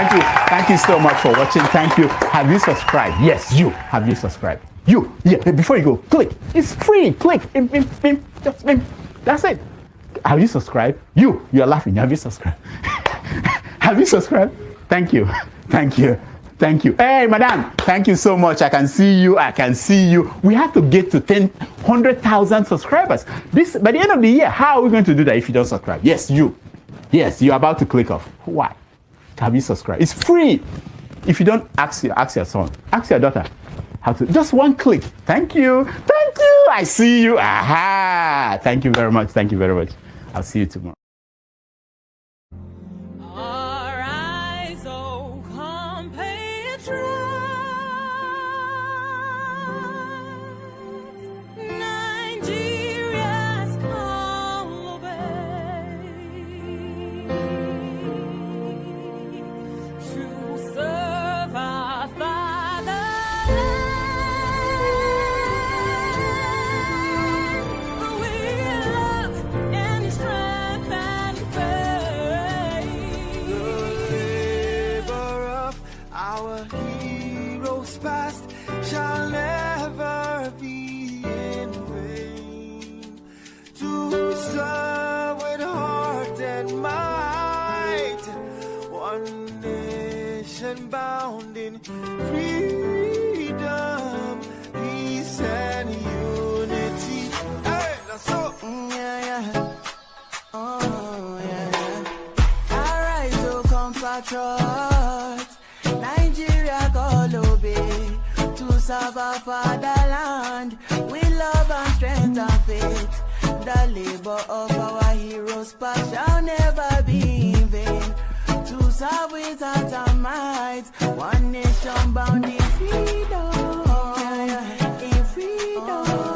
Thank you so much for watching. Thank you. Have you subscribed? Yes, you. Have you subscribed? You. Yeah, before you go, click. It's free. Click. Just that's it. Have you subscribed? You are laughing. Have you subscribed? Have you subscribed? Thank you. Thank you. Thank you. Hey, madam, thank you so much. I can see you. We have to get to 100,000 subscribers. By the end of the year, how are we going to do that if you don't subscribe? Yes, you. Yes, you're about to click off. Why? Have you subscribed? It's free. If you don't, ask your son, ask your daughter how to. Just one click. Thank you. Thank you. I see you. Aha. Thank you very much. Thank you very much. I'll see you tomorrow. Our heroes past shall never be in vain. To serve with heart and might, one nation bound in freedom, peace and unity. Hey, that's so. Oh yeah. Arise, O compatriots. Nigeria call obey to serve our fatherland with love and strength and faith. The labor of our heroes past shall never be in vain. To serve with heart and might, one nation bound in freedom, in freedom.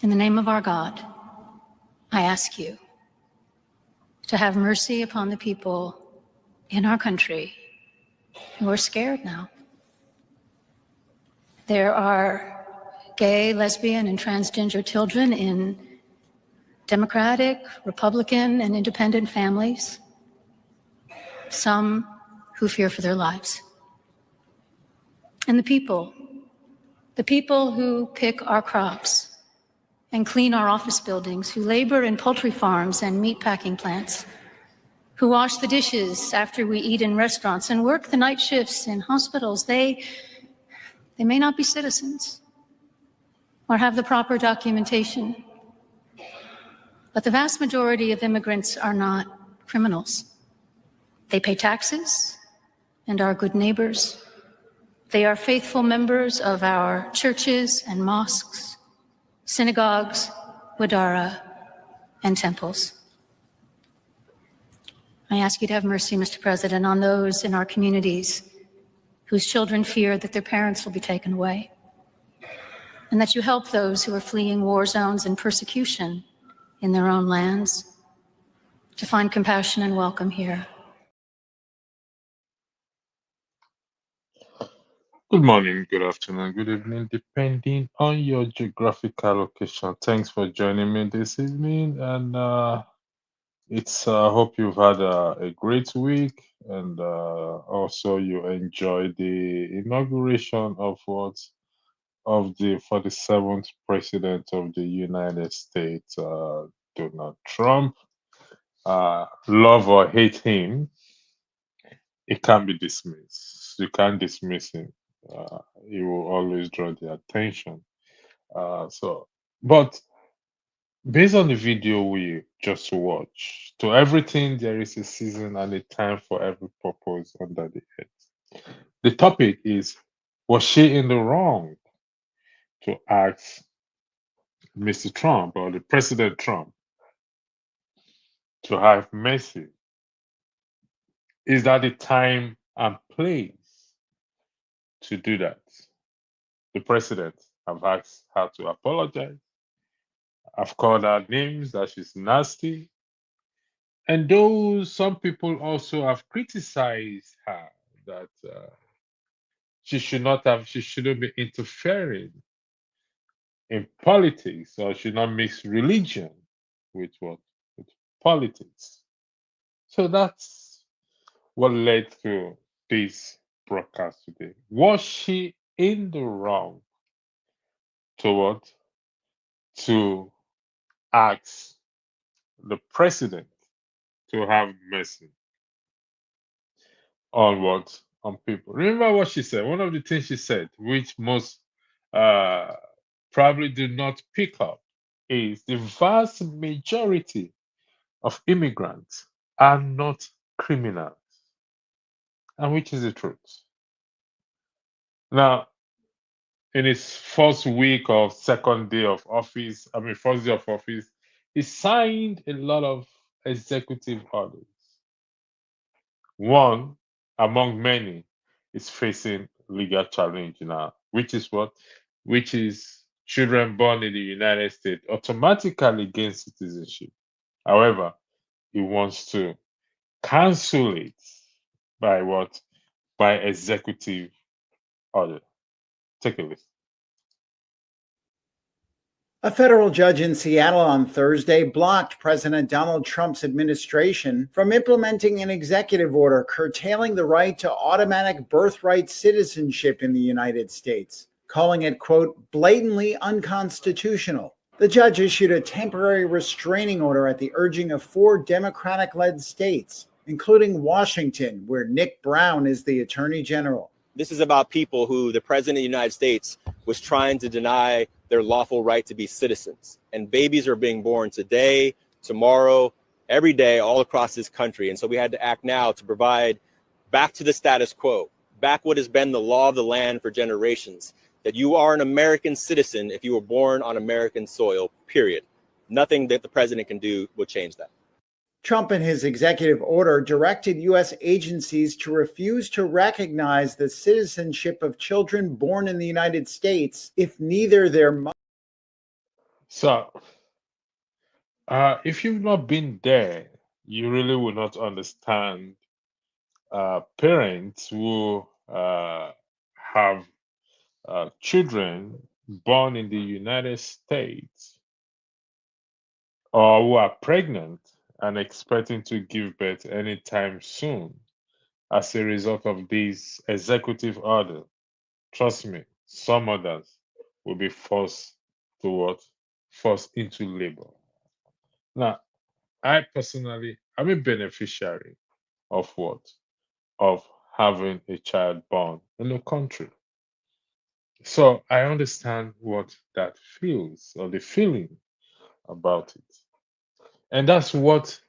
In the name of our God, I ask you to have mercy upon the people in our country who are scared now. There are gay, lesbian, and transgender children in Democratic, Republican, and independent families, some who fear for their lives. And the people who pick our crops and clean our office buildings, who labor in poultry farms and meat packing plants, who wash the dishes after we eat in restaurants and work the night shifts in hospitals, they may not be citizens or have the proper documentation, but the vast majority of immigrants are not criminals. They pay taxes and are good neighbors. They are faithful members of our churches and mosques, synagogues, wadara, and temples. I ask you to have mercy, Mr. President, on those in our communities whose children fear that their parents will be taken away, and that you help those who are fleeing war zones and persecution in their own lands to find compassion and welcome here. Good morning, good afternoon, good evening, depending on your geographical location. Thanks for joining me this evening, and hope you've had a great week, and also you enjoyed the inauguration of the 47th president of the United States, Donald Trump. Love or hate him, it can't be dismissed. You can't dismiss him. He will always draw the attention. But based on the video we just watched, to everything there is a season and a time for every purpose under the earth. The topic is, was she in the wrong to ask Mr. Trump or the President Trump to have mercy? Is that the time and place to do that? The president have asked her to apologize. I've called her names that she's nasty. And though some people also have criticized her that she shouldn't be interfering in politics, or should not mix religion with politics. So that's what led to this broadcast today. Was she in the wrong to ask the president to have mercy on people? Remember what she said. One of the things she said, which most probably do not pick up, is the vast majority of immigrants are not criminals, and which is the truth. Now, in his first day of office, he signed a lot of executive orders. One among many is facing legal challenge now, which is children born in the United States automatically gain citizenship. However, he wants to cancel it by what? By executive order. Take a listen. A federal judge in Seattle on Thursday blocked President Donald Trump's administration from implementing an executive order curtailing the right to automatic birthright citizenship in the United States, calling it, quote, blatantly unconstitutional. The judge issued a temporary restraining order at the urging of 4 Democratic-led states, including Washington, where Nick Brown is the Attorney General. This is about people who the President of the United States was trying to deny their lawful right to be citizens. And babies are being born today, tomorrow, every day, all across this country. And so we had to act now to provide back to the status quo, back what has been the law of the land for generations, that you are an American citizen if you were born on American soil, period. Nothing that the president can do will change that. Trump, in his executive order, directed U.S. agencies to refuse to recognize the citizenship of children born in the United States if neither their mother. So, if you've not been there, you really will not understand parents who have children born in the United States or who are pregnant and expecting to give birth anytime soon as a result of this executive order. Trust me, some others will be forced to what? Forced into labor. Now, I personally am a beneficiary of what? Of having a child born in the country. So I understand what that feels or the feeling about it. And that's what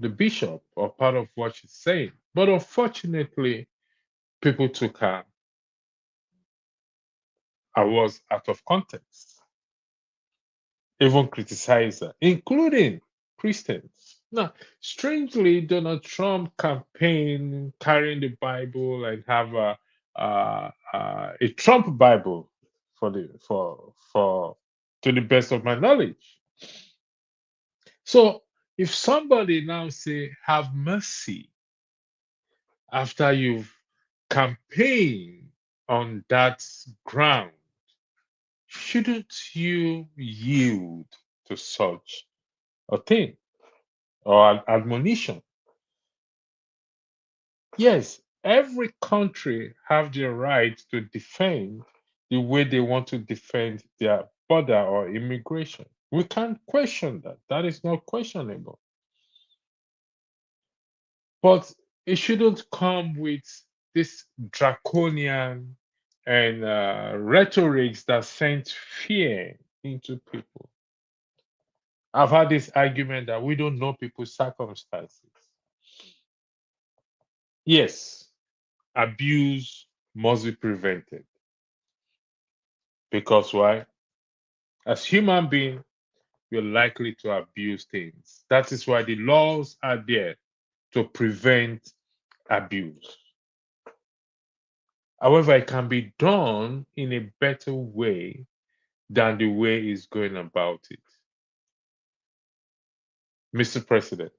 the bishop or part of what she's saying. But unfortunately, people took her words out of context, even criticized her, including Christians. Now, strangely, Donald Trump campaigned carrying the Bible and have a Trump Bible for to the best of my knowledge. So if somebody now say have mercy after you've campaigned on that ground, shouldn't you yield to such a thing or an admonition? Yes, every country have the right to defend the way they want to defend their border or immigration. We can't question that. That is not questionable. But it shouldn't come with this draconian and rhetorics that send fear into people. I've had this argument that we don't know people's circumstances. Yes, abuse must be prevented. Because why? As human beings, we're likely to abuse things. That is why the laws are there to prevent abuse. However, it can be done in a better way than the way he's going about it. Mr. President,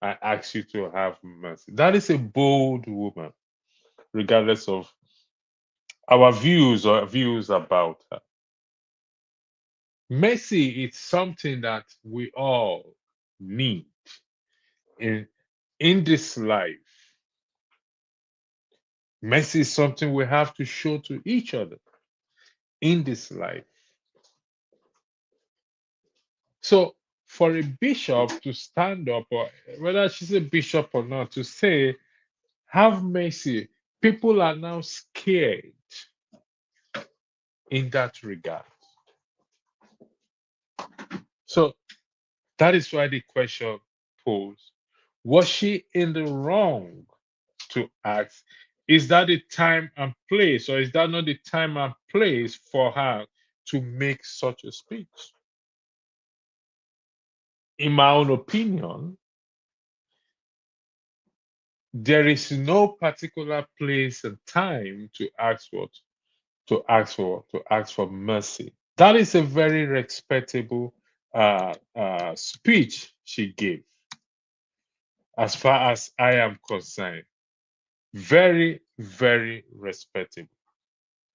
I ask you to have mercy. That is a bold woman, regardless of our views or views about her. Mercy is something that we all need in, in this life. Mercy is something we have to show to each other in this life. So, for a bishop to stand up, or whether she's a bishop or not, to say, have mercy, people are now scared in that regard. So, that is why the question posed, was she in the wrong to ask, is that the time and place, or is that not the time and place for her to make such a speech? In my own opinion, there is no particular place and time to ask what to ask for mercy. That is a very respectable speech she gave, as far as I am concerned. Very, very respectable.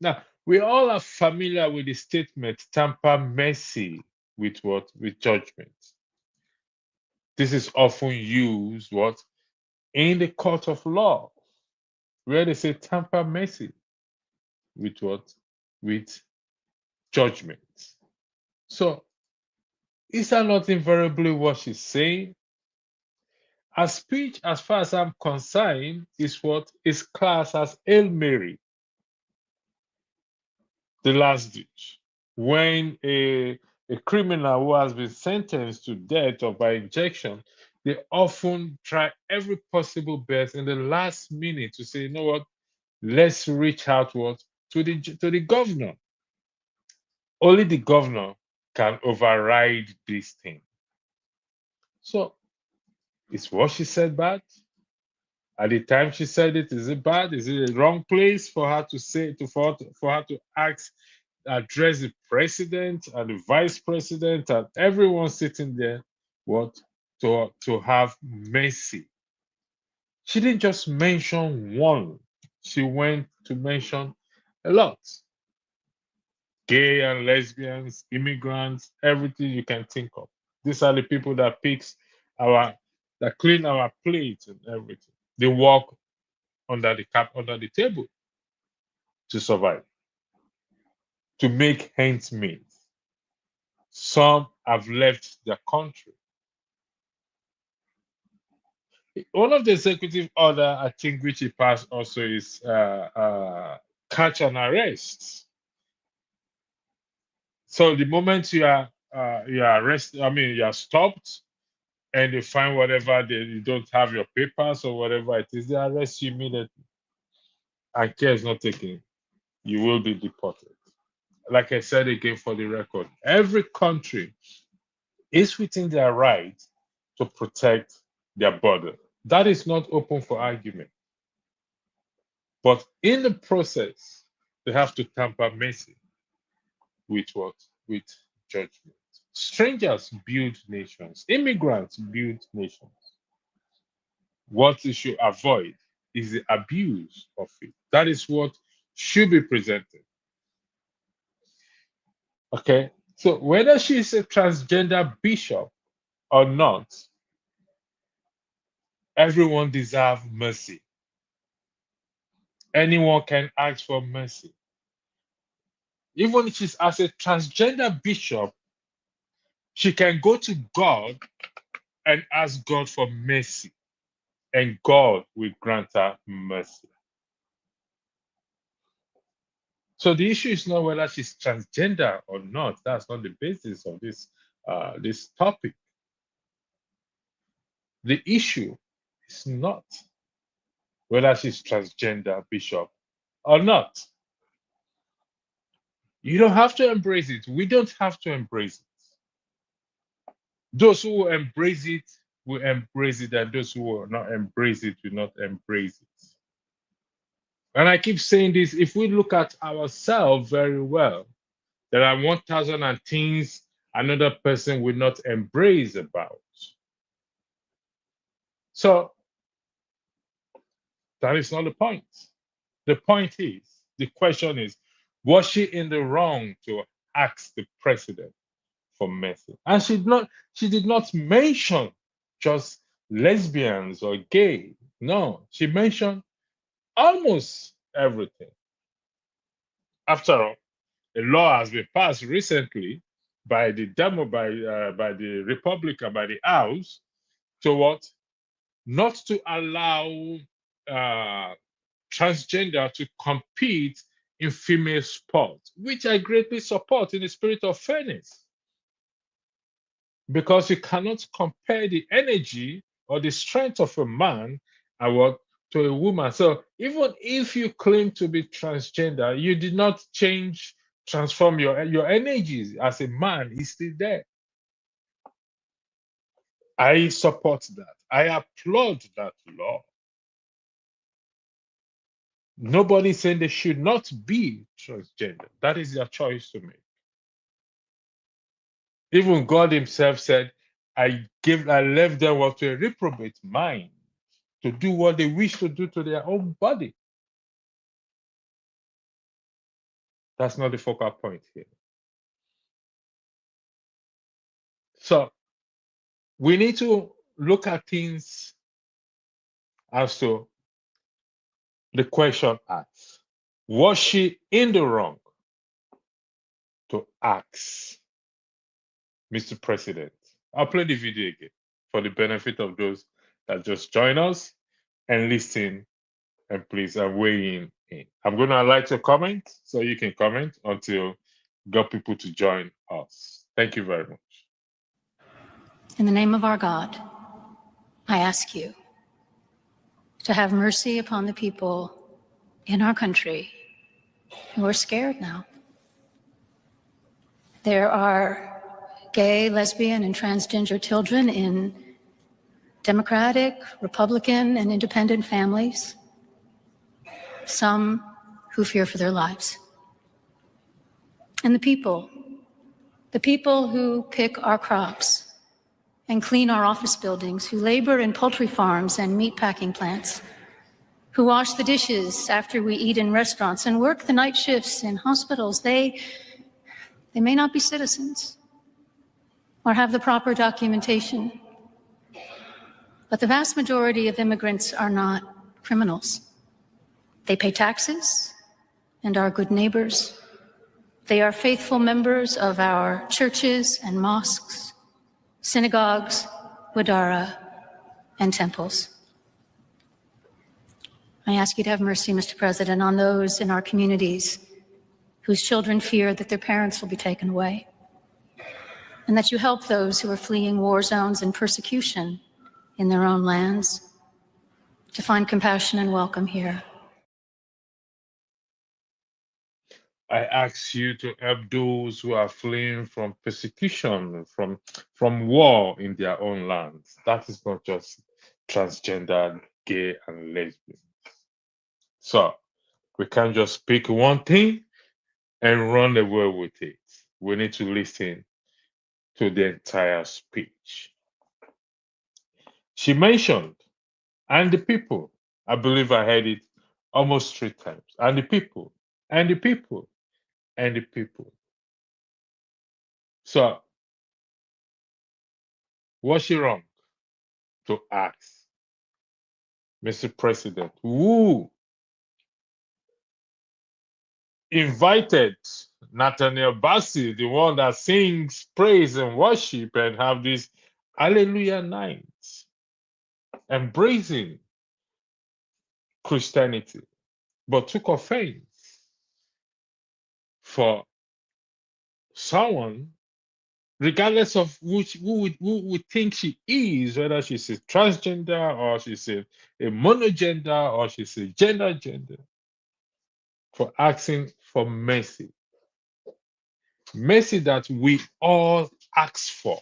Now, we all are familiar with the statement, tamper mercy with what? With judgment. This is often used what? In the court of law, where they say tamper mercy with what? With judgment. So, is that not invariably what she's saying? Her speech, as far as I'm concerned, is what is classed as Hail Mary, the last ditch. When a criminal who has been sentenced to death or by injection, they often try every possible best in the last minute to say, you know what, let's reach out what to the governor. Only the governor can override this thing. So is what she said bad? At the time she said it, is it bad? Is it a wrong place for her to say for her to ask address the president and the vice president and everyone sitting there, what? To have mercy. She didn't just mention one, she went to mention a lot. Gay and lesbians, immigrants, everything you can think of. These are the people that that clean our plates and everything. They work under the table to survive, to make ends meet. Some have left the country. One of the executive order, I think, which he passed also is catch and arrest. So the moment you are arrested, I mean you are stopped, and they find whatever you don't have your papers or whatever it is, they arrest you immediately. And care is not taken. You will be deported. Like I said again for the record, every country is within their right to protect their border. That is not open for argument. But in the process, they have to tamper mercy with what? With judgment. Strangers build nations. Immigrants build nations. What you should avoid is the abuse of it. That is what should be presented. Okay? So whether she is a transgender bishop or not, everyone deserves mercy. Anyone can ask for mercy. Even if she's as a transgender bishop, she can go to God and ask God for mercy, and God will grant her mercy. So the issue is not whether she's transgender or not. That's not the basis of this topic. The issue is not whether she's transgender bishop or not. You don't have to embrace it. We don't have to embrace it. Those who will embrace it will embrace it, and those who will not embrace it will not embrace it. And I keep saying this, if we look at ourselves very well, there are 1,000 things another person will not embrace about. So that is not the point. The point is, the question is, was she in the wrong to ask the president for mercy? And she did not mention just lesbians or gay. No, she mentioned almost everything. After all, a law has been passed recently by the Republican, by the House, to what? Not to allow transgender to compete in female sports, which I greatly support in the spirit of fairness. Because you cannot compare the energy or the strength of a man and what to a woman. So even if you claim to be transgender, you did not transform your energies as a man is still there. I support that. I applaud that law. Nobody saying they should not be transgender. That is their choice to make. Even God himself said, I left them what to a reprobate mind to do what they wish to do to their own body. That's not the focal point here. So we need to look at things as to the question asked. Was she in the wrong to ask Mr. President? I'll play the video again for the benefit of those that just join us and listen, and please weigh in. I'm going to allow you to comment, so you can comment until got people to join us. Thank you very much. In the name of our God, I ask you to have mercy upon the people in our country who are scared now. There are gay, lesbian, and transgender children in Democratic, Republican, and independent families, some who fear for their lives. And the people who pick our crops and clean our office buildings, who labor in poultry farms and meat packing plants, who wash the dishes after we eat in restaurants and work the night shifts in hospitals, they may not be citizens or have the proper documentation. But the vast majority of immigrants are not criminals. They pay taxes and are good neighbors. They are faithful members of our churches and mosques, synagogues, wadara, and temples. I ask you to have mercy, Mr. President, on those in our communities whose children fear that their parents will be taken away, and that you help those who are fleeing war zones and persecution in their own lands to find compassion and welcome here. I ask you to help those who are fleeing from persecution, from war in their own lands. That is not just transgender, gay, and lesbian. So we can't just pick one thing and run away with it. We need to listen to the entire speech. She mentioned, and the people. I believe I heard it almost 3 times. And the people, and the people, and the people. So, was she wrong to ask, Mr. President, who invited Nathaniel Bassey, the one that sings praise and worship and have this Hallelujah nights, embracing Christianity, but took offense for someone, regardless of who we think she is, whether she's a transgender or she's a monogender or she's a gender, for asking for mercy. Mercy that we all ask for,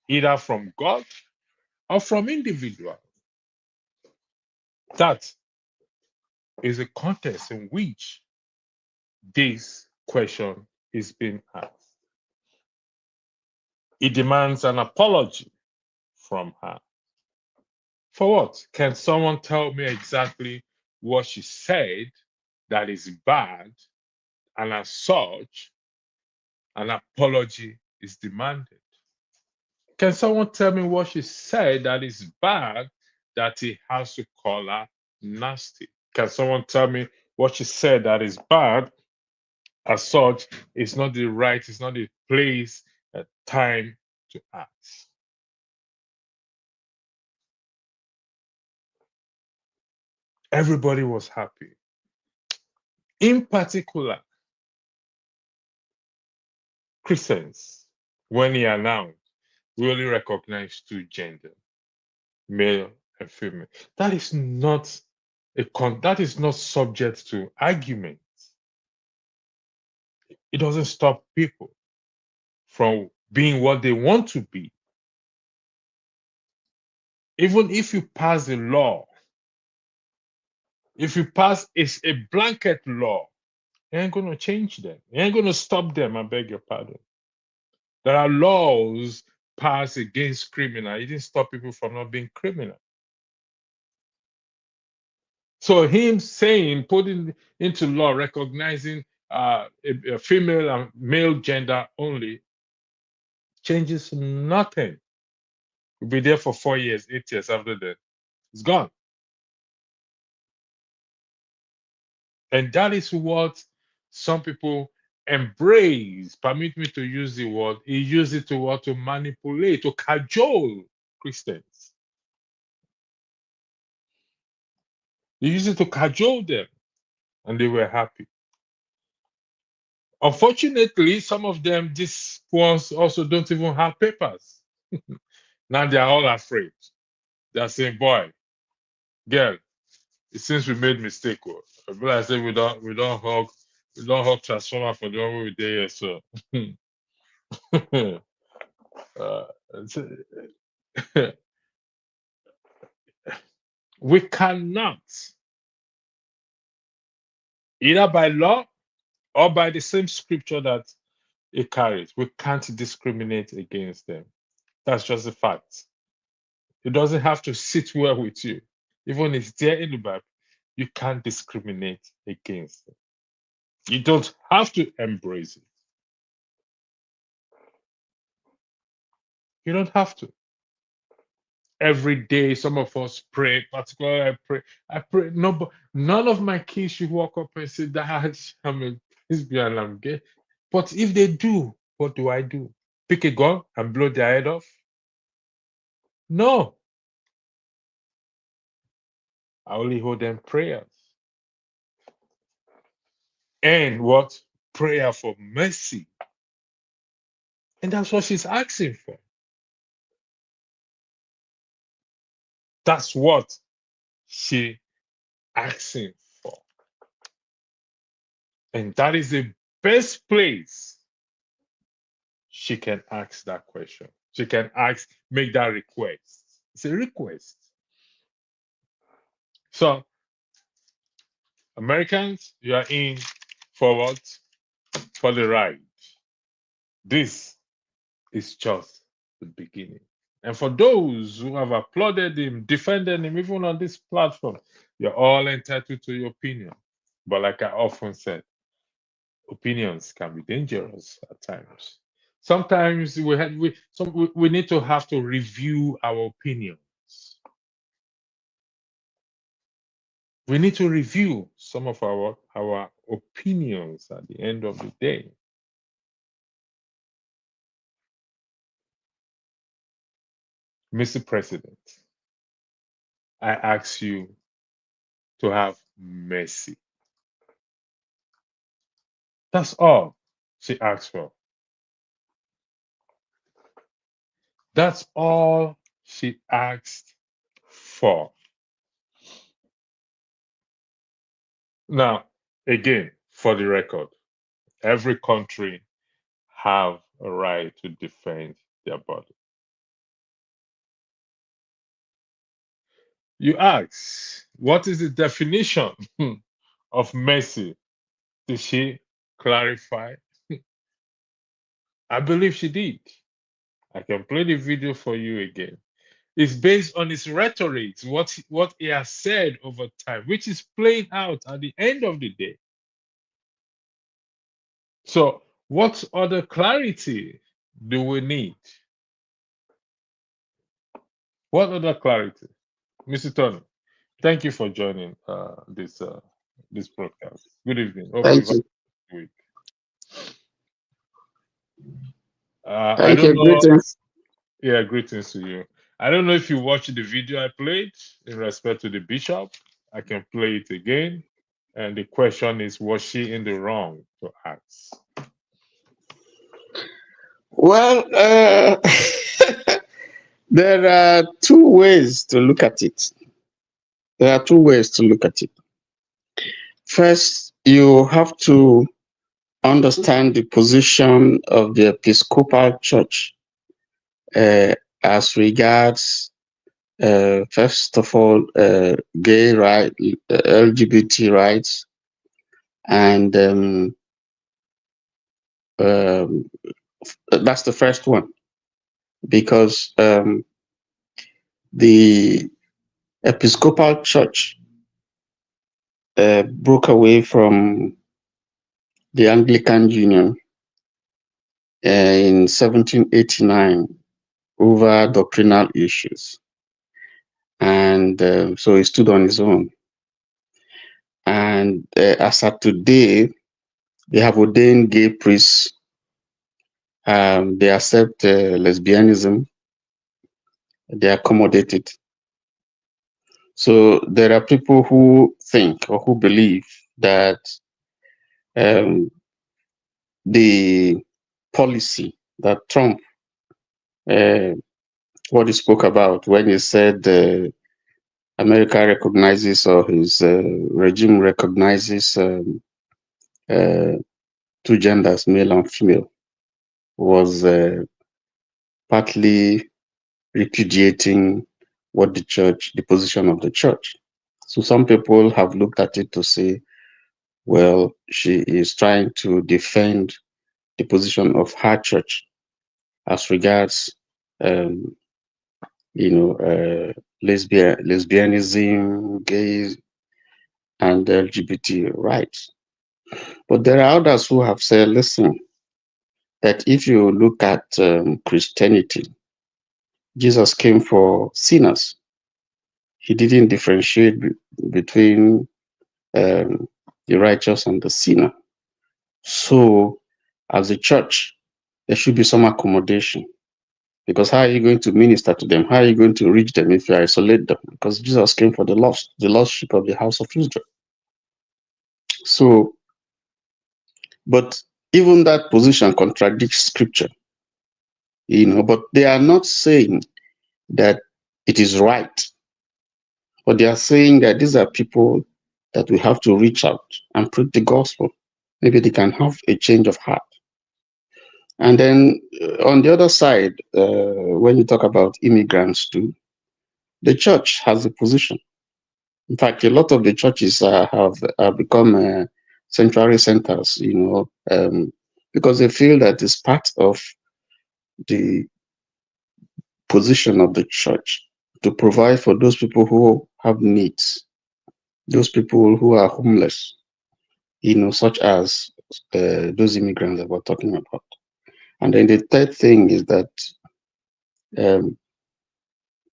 either from God or from individual. That is a context in which this question is being asked. It demands an apology from her. For what? Can someone tell me exactly what she said that is bad, and as such, an apology is demanded? Can someone tell me what she said that is bad, that he has to call her nasty? Can someone tell me what she said that is bad, as such, it's not the right, it's not the place, time to ask? Everybody was happy. In particular, Christians, when he announced, we only recognize 2 genders, male and female. That is not that is not subject to argument. It doesn't stop people from being what they want to be. Even if you pass a law, if you pass a blanket law, you ain't going to change them. You ain't going to stop them, I beg your pardon. There are laws passed against criminal. It didn't stop people from not being criminal. So him saying, putting into law, recognizing a female and male gender only, changes nothing. We'll be there for 4 years, 8 years after that. It's gone. And that is what some people embrace. Permit me to use the word. He used it to manipulate, to cajole Christians. He used it to cajole them, and they were happy. Unfortunately, some of them, these ones also don't even have papers. Now they are all afraid. They're saying, boy, girl, it seems we made mistake. But I say we don't hug transformer for the one we did here. So we cannot, either by law or by the same scripture that it carries. We can't discriminate against them. That's just a fact. It doesn't have to sit well with you. Even if it's there in the Bible, you can't discriminate against them. You don't have to embrace it. You don't have to. Every day, some of us pray, particularly I pray, no, but none of my kids should walk up and say, Dad, I'm a lesbian, I'm gay. But if they do, what do I do? Pick a gun and blow their head off? No. I only hold them prayers. And what? Prayer for mercy. And that's what she's asking for. That's what she asking for. And that is the best place she can ask that question. She can ask, make that request. It's a request. So, Americans, you are in for what? For the ride. This is just the beginning. And for those who have applauded him, defended him, even on this platform, you're all entitled to your opinion. But like I often said, opinions can be dangerous at times. Sometimes we need to have to review our opinions. We need to review some of our opinions at the end of the day. Mr. President, I ask you to have mercy. That's all she asked for. That's all she asked for. Now, again, for the record, every country have a right to defend their body. You ask, what is the definition of mercy? Did she clarify? I believe she did. I can play the video for you again. It's based on his rhetoric, what he has said over time, which is playing out at the end of the day. So, what other clarity do we need? What other clarity? Mr. Tony, thank you for joining this broadcast. Good evening. Hope Thank you've had you. a good week. I Thank don't you. know. Greetings. Yeah, greetings to you. I don't know if you watched the video I played in respect to the bishop. I can play it again. And the question is, was she in the wrong to ask? Well, there are two ways to look at it. There are two ways to look at it. First, you have to understand the position of the Episcopal Church as regards, first of all, gay rights, LGBT rights, and that's the first one, because the Episcopal Church broke away from the Anglican Union in 1789 over doctrinal issues. And so he stood on his own. And as of today, they have ordained gay priests. They accept lesbianism. They accommodate it. So there are people who think or who believe that the policy that Trump, what he spoke about when he said America recognizes, or his regime recognizes two genders, male and female, was partly repudiating what the position of the church. So some people have looked at it to say, Well, she is trying to defend the position of her church as regards, um, lesbianism, gays, and LGBT rights. But there are others who have said, listen, that if you look at Christianity, Jesus came for sinners. He didn't differentiate between the righteous and the sinner. So, as a church, there should be some accommodation. Because how are you going to minister to them? How are you going to reach them if you isolate them? Because Jesus came for the lost sheep of the house of Israel. So, but even that position contradicts scripture, but they are not saying that it is right, but they are saying that these are people that we have to reach out and preach the gospel. Maybe they can have a change of heart. And then on the other side, when you talk about immigrants too, the church has a position. In fact, a lot of the churches have become sanctuary centers, because they feel that it's part of the position of the church to provide for those people who have needs, those people who are homeless, such as those immigrants that we're talking about. And then the third thing is that um,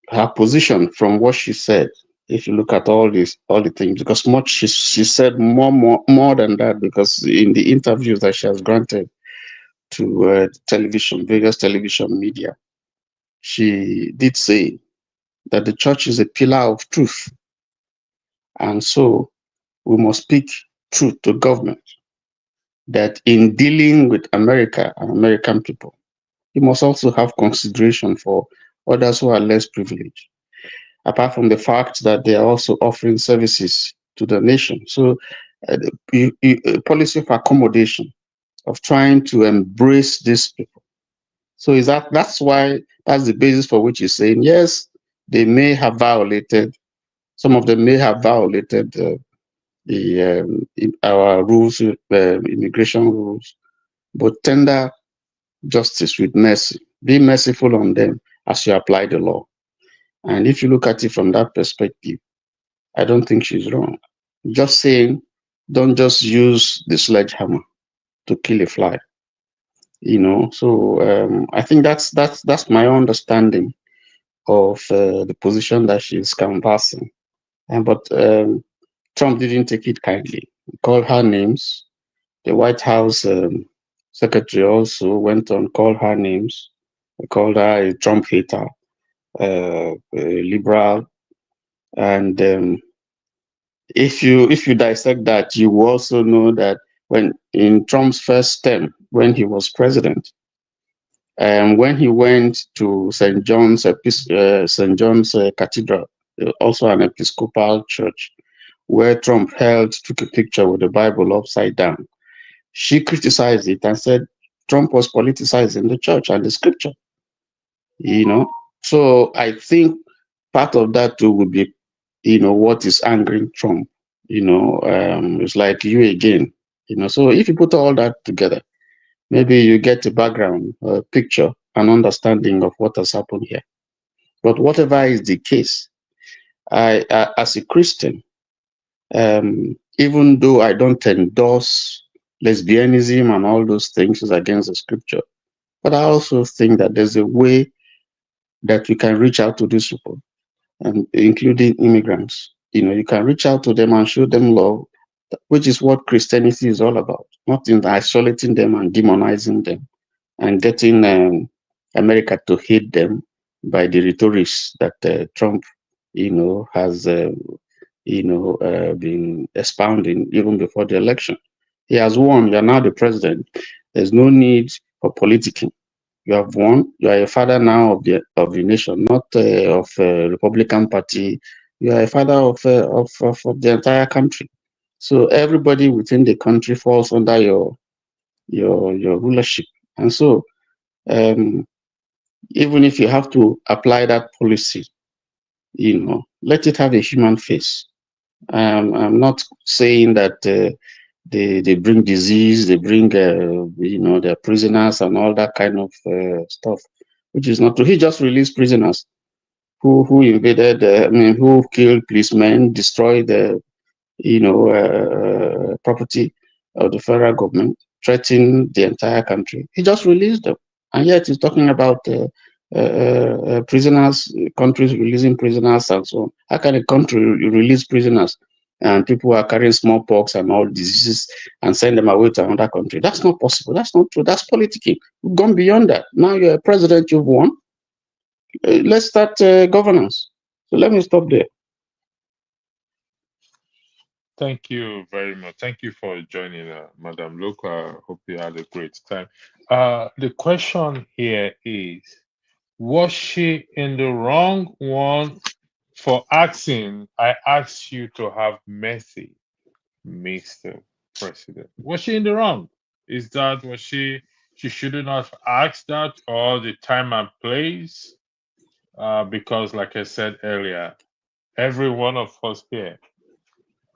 her position, from what she said, if you look at all the things, because much she said more than that, because in the interviews that she has granted to various television media, she did say that the church is a pillar of truth, and so we must speak truth to government. That in dealing with America and American people, you must also have consideration for others who are less privileged, apart from the fact that they are also offering services to the nation. So, a policy of accommodation, of trying to embrace these people. So that's the basis for which you're saying, yes, they may have violated, some of them may have violated our rules, immigration rules, but tender justice with mercy. Be merciful on them as you apply the law. And if you look at it from that perspective, I don't think she's wrong. Just saying, don't just use the sledgehammer to kill a fly. So I think that's my understanding of the position that she's canvassing. But Trump didn't take it kindly. He called her names. The White House secretary also went on call her names. He called her a Trump hater, a liberal, and if you dissect that, you will also know that when in Trump's first term, when he was president, when he went to St. John's Cathedral, also an Episcopal church, where Trump took a picture with the Bible upside down, she criticized it and said Trump was politicizing the church and the scripture. So I think part of that too would be, what is angering Trump. It's like you again. So if you put all that together, maybe you get a background, a picture, an understanding of what has happened here. But whatever is the case, I as a Christian, even though I don't endorse lesbianism and all those things is against the scripture, but I also think that there's a way that we can reach out to these people, and including immigrants. You can reach out to them and show them love, which is what Christianity is all about, not in isolating them and demonizing them and getting America to hate them by the rhetorics that Trump, has, been expounding even before the election. He has won. You are now the president. There's no need for politicking. You have won. You are a father now of the nation, not of Republican Party. You are a father of the entire country. So everybody within the country falls under your rulership. And so even if you have to apply that policy, let it have a human face. I'm not saying that they bring disease, they bring their prisoners and all that kind of stuff, which is not true. He just released prisoners who invaded, who killed policemen, destroyed the property of the federal government, threatened the entire country. He just released them, and yet he's talking about prisoners, countries releasing prisoners and so on. How can a country release prisoners and people who are carrying smallpox and all diseases and send them away to another country? That's not possible. That's not true. That's politicking. We've gone beyond that. Now you're a president, you've won. Let's start governance. So let me stop there. Thank you very much. Thank you for joining, Madam Luke. I hope you had a great time. The question here is, was she in the wrong one for asking, I asked you to have mercy, Mr. President? Was she in the wrong? She shouldn't have asked that, or the time and place? Because like I said earlier, every one of us here,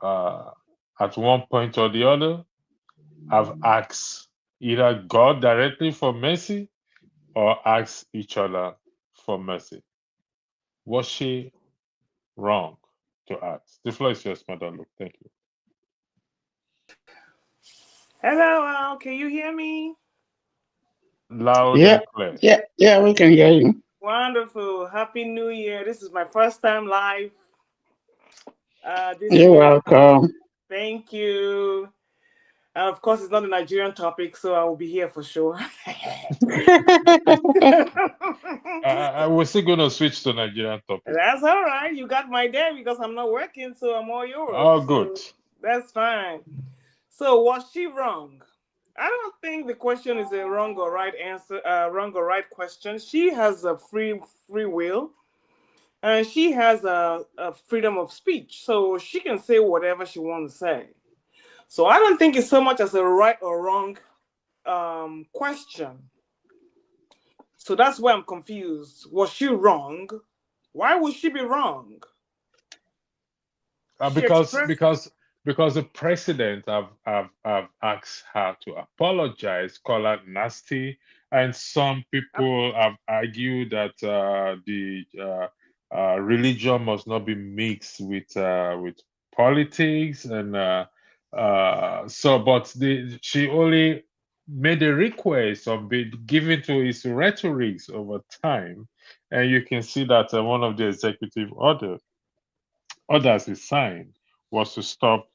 at one point or the other, have asked either God directly for mercy or asked each other for mercy. Was she wrong to ask? The floor is yours, Madam Luke. Thank you. Hello, can you hear me? Loud Yeah, and clear. yeah, we can hear you. Wonderful. Happy New Year. This is my first time live. You're welcome. Thank you. And of course, it's not a Nigerian topic, so I will be here for sure. I was still going to switch to Nigerian topic. That's all right. You got my day because I'm not working, so I'm all yours. Oh, good. So that's fine. So was she wrong? I don't think the question is a wrong or right answer, wrong or right question. She has a free will, and she has a freedom of speech, so she can say whatever she wants to say. So I don't think it's so much as a right or wrong question. So that's why I'm confused. Was she wrong? Why would she be wrong? Because the president have asked her to apologize, call her nasty, and some people have argued that the religion must not be mixed with politics, and she only made a request of being given to his rhetorics over time, and you can see that one of the executive orders he signed was to stop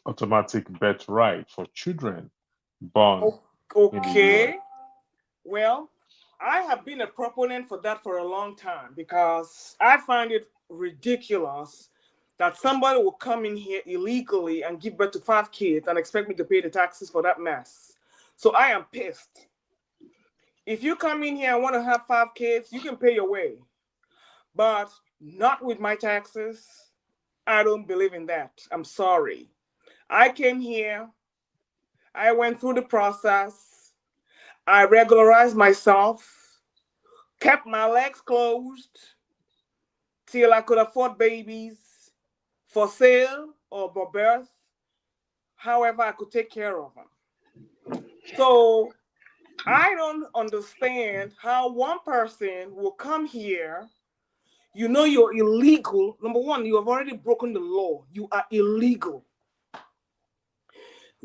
automatic birthright for children born in the US. Okay. Well, I have been a proponent for that for a long time because I find it ridiculous that somebody will come in here illegally and give birth to 5 kids and expect me to pay the taxes for that mess. So I am pissed. If you come in here and want to have 5 kids, you can pay your way, but not with my taxes. I don't believe in that. I'm sorry. I came here, I went through the process, I regularized myself, kept my legs closed till I could afford babies for sale or for birth, however I could take care of them. So I don't understand how one person will come here. You know you're illegal. Number one, you have already broken the law. You are illegal.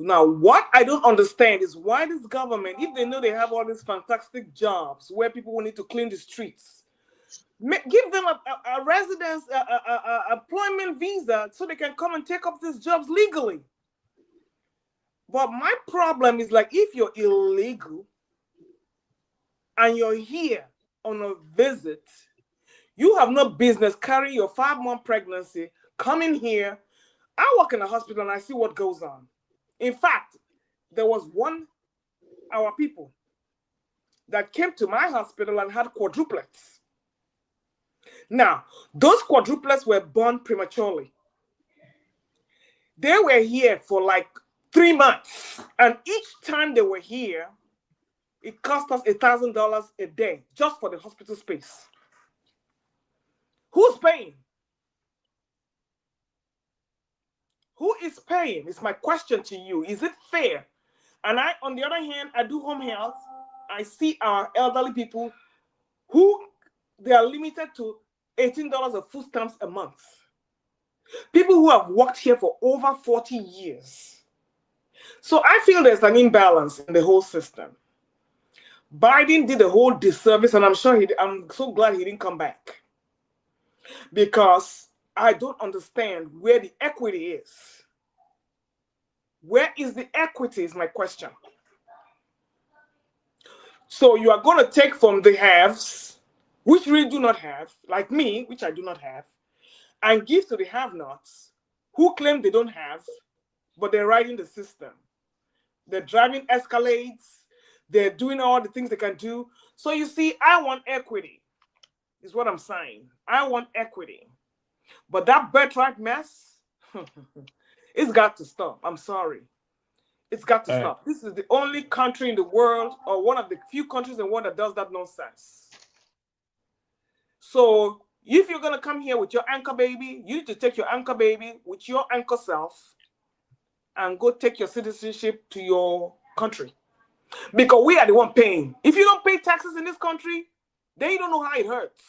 Now, what I don't understand is why this government, if they know they have all these fantastic jobs where people will need to clean the streets, give them a residence, employment visa so they can come and take up these jobs legally. But my problem is, like, if you're illegal and you're here on a visit, you have no business carrying your 5-month pregnancy, coming here. I work in a hospital and I see what goes on. In fact, there was our people that came to my hospital and had quadruplets. Now, those quadruplets were born prematurely. They were here for like 3 months. And each time they were here, it cost us $1,000 a day just for the hospital space. Who's paying? Who is paying? Is my question to you. Is it fair? And I, on the other hand, I do home health. I see our elderly people who they are limited to $18 of food stamps a month. People who have worked here for over 40 years. So I feel there's an imbalance in the whole system. Biden did a whole disservice, and I'm so glad he didn't come back, because I don't understand where the equity is. Where is the equity is my question. So you are going to take from the haves, which really do not have, like me, which I do not have, and give to the have-nots, who claim they don't have, but they're riding the system. They're driving Escalades. They're doing all the things they can do. So you see, I want equity, is what I'm saying. I want equity. But that birthright mess, it's got to stop. I'm sorry. It's got to stop. This is the only country in the world, or one of the few countries in the world, that does that nonsense. So if you're going to come here with your anchor baby, you need to take your anchor baby with your anchor self and go take your citizenship to your country. Because we are the one paying. If you don't pay taxes in this country, then you don't know how it hurts.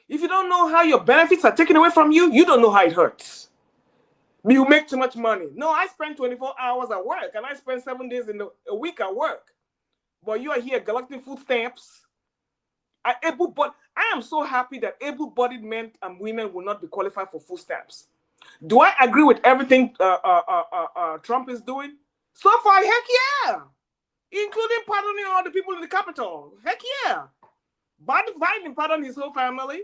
If you don't know how your benefits are taken away from you, you don't know how it hurts. You make too much money. No, I spend 24 hours at work, and I spend 7 days in a week at work. But you are here collecting food stamps. I am so happy that able-bodied men and women will not be qualified for food stamps. Do I agree with everything Trump is doing? So far, heck yeah. Including pardoning all the people in the Capitol. Heck yeah. Biden pardoned his whole family.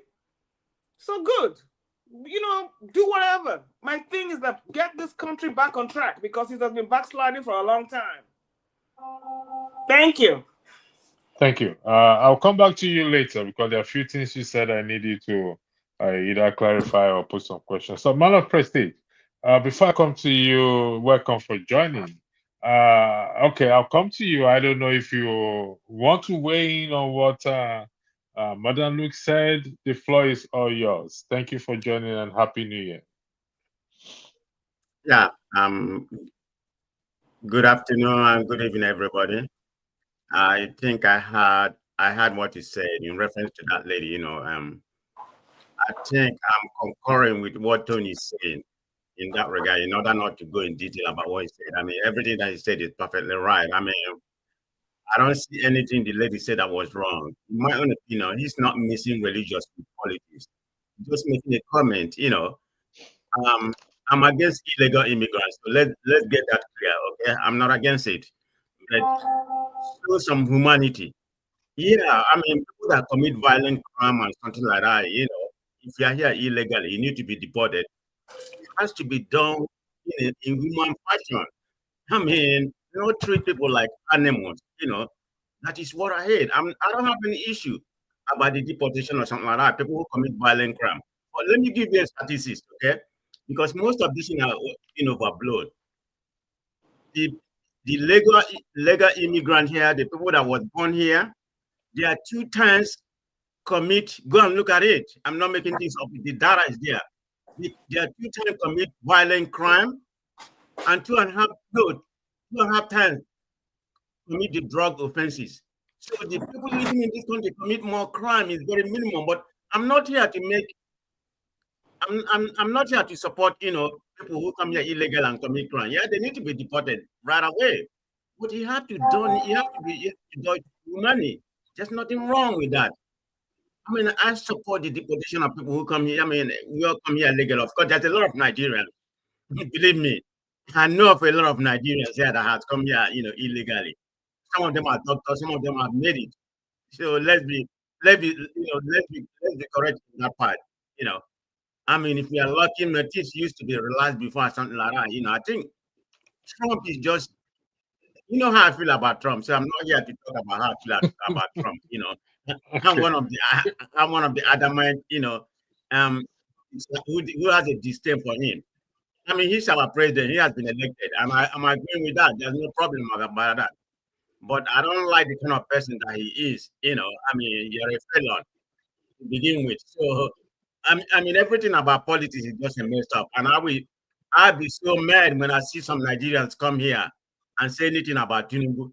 So good. You know, do whatever. My thing is that get this country back on track, because it has been backsliding for a long time. Thank you. Thank you. I'll come back to you later, because there are a few things you said I need you to either clarify or put some questions. So, Man of Prestige, before I come to you, welcome for joining. Okay, I'll come to you. I don't know if you want to weigh in on what Madam Luke said. The floor is all yours. Thank you for joining, and Happy New Year. Yeah. Good afternoon and good evening, everybody. I think I heard what you said in reference to that lady. You know, I think I'm concurring with what Tony is saying in that regard. In order not to go in detail about what he said, I mean, everything that he said is perfectly right. I mean, I don't see anything the lady said that was wrong. In my own opinion, he's not missing religious politics. Just making a comment. You know, I'm against illegal immigrants. So let's get that clear, okay? I'm not against it. But show some humanity. Yeah, I mean, people that commit violent crime and something like that, you know, if you are here illegally, you need to be deported. It has to be done in human fashion. I mean, not treat people like animals, you know. That is what I hate. I don't have any issue about the deportation or something like that. People who commit violent crime. But let me give you a statistics, okay? Because most of these are overblown. The legal immigrant here, the people that was born here, they are 2 times commit. Go and look at it. I'm not making things up. The data is there. They are 2 times commit violent crime, and 2.5 times commit the drug offenses. So the people living in this country commit more crime is very minimum. But I'm not here to make. I'm not here to support people who come here illegal and commit crime. Yeah, they need to be deported right away. But you have to do money. There's nothing wrong with that. I mean, I support the deportation of people who come here. I mean, we all come here legal. Of course, there's a lot of Nigerians. Believe me, I know of a lot of Nigerians here that has come here, illegally. Some of them are doctors. Some of them have made it. So let's be correct in that part. I mean, if we are lucky, motives used to be relaxed before something like that. I think Trump is just. You know how I feel about Trump, so I'm not here to talk about how I feel about Trump. I'm one of the adamant, who has a disdain for him. I mean, he's our president. He has been elected. I'm agreeing with that. There's no problem about that. But I don't like the kind of person that he is. I mean, you're a felon to begin with. So I mean, everything about politics is just messed up. And I'll be so mad when I see some Nigerians come here and say anything about Tinubu.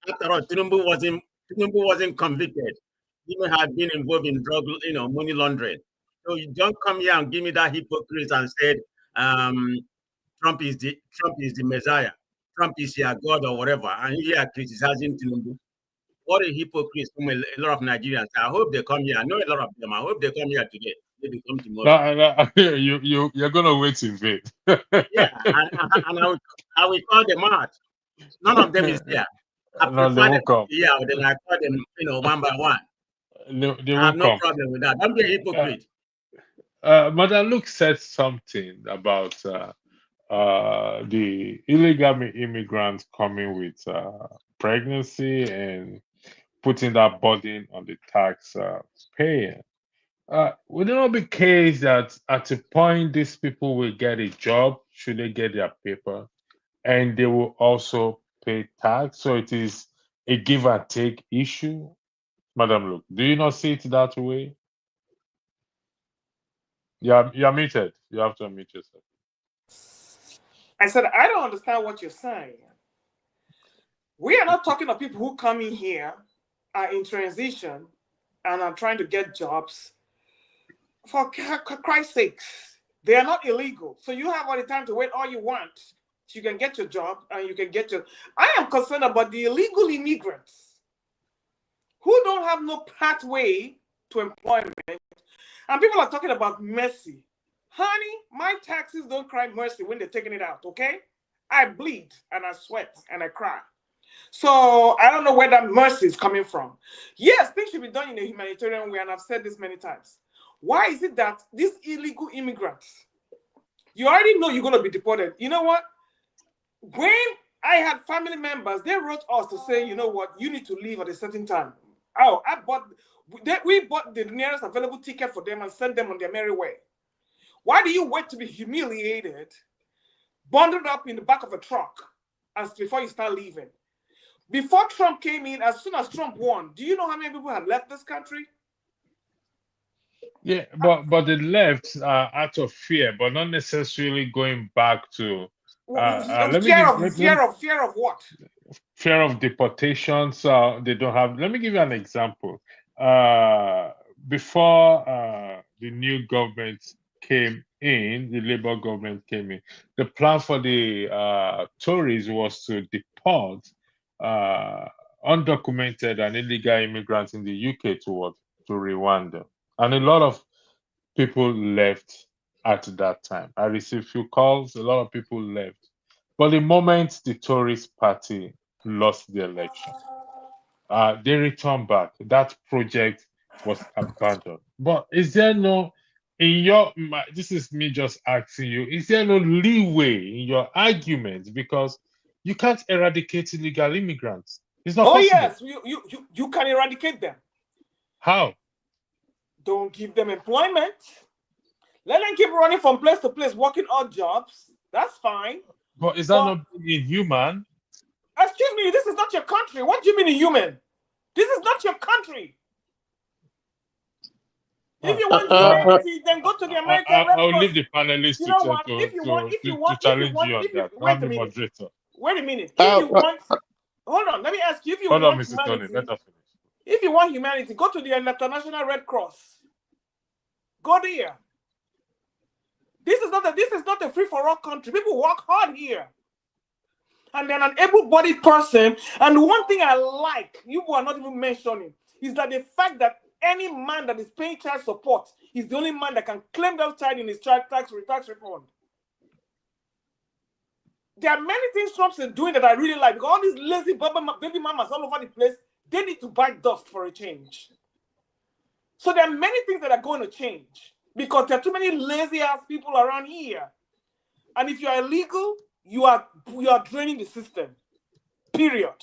After all, Tinubu wasn't convicted. He may have been involved in drug, money laundering. So you don't come here and give me that hypocrite and said um, Trump is the Messiah. Trump is your God or whatever, and you are criticizing Tinubu. What a hypocrite from a lot of Nigerians. I hope they come here. I know a lot of them. I hope they come here today. Maybe come tomorrow. You're gonna wait in vain. Yeah, and I will call them out. None of them is there. I No, they prefer them won't come. here, then I call them, one by one. They I have won't no come. problem with that. Don't be a hypocrite. Madam Luke said something about the illegal immigrants coming with pregnancy and putting that burden on the tax payer. Would it not be case that at a point these people will get a job, should they get their paper, and they will also pay tax? So it is a give and take issue. Madam Luke, do you not see it that way? Yeah, you're muted. You have to unmute yourself. I said, I don't understand what you're saying. We are not talking of people who come in here, are in transition, and are trying to get jobs. For Christ's sakes, they are not illegal. So you have all the time to wait all you want. So you can get your job and you can get your... I am concerned about the illegal immigrants who don't have no pathway to employment. And people are talking about mercy. Honey, my taxes don't cry mercy when they're taking it out, okay? I bleed and I sweat and I cry. So I don't know where that mercy is coming from. Yes, things should be done in a humanitarian way, and I've said this many times. Why is it that these illegal immigrants, you already know you're going to be deported? You know what? When I had family members, they wrote us to say, you know what, you need to leave at a certain time. Oh, we bought the nearest available ticket for them and sent them on their merry way. Why do you wait to be humiliated, bundled up in the back of a truck before you start leaving? Before Trump came in, as soon as Trump won, do you know how many people had left this country? Yeah, but they left out of fear, but not necessarily going back to. Let me give Fear of what? Fear of deportation. So they don't have. Let me give you an example. Before the new government came in, the Labour government came in, the plan for the Tories was to deport undocumented and illegal immigrants in the UK to Rwanda. And a lot of people left at that time. I received few calls, a lot of people left. But the moment the Tourist Party lost the election, they returned back. That project was abandoned. But is there no, this is me just asking you, is there no leeway in your argument? Because you can't eradicate illegal immigrants. It's not possible. Yes, you can eradicate them. How? Don't give them employment. Let them keep running from place to place, working odd jobs. That's fine. But is that not inhuman? Excuse me, this is not your country. What do you mean inhuman? This is not your country. If you want humanity, then go to the American Red Cross. I'll leave the panelists to challenge you on that. Wait a minute. Moderator. Wait a minute. If you want, hold on. Let me ask you. If you Hold want on, Mr. humanity, Tony, let us finish. If you want humanity, go to the International Red Cross. Go there. This is not a free-for-all country. People work hard here. And then an able-bodied person, and one thing I like, you are not even mentioning, is that the fact that any man that is paying child support is the only man that can claim that child in his child tax refund. There are many things Trump's is doing that I really like, because all these lazy baby mamas all over the place, they need to bite dust for a change. So there are many things that are going to change, because there are too many lazy ass people around here. And if you are illegal, you are draining the system. Period.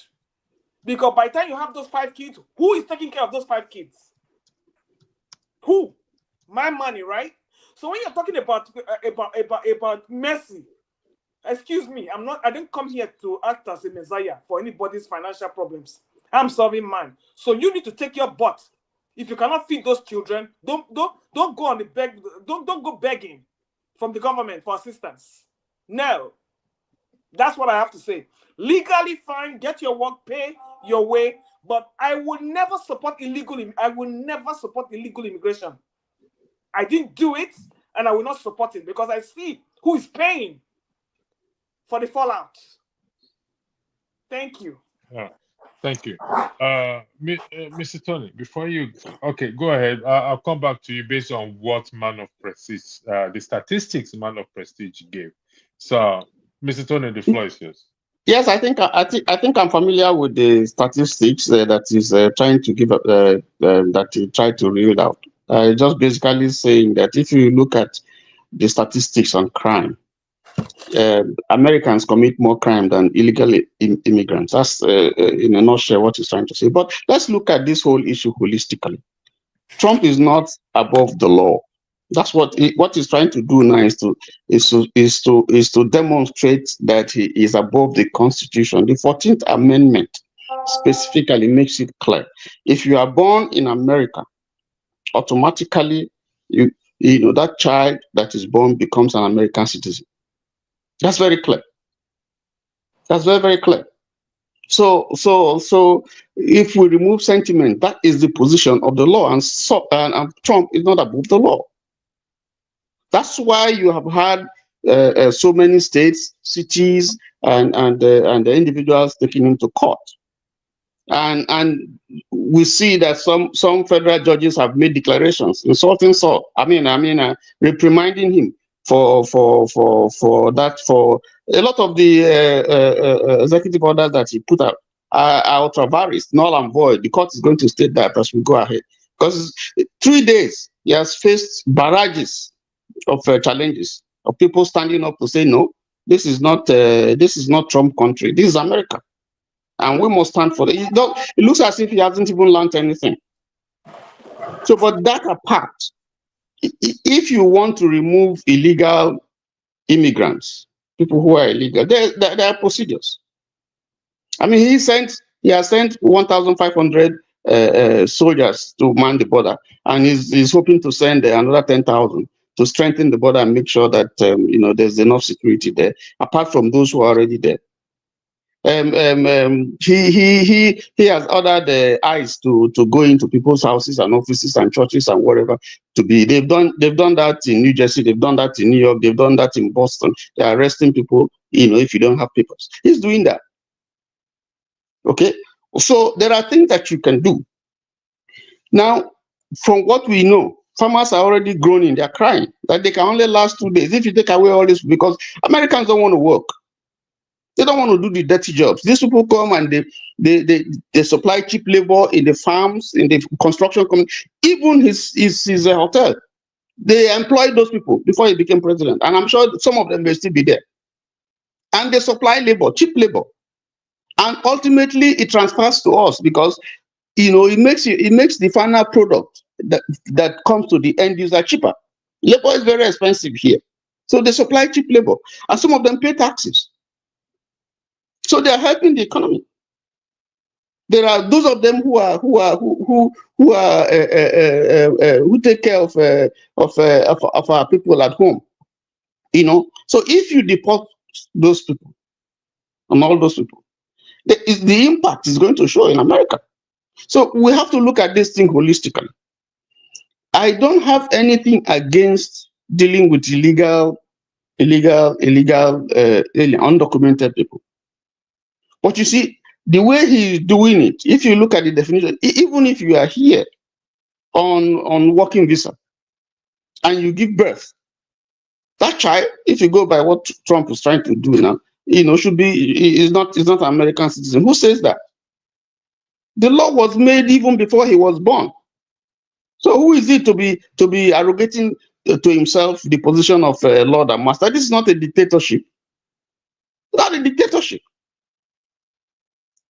Because by the time you have those 5 kids, who is taking care of those 5 kids? Who? My money, right? So when you're talking about mercy, excuse me, I didn't come here to act as a messiah for anybody's financial problems. I'm solving mine. So you need to take your butt If you cannot feed those children, don't go on the beg. Don't go begging from the government for assistance. No, that's what I have to say. Legally fine, get your work, pay your way, but I will never support illegal. I will never support illegal immigration. I didn't do it, and I will not support it because I see who is paying for the fallout. Thank you. Thank you. Mr. Tony, before you, okay, go ahead. I'll come back to you based on what Man of Prestige, the statistics Man of Prestige gave. So, Mr. Tony, the floor is yours. Yes, I think I'm familiar with the statistics that is trying to give that he tried to read out. Just basically saying that if you look at the statistics on crime, Americans commit more crime than illegal immigrants. That's in a nutshell what he's trying to say. But let's look at this whole issue holistically. Trump is not above the law. That's what he's trying to do now is to demonstrate that he is above the Constitution. The 14th Amendment specifically makes it clear. If you are born in America, automatically you know that child that is born becomes an American citizen. That's very clear. That's very, very clear. So if we remove sentiment, that is the position of the law, and Trump is not above the law. That's why you have had so many states, cities, and the individuals taking him to court. And we see that some federal judges have made declarations insulting Saul. Reprimanding him for that. For a lot of the executive orders that he put out are ultra virus, null and void. The court is going to state that as we go ahead, because 3 days he has faced barrages of challenges of people standing up to say no, this is not Trump country, this is America, and we must stand for it. It looks as if he hasn't even learned anything. So, but that apart, if you want to remove illegal immigrants, people who are illegal, there are procedures. I mean, he has sent 1,500 soldiers to man the border, and he's hoping to send another 10,000 to strengthen the border and make sure that there's enough security there, apart from those who are already there. He has ordered ICE to go into people's houses and offices and churches and whatever to be. They've done that in New Jersey, they've done that in New York, they've done that in Boston. They're arresting people, if you don't have papers. He's doing that. Okay, so there are things that you can do. Now, from what we know, farmers are already groaning, they're crying that they can only last 2 days if you take away all this, because Americans don't want to work. They don't want to do the dirty jobs. These people come and they supply cheap labor in the farms, in the construction company, even his hotel. They employed those people before he became president, and I'm sure some of them may still be there. And they supply labor, cheap labor, and ultimately it transfers to us because it makes the final product that comes to the end user cheaper. Labor is very expensive here, so they supply cheap labor, and some of them pay taxes. So they are helping the economy. There are those of them who take care of our people at home. So if you deport those people and all those people, the impact is going to show in America. So we have to look at this thing holistically. I don't have anything against dealing with illegal, undocumented people. But you see, the way he's doing it, if you look at the definition, even if you are here on working visa and you give birth, that child, if you go by what Trump is trying to do now, should be is not an American citizen. Who says that? The law was made even before he was born. So who is it to be arrogating to himself the position of Lord and Master? This is not a dictatorship. Not a dictatorship.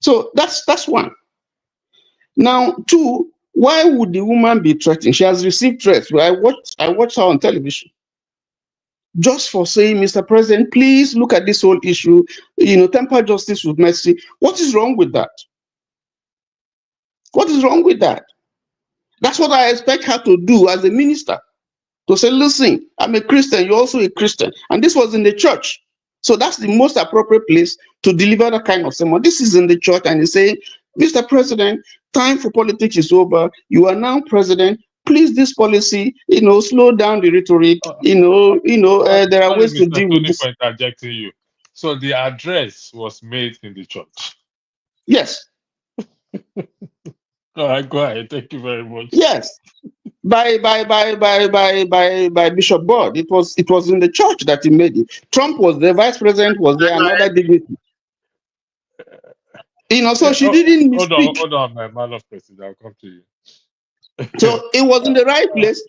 So that's one. Now, two, why would the woman be threatened? She has received threats. I watched her on television just for saying, Mr. President, please look at this whole issue, temper justice with mercy. What is wrong with that? What is wrong with that? That's what I expect her to do as a minister. To say, listen, I'm a Christian, you're also a Christian. And this was in the church. So that's the most appropriate place to deliver that kind of sermon. This is in the church, and he's saying, Mr. President, time for politics is over. You are now president. Please, this policy, slow down the rhetoric. There are Sorry, ways to Mr. deal with Tony, this. for interjecting you. So the address was made in the church. Yes, All right, go ahead. Thank you very much. yes. By Bishop Board. It was in the church that he made it. Trump was there, vice president was there, and other dignitaries. So she didn't misspeak. Hold on, my man of president. I'll come to you. So it was in the right place.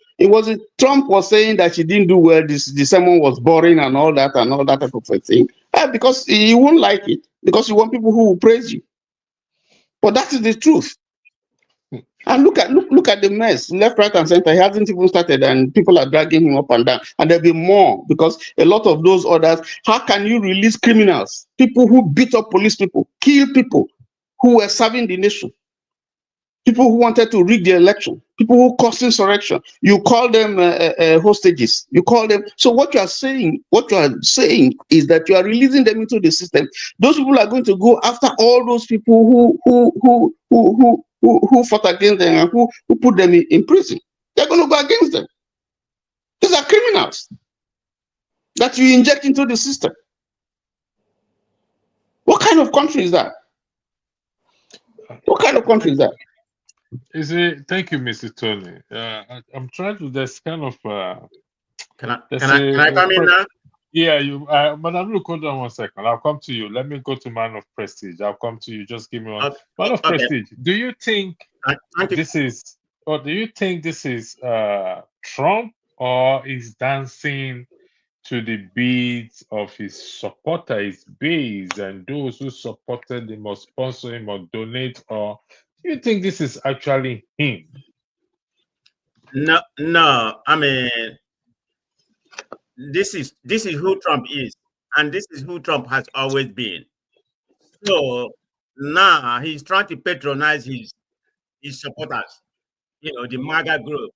Trump was saying that she didn't do well. The sermon was boring and all that type of a thing. Because he won't like it. Because you want people who will praise you. But that is the truth. And look at the mess, left, right, and center. He hasn't even started, and people are dragging him up and down. And there'll be more, because a lot of those orders. How can you release criminals, people who beat up police people, kill people who were serving the nation, people who wanted to rig the election, people who caused insurrection? You call them hostages. You call them. So what you are saying is that you are releasing them into the system. Those people are going to go after all those people who fought against them and who put them in prison. They're going to go against them. These are criminals that you inject into the system. What kind of country is that? What kind of country is that? Thank you, Mr. Tony. I'm trying to. There's kind of. Can I come in now? Yeah, Madam Luke, hold on 1 second. I'll come to you. Let me go to Man of Prestige. I'll come to you. Just give me one. Man of Prestige, do you think this is Trump, or is dancing to the beats of his supporter, his base, and those who supported him or sponsor him or donate? Or do you think this is actually him? No. I mean, this is who Trump is, and this is who Trump has always been. So now he's trying to patronize his supporters, the MAGA group,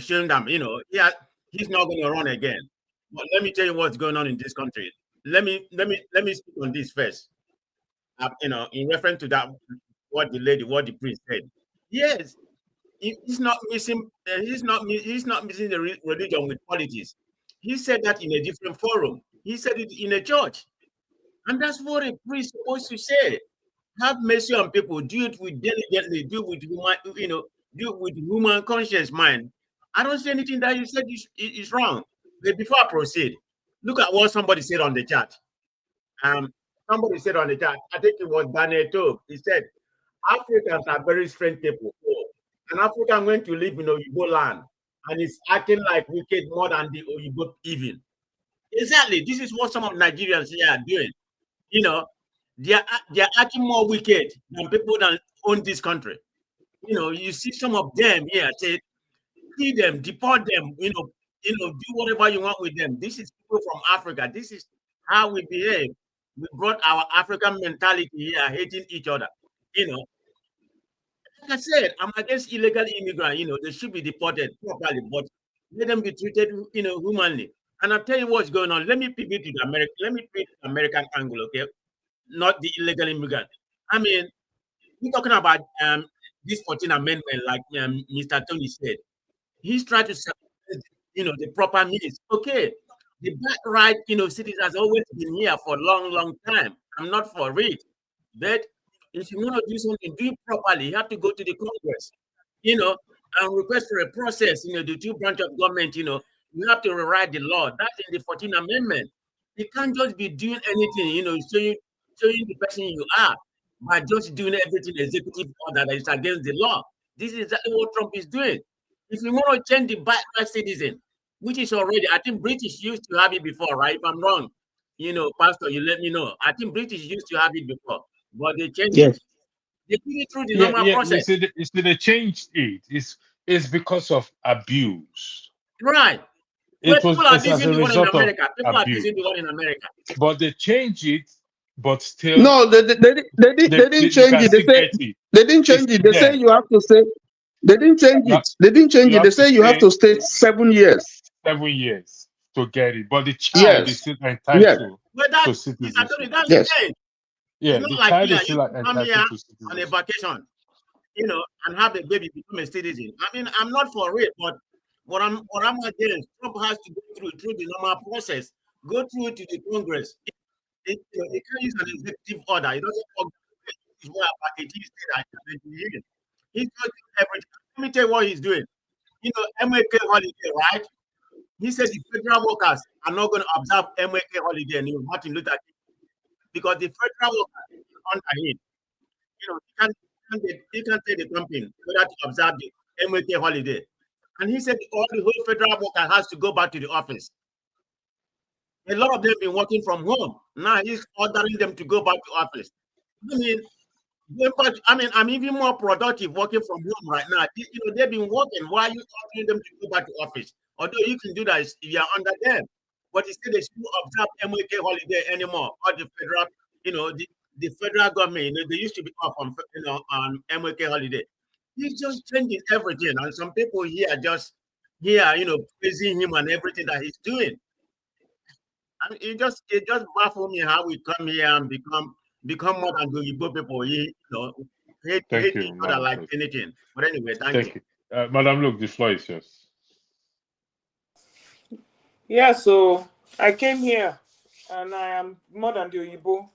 showing them, he's not going to run again. But let me tell you what's going on in this country. Let me speak on this first. In reference to that, what the priest said. Yes, he's not missing. He's not missing the religion with politics. He said that in a different forum. He said it in a church, and that's what a priest is supposed to say. Have mercy on people. Do it with diligently. Do it with human. Do it with human conscience mind. I don't see anything that you said is wrong. But before I proceed, look at what somebody said on the chat. Somebody said on the chat, I think it was Pt.2. He said, Africans are very strange people. An African went to live in Oyibo land, and it's acting like wicked more than the Oyibo even. Exactly. This is what some of Nigerians here are doing. They are acting more wicked than people that own this country. You see some of them here say, kill them, deport them, do whatever you want with them. This is people from Africa. This is how we behave. We brought our African mentality here, hating each other. Like I said, I'm against illegal immigrants. They should be deported properly, but let them be treated, humanly. And I'll tell you what's going on. Let me pivot to the American. Let me pivot to the American angle, okay? Not the illegal immigrant. I mean, we're talking about this 14th Amendment, like Mr. Tony said. He's trying to separate, the proper means. Okay, the black right, cities has always been here for a long, long time. I'm not for it. But if you want to do something, do it properly. You have to go to the Congress, and request for a process, the two branch of government, you have to rewrite the law. That's in the 14th Amendment. You can't just be doing anything, showing the person you are by just doing everything executive order that is against the law. This is exactly what Trump is doing. If you want to change the birthright citizen, which is already, I think British used to have it before, right? If I'm wrong, Pastor, you let me know. I think British used to have it before, but they changed it. They did it through the normal process. You see, they changed it. It's because of abuse. Right. People are abusing the one in America. People are abusing the one in America. But they changed it, but still. No, they didn't change it. They didn't change it. They say you have to say. They didn't change You have, it. They didn't change you it. They have to say you have stay to stay 7 years. 7 years to get it, but the child is Yes. still Yes. entitled But that to is actually citizenship. that's Yes. strange. It's Yeah, not the like child me is and you still come here entitled to on a citizenship. vacation, and have a baby become a citizen. I mean, I'm not for it, but what I'm against, Trump has to go through the normal process, go through to the Congress. He can't use an executive order. He doesn't work his way about it. He said that he's just doing everything. Let me tell you what he's doing. MLK holiday, right? He said the federal workers are not going to observe MLK holiday anymore. Martin Luther King, because the federal workers are under him. He can't tell the company whether to observe the MLK holiday. And he said all the whole federal worker has to go back to the office. A lot of them have been working from home. Now he's ordering them to go back to office. I'm even more productive working from home right now. They've been working. Why are you ordering them to go back to office? Although you can do that if you're under them. But instead they should observe MLK holiday anymore. Or the federal, the federal government, they used to be off on MLK holiday. He's just changing everything. And some people here just praising him and everything that he's doing. And it just baffles me how we come here and become more than the Igbo people. Hate Thank each you, other Madam like President. anything. But anyway, thank Thank you. you. Madam, look, the floor is yours. Yeah, so I came here and I am more than the Oyibo.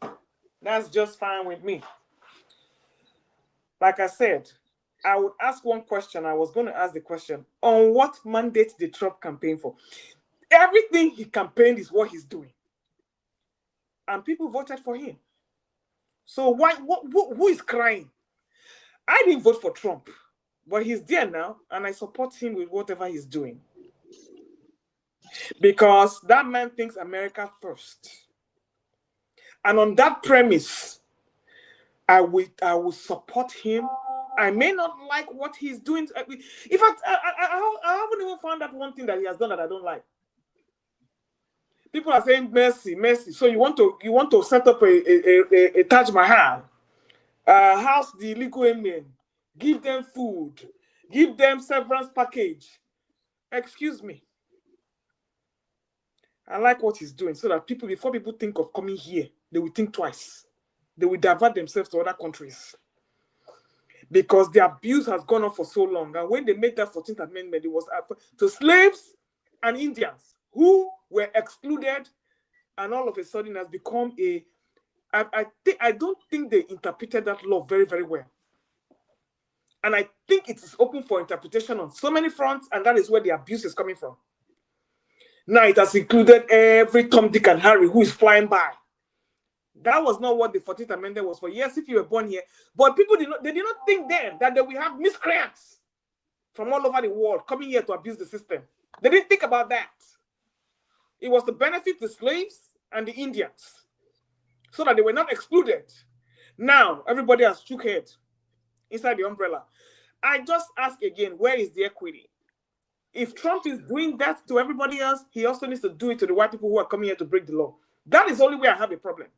That's just fine with me. Like I said, I would ask one question. I was going to ask the question, on what mandate did Trump campaign for? Everything he campaigned is what he's doing. And people voted for him. So who is crying? I didn't vote for Trump, but he's there now, and I support him with whatever he's doing. Because that man thinks America first. And on that premise, I will support him. I may not like what he's doing. In fact, I haven't even found that one thing that he has done that I don't like. People are saying mercy, mercy. So you want to set up a Taj Mahal, house the illegal alien, give them food, give them severance package. Excuse me. I like what he's doing so that before people think of coming here, they will think twice. They will divert themselves to other countries. Because the abuse has gone on for so long. And when they made that 14th Amendment, it was to slaves and Indians who were excluded, and all of a sudden has become I don't think they interpreted that law very, very well. And I think it is open for interpretation on so many fronts, and that is where the abuse is coming from. Now it has included every Tom, Dick, and Harry who is flying by. That was not what the 14th Amendment was for. Yes, if you were born here, but people did not think then that they will have miscreants from all over the world coming here to abuse the system. They didn't think about that. It was to benefit the slaves and the Indians so that they were not excluded. Now everybody has shook head inside the umbrella. I just ask again, where is the equity? If Trump is doing that to everybody else, he also needs to do it to the white people who are coming here to break the law. That is the only way I have a problem.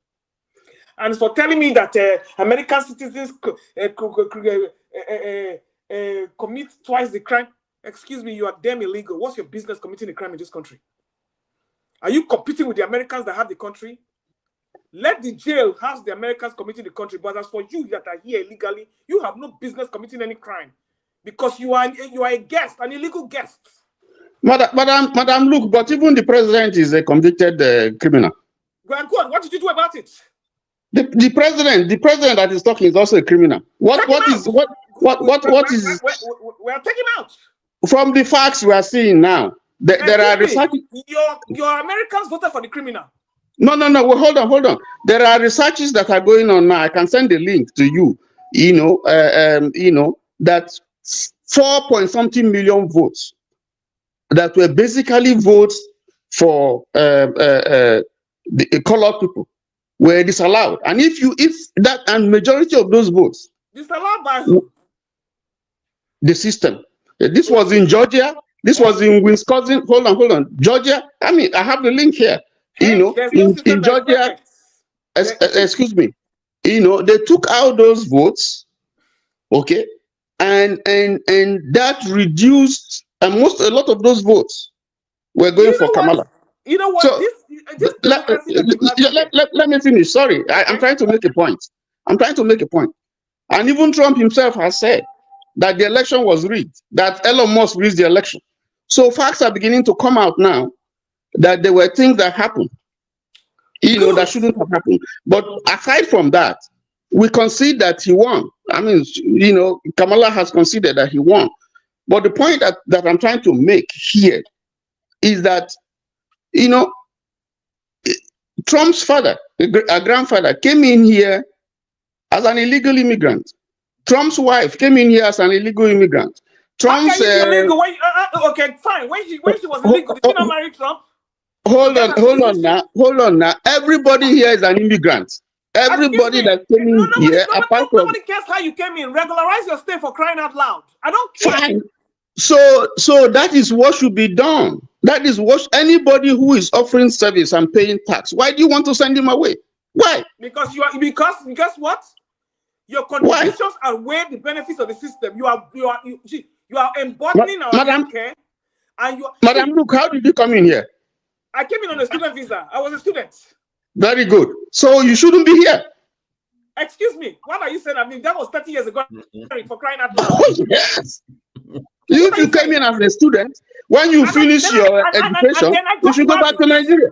And for telling me that American citizens commit twice the crime, excuse me, you are damn illegal. What's your business committing a crime in this country? Are you competing with the Americans that have the country? Let the jail house the Americans committing the country. But as for you that are here illegally, you have no business committing any crime because you are a guest, an illegal guest. Madam, look, but even the president is a convicted criminal. Go on. What did you do about it? The president that is talking is also a criminal. What is? We'll take him out. From the facts we are seeing now, there are research. Your Americans voted for the criminal. No. Well, hold on. There are researches that are going on now. I can send the link to you. That 4-point-something million votes that were basically votes for the colored people were disallowed. And if that and majority of those votes disallowed by who? The system. This was in Georgia. This was in Wisconsin. Hold on. Georgia. I mean, I have the link here. In Georgia. Excuse me. They took out those votes. Okay. and that reduced, and a lot of those votes were going You for know what? Kamala. You know what? So This democracy that you have here. let me finish. Sorry, I'm Okay. trying to make a point. I'm trying to make a point. And even Trump himself has said that the election was rigged, that Elon Musk rigged the election. So facts are beginning to come out now that there were things that happened, Good. that shouldn't have happened. But aside from that, we concede that he won. I mean, Kamala has conceded that he won. But the point that I'm trying to make here is that, Trump's father, a grandfather, came in here as an illegal immigrant. Trump's wife came in here as an illegal immigrant. How Trump's can you be illegal? Okay, fine. When she was illegal, did she not marry Trump? hold on now. Everybody here is an immigrant. Everybody that came in here, apart from nobody cares how you came in. Regularize your stay, for crying out loud. I don't care. fine. So that is what should be done. That is what anybody who is offering service and paying tax. Why do you want to send him away? Why? Because what? Your contributions outweigh the benefits of the system. You are embodying our healthcare. And Madam, look, how did you come in here? I came in on a student visa. I was a student. Very good. So you shouldn't be here. Excuse me. What are you saying? I mean, that was 30 years ago. For crying out loud. Oh, yes. You came in as a student. When you finish your education, you should go back to Nigeria.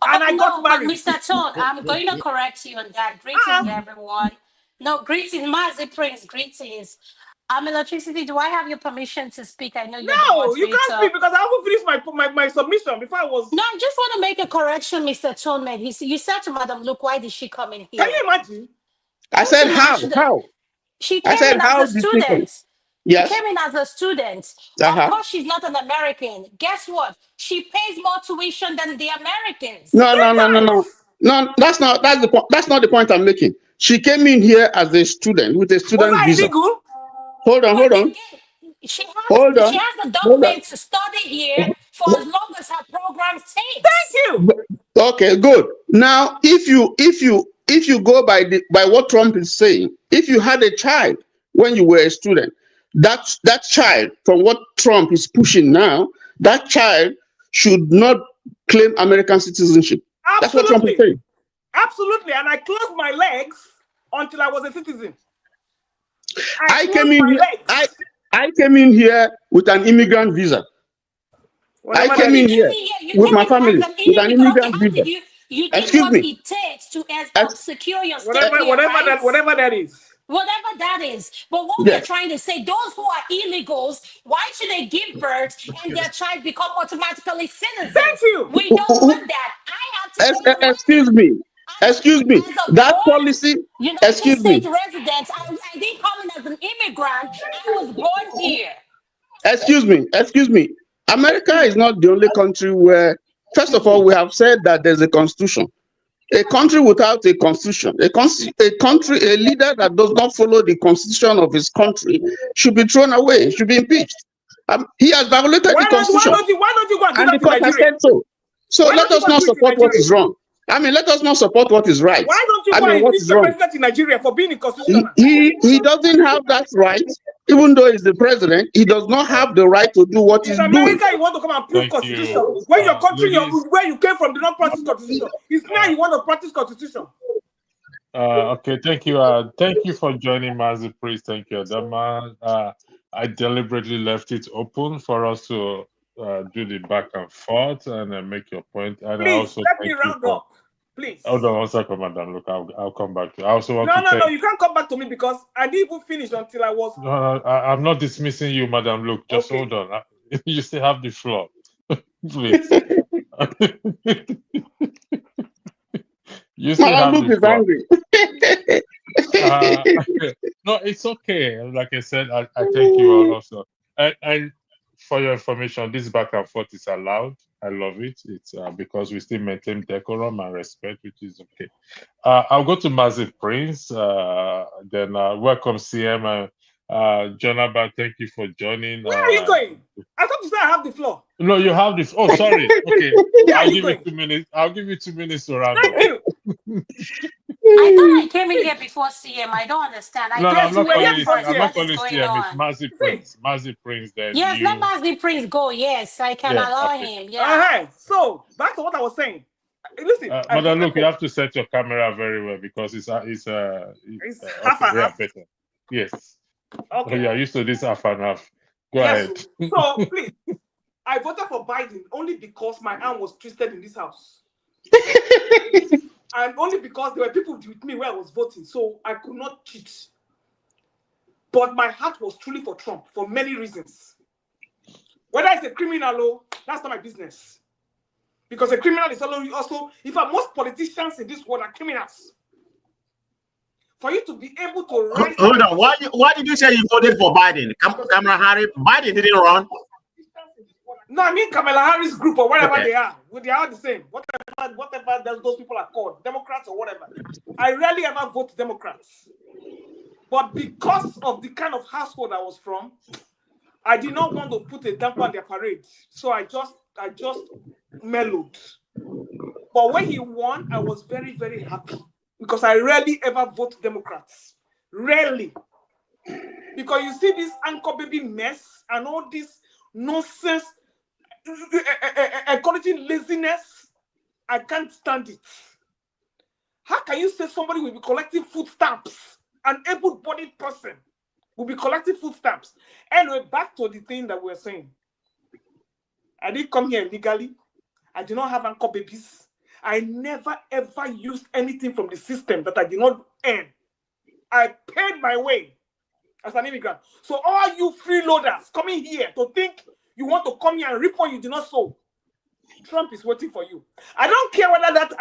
And I got married. Mr. Tone, I'm going to correct you on that. Greetings, everyone. No, greetings, Mazi Prince, greetings. Electricity, do I have your permission to speak? I know you're the moderator. No, you can't speak because I haven't finished my submission before I was... No, I just want to make a correction, Mr. Tone, man. You said to Madam Luke, why did she come in here? Can you imagine? I said how? She came in as a student. Yes. She came in as a student. Of course, she's not an American. Guess what? She pays more tuition than the Americans. No, that's not the point I'm making. She came in here as a student with a student visa. Illegal? Hold on. She has the document to study here for as long as her program takes. Thank you. Okay, good. Now, if you go by what Trump is saying, if you had a child when you were a student, that child, from what Trump is pushing now, that child should not claim American citizenship. Absolutely. That's what Trump is saying. Absolutely. And I closed my legs until I was a citizen. I came in here with an immigrant visa. I came in here with my family with an immigrant visa. You did what it takes to secure your stay here, right? Whatever that is. Whatever that is. But what we're trying to say, those who are illegals, why should they give birth and their child become automatically citizens? Thank you. We don't want that. I have to excuse me. That policy. United States residents. I didn't come in as an immigrant. I was born here. Excuse me. America is not the only country where, first of all, we have said that there's a constitution. A country without a constitution, a leader that does not follow the constitution of his country should be thrown away, should be impeached. He has violated the constitution. Why don't you go and do and that the court has said so. So let us not support what is wrong. Let us not support what is right. Why don't you go and impeach the president in Nigeria for being inconstitutional? He doesn't have that right. Even though he's the president, he does not have the right to do what he's doing. In America, you want to come and prove constitution. When your country, where you came from, did not practice constitution. It's now you want to practice constitution. Okay, thank you. Thank you for joining Mazi Priest. Thank you, Adama. I deliberately left it open for us to do the back and forth and make your point. And please, I also let me round up. Please. Hold on one second, madam. Look, I'll come back to you. I also want No, you can't come back to me because I didn't even finish until I was. No, I'm not dismissing you, madam. Look, just hold on. You still have the floor. Please. You still have the floor. No, it's okay. Like I said, I thank you all also. And for your information, this back and forth is allowed. I love it. It's because we still maintain decorum and respect, which is okay. I'll go to Mazi Prince. Then welcome CM. Jonathan, thank you for joining. Where are you going? I thought you said I have the floor. No, you have this. Oh, sorry. Okay. I'll give you 2 minutes. I'll give you 2 minutes to round up. Thank you. I thought I came in here before CM. I don't understand. I No, no, came I'm Yes, to you not were here calling witness you. before what I'm CM. not is calling going CM. It's on. Mazi See, Prince. Mazi Prince. Then Yes, let you. Mazi Prince go. Yes, I can Yeah. allow Okay. him. Yeah. so back to what I was saying. Listen, I Mother, voted look, you for have to set your camera very well because it's half okay. and Yeah, half. better. Yes. Oh, Okay. yeah, used to this half and half. Go Yes. ahead. So please, I voted for Biden only because my arm was twisted in this house. And only because there were people with me where I was voting, so I could not cheat. But my heart was truly for Trump for many reasons. Whether it's a criminal or that's not my business. Because a criminal is also in fact, most politicians in this world are criminals. For you to be able to rise Hold on. Why did you say you voted for Biden? Kamala Harris. Biden didn't run. No, I mean Kamala Harris group or whatever Okay. they are. They are the same. Whatever those people are called, Democrats or whatever. I rarely ever vote Democrats. But because of the kind of household I was from, I did not want to put a damper on their parade. So I just mellowed. But when he won, I was very, very happy. Because I rarely ever vote Democrats. Rarely. Because you see this anchor baby mess and all this nonsense, encouraging laziness. I can't stand it. How can you say somebody will be collecting food stamps? An able-bodied person will be collecting food stamps. Anyway, back to the thing that we're saying. I didn't come here illegally. I did not have anchor babies. I never ever used anything from the system that I did not earn. I paid my way as an immigrant. So all you freeloaders coming here to think you want to come here and reap what you did not sow, Trump is waiting for you. I don't care whether that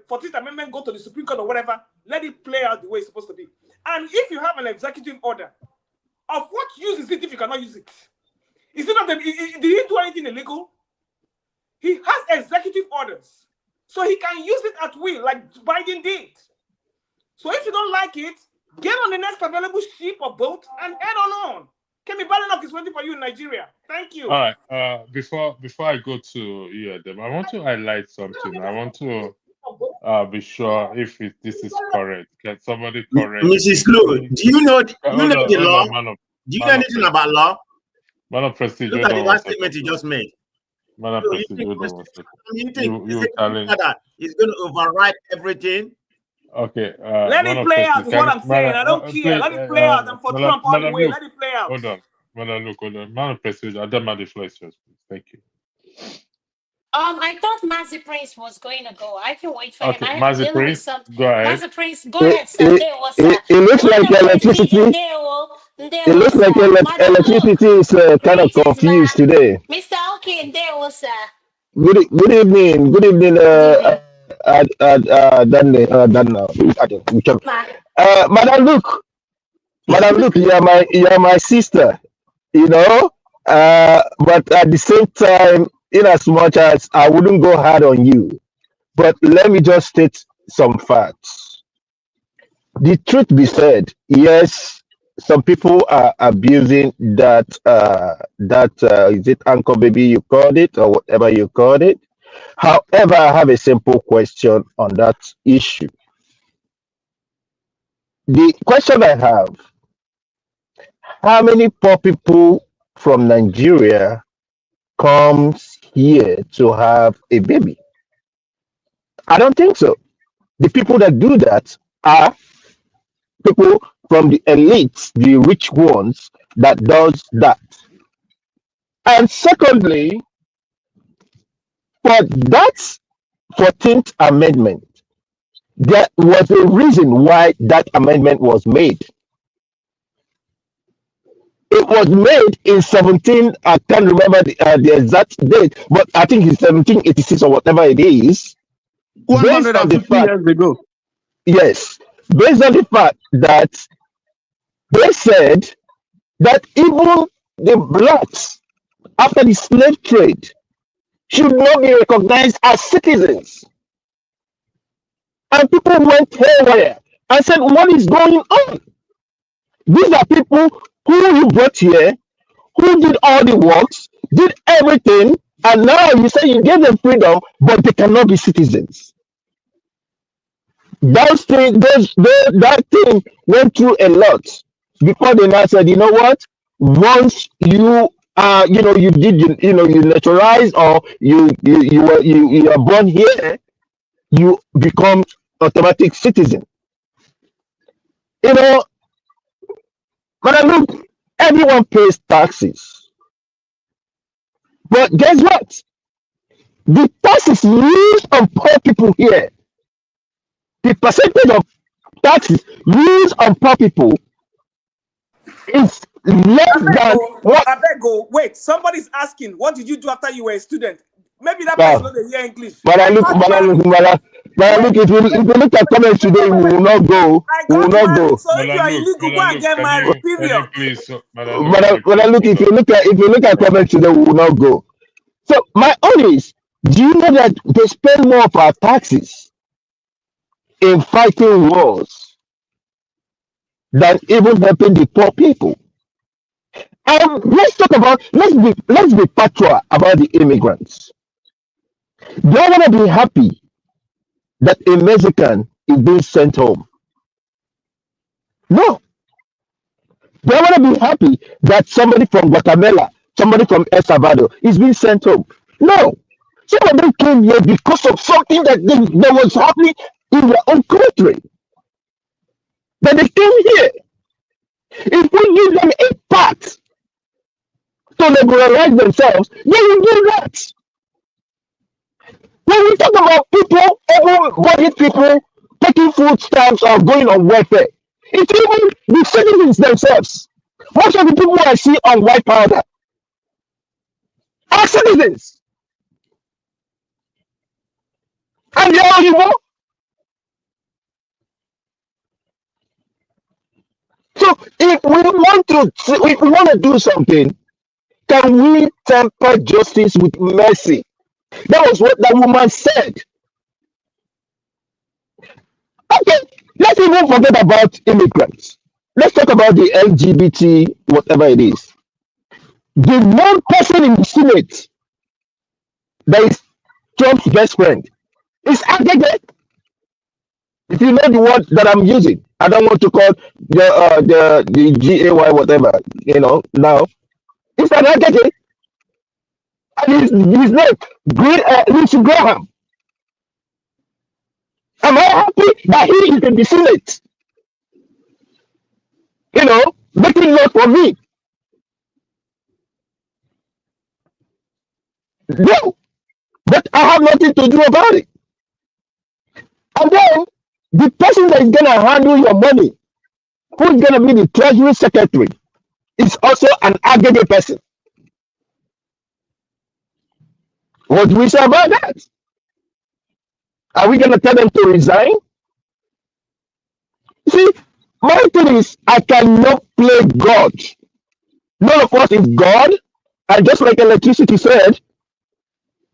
14th Amendment go to the Supreme Court or whatever. Let it play out the way it's supposed to be. And if you have an executive order, of what use is it if you cannot use it? Is it not did he do anything illegal? He has executive orders. So he can use it at will, like Biden did. So if you don't like it, get on the next available ship or boat and head on. Kemi Badenoch is waiting for you in Nigeria. Thank you. All right. Before I go to you, Adam, I want to highlight something. I want to be sure if this is correct. Can somebody correct Mrs. Lou, do you know the law? Man Do you know anything about law? Man of Prestige, Look at the last statement you just made. Man of Prestige, hold on one second. You think telling that is going to override everything? Okay. Let it play out is what I'm saying. I don't care. Let it play out. I'm for Trump all the way. Let it play out. Hold on. Hold on. Man of Prestige, Adam, the floor is yours, please. Thank you. I thought Mazi Prince was going to go. I can wait for him. Okay, I'm Mazi dealing with Prince, some. go ahead. Mazi Prince, go ahead, sir. There was It looks like electricity. It looks like electricity is kind of confused today. Mr. Okay, there was sir. Good evening. Good evening. Done now. Ma. Madam, look. You are my sister. You know. But at the same time, in as much as I wouldn't go hard on you, but let me just state some facts. The truth be said, yes, some people are abusing that is it anchor baby you called it or whatever you called it. However, I have a simple question on that issue. The question I have: how many poor people from Nigeria comes here to have a baby? I don't think so. The people that do that are people from the elites, the rich ones that does that. And secondly, for that 14th Amendment, there was a reason why that amendment was made. It was made in 17, I can't remember the exact date, but I think it's 1786 or whatever it is. Based on the 150 fact, years ago. yes, based on the fact that they said that even the blacks after the slave trade should not be recognized as citizens. And people went haywire and said, what is going on? These are people who you brought here, who did all the works, did everything, and now you say you gave them freedom, but they cannot be citizens. Those things, that thing went through a lot before they now said, you know what? Once you you did you naturalized, or you are born here, you become automatic citizen. You know, but I look, everyone pays taxes, but guess what? The taxes used on poor people here, the percentage of taxes used on poor people is less than what. I beg go. Wait, somebody's asking, what did you do after you were a student? Maybe that person Wow. knows the year English. But I I look, got but I look, married. but I Wait, look. If you look at comments today, we will not go. I We will got not married. go. So if you are illegal, go Madam and Luke, get married. can you Period. please, Madam Luke, can you But I please look. hold on? If you look at Hold on. comments today, we will not go. So my own is, do you know that they spend more of our taxes in fighting wars than even helping the poor people? Let's be patois about the immigrants. Do I want to be happy that a Mexican is being sent home? No. Do I want to be happy that somebody from Guatemala, somebody from El Salvador is being sent home? No. Some of them came here because of something that was happening in their own country. That they came here. If we give them a path to liberalize themselves, they will do that. When we talk about people, able-bodied people taking food stamps or going on welfare, it's even the citizens themselves. Most of the people I see on white powder are citizens. And they are Igbo. So if we want to do something, can we temper justice with mercy? That was what that woman said. Okay, let's even forget about immigrants. Let's talk about the LGBT, whatever it is. The one person in the Senate that is Trump's best friend is Agege. If you know the word that I'm using, I don't want to call the GAY whatever, now. It's an Agege. And his name, Lindsey Graham. Am I happy that he is in the Senate? Making laws for me. No, but I have nothing to do about it. And then the person that is gonna handle your money, who is gonna be the treasury secretary, is also an Agege person. What do we say about that? Are we gonna tell them to resign? See, my thing is, I cannot play God. None of us is God. And just like electricity said,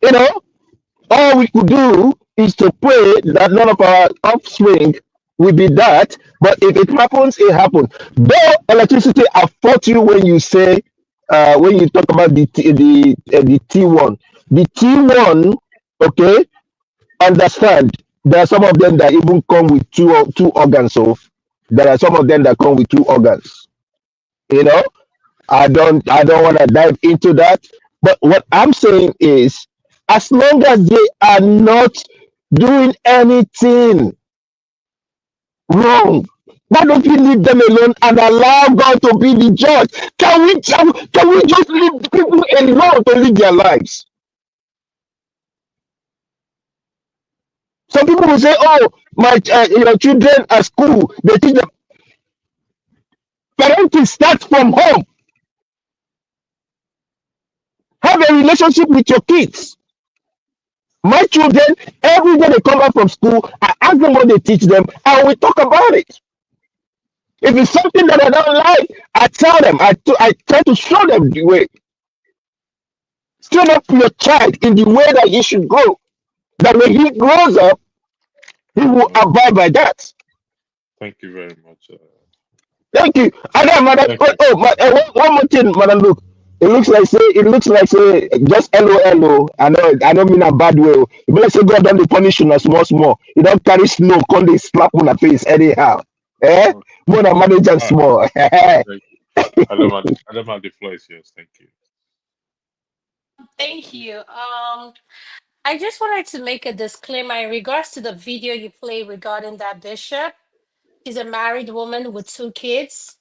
you know, all we could do is to pray that none of our offspring will be that. But if it happens, it happens. Though electricity, I fought you when you say, when you talk about the T1. The T1, okay, understand. There are some of them that even come with two organs. So there are some of them that come with two organs. You know, I don't want to dive into that. But what I'm saying is, as long as they are not doing anything wrong, why don't we leave them alone and allow God to be the judge? Can we just leave the people alone to live their lives? Some people will say, "Oh, my children at school, they teach them." Parenting starts from home. Have a relationship with your kids. My children, every day they come back from school, I ask them what they teach them, and we talk about it. If it's something that I don't like, I tell them. I try to show them the way. Train up your child in the way that he should grow. That when he grows up, he will abide by that. Thank you very much. Thank you. And then, madam, Thank you. one more thing, madam. Look, It looks like say just LOL. I don't mean a bad way. Oh. It be like say God don dey punish una small small. You don't carry snow, come dey slap on the face anyhow. Eh? Okay. More than manage am All right. small. Thank you. Adama, the floor is yours. Thank you. Thank you. I just wanted to make a disclaimer in regards to the video you played regarding that bishop. She's a married woman with 2 kids.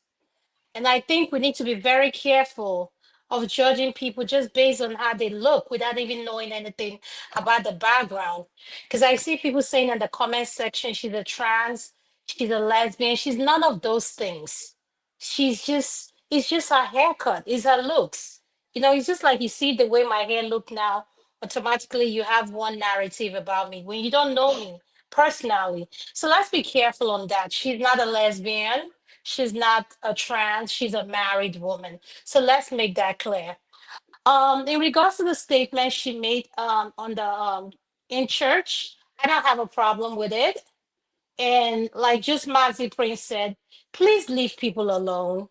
And I think we need to be very careful of judging people just based on how they look without even knowing anything about the background. Because I see people saying in the comment section, she's a trans, she's a lesbian. She's none of those things. It's just her haircut, it's her looks. It's just like you see the way my hair look now, automatically you have one narrative about me when you don't know me personally. So let's be careful on that. She's not a lesbian. She's not a trans, she's a married woman. So let's make that clear. In regards to the statement she made on the in church, I don't have a problem with it. And like just Mazi Prince said, please leave people alone.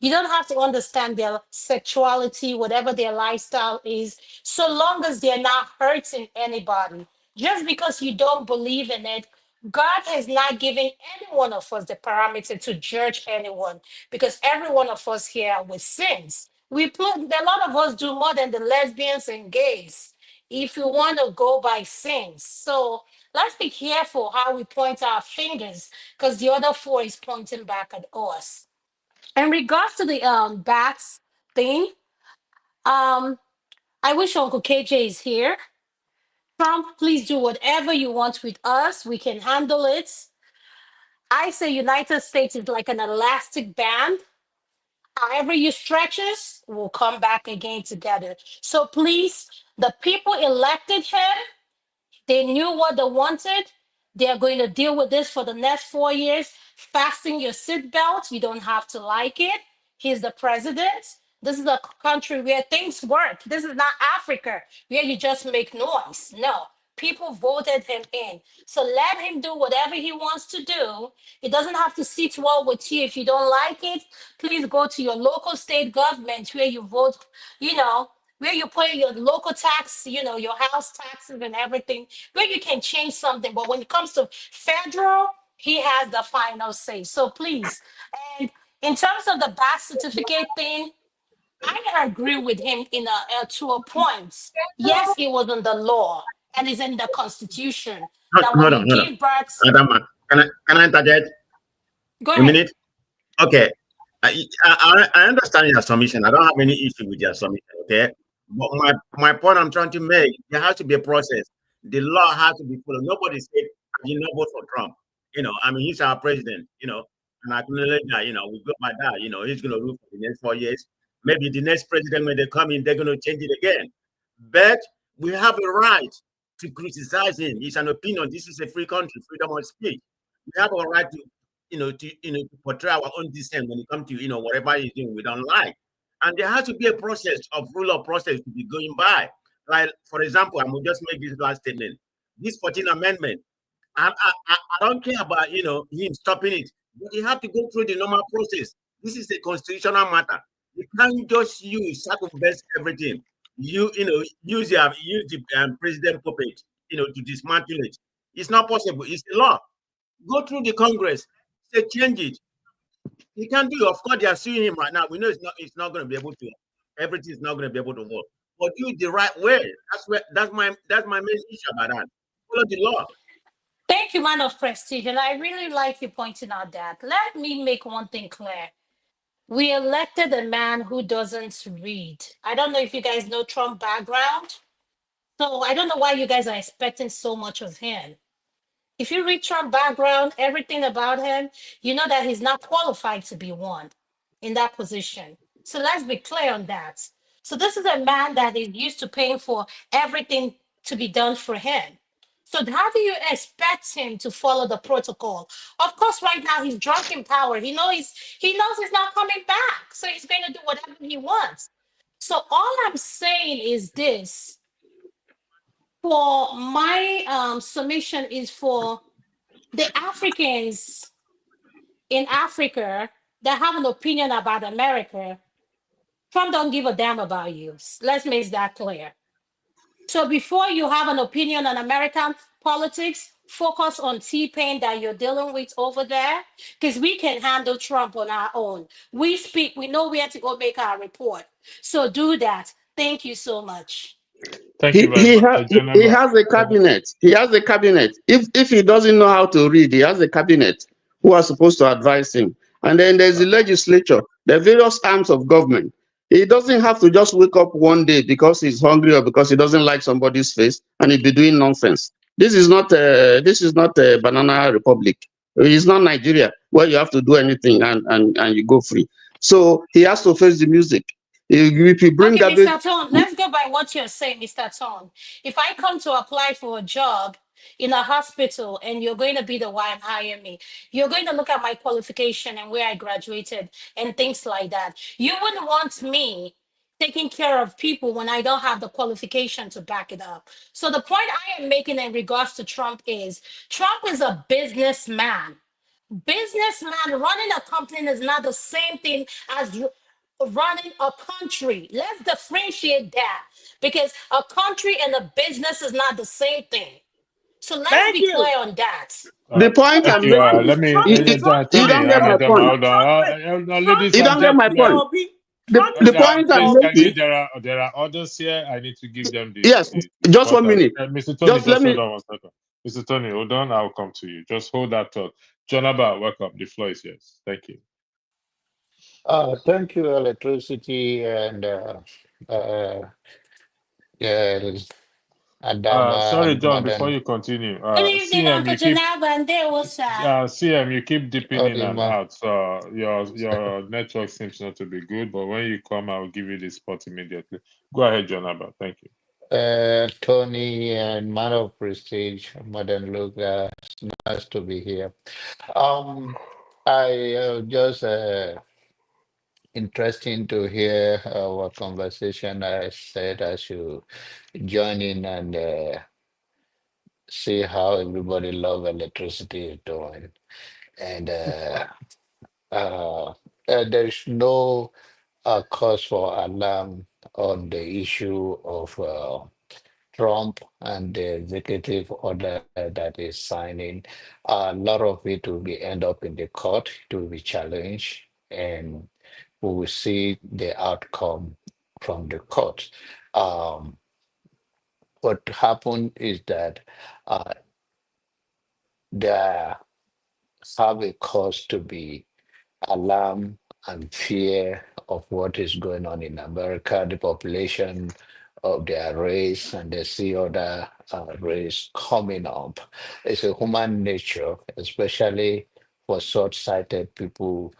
You don't have to understand their sexuality, whatever their lifestyle is, so long as they're not hurting anybody. Just because you don't believe in it, God has not given any one of us the parameter to judge anyone because every one of us here with sins. A lot of us do more than the lesbians and gays if you want to go by sins. So let's be careful how we point our fingers because the other four is pointing back at us. In regards to the bats thing, um, I wish Uncle KJ is here. Trump, please do whatever you want with us. We can handle it. I say United States is like an elastic band. However you stretch us, we'll come back again together. So please, the people elected him. They knew what they wanted. They are going to deal with this for the next 4 years. Fasten your seatbelt. You don't have to like it. He's the president. This is a country where things work. This is not Africa where you just make noise. No, people voted him in. So let him do whatever he wants to do. It doesn't have to sit well with you. If you don't like it, please go to your local state government where you vote, where you pay your local tax, your house taxes and everything, where you can change something. But when it comes to federal, he has the final say. So please, and in terms of the birth certificate thing, I agree with him to a point. Yes, it was in the law and it's in the constitution that when you Hold on. give birth, Adama, can I interject go a ahead. minute? Okay. I understand your submission. I don't have any issue with your submission, okay? But my point I'm trying to make, there has to be a process. The law has to be followed. Nobody said, you not vote for Trump. I mean, he's our president, and I acknowledge that, we go by that, he's going to rule for the next 4 years. Maybe the next president, when they come in, they're going to change it again. But we have a right to criticize him. It's an opinion. This is a free country, freedom of speech. We have a right to to portray our own dissent when it comes to, whatever he's doing, we don't like. And there has to be a process of rule of process to be going by. Like, for example, I will just make this last statement. This 14th Amendment, I don't care about, him stopping it, but you have to go through the normal process. This is a constitutional matter. You can't just circumvent everything. Use the president puppet, to dismantle it. It's not possible. It's a law. Go through the Congress, say change it. He can't do it. Of course, they are suing him right now. We know it's not going to be able to. Everything is not going to be able to work. But do it the right way. That's my main issue about that. Follow the law. Thank you, man of prestige. And I really like you pointing out that. Let me make one thing clear. We elected a man who doesn't read. I don't know if you guys know Trump background. So I don't know why you guys are expecting so much of him. If you read Trump background, everything about him, you know that he's not qualified to be one in that position. So let's be clear on that. So this is a man that is used to paying for everything to be done for him. So how do you expect him to follow the protocol? Of course, right now he's drunk in power. He knows he's not coming back. So he's going to do whatever he wants. So all I'm saying is this: for my submission is for the Africans in Africa that have an opinion about America. Trump don't give a damn about you. Let's make that clear. So before you have an opinion on American politics, focus on T-Pain that you're dealing with over there, because we can handle Trump on our own. We speak, we know where to go make our report. So do that. Thank you so much. Thank you He very he, much, ha- he Jonaba. has a cabinet. He has a cabinet. If he doesn't know how to read, he has a cabinet who are supposed to advise him. And then there's the legislature, the various arms of government. He doesn't have to just wake up one day because he's hungry or because he doesn't like somebody's face and he be doing nonsense. This is not a banana republic. It's not Nigeria where you have to do anything and you go free. So he has to face the music. If you bring Okay, garbage, Mr. Tone, let's go by what you're saying, Mr. Tone. If I come to apply for a job in a hospital and you're going to be the one hiring me, you're going to look at my qualification and where I graduated and things like that. You wouldn't want me taking care of people when I don't have the qualification to back it up. So the point I am making in regards to Trump is a businessman. Businessman running a company is not the same thing as running a country. Let's differentiate that, because a country and a business is not the same thing. So let's Thank be you. clear on that. the point Thank I'm you. making, Let me, you, you, you Tony don't get and my Adama, point. hold on. Trump You Ladies and don't is get my Peter gentlemen, point. Obi. The, Trump the is Peter point I'm please, making, there are others here. I need to give them yes, the just spot. 1 minute. Mr. Tony, Just let just hold me, on one second. Mr. Tony, hold on. I'll come to you. Just hold that thought. Jonaba, welcome. The floor is yours. Thank you. Thank you, electricity and uh, yeah, Adama Sorry, and John, before Modern you continue, Good evening, CM, Uncle you keep Janaba, and there was CM, you keep dipping in and Odima. out. So your network seems not to be good, but when you come, I'll give you the spot immediately. Go ahead, Jonaba. Thank you. Tony and Man of Prestige, Modern Luga, nice to be here. Um, I just interesting to hear our conversation. I said I should join in and see how everybody love electricity is doing. And uh, there is no cause for alarm on the issue of Trump and the executive order that is signing. A lot of it will be end up in the court. It will be challenged, and we will see the outcome from the court. Um, what happened is that uh, there have a cause to be alarm and fear of what is going on in America, the population of their race, and they see other race coming up. It's a human nature, especially for short-sighted people.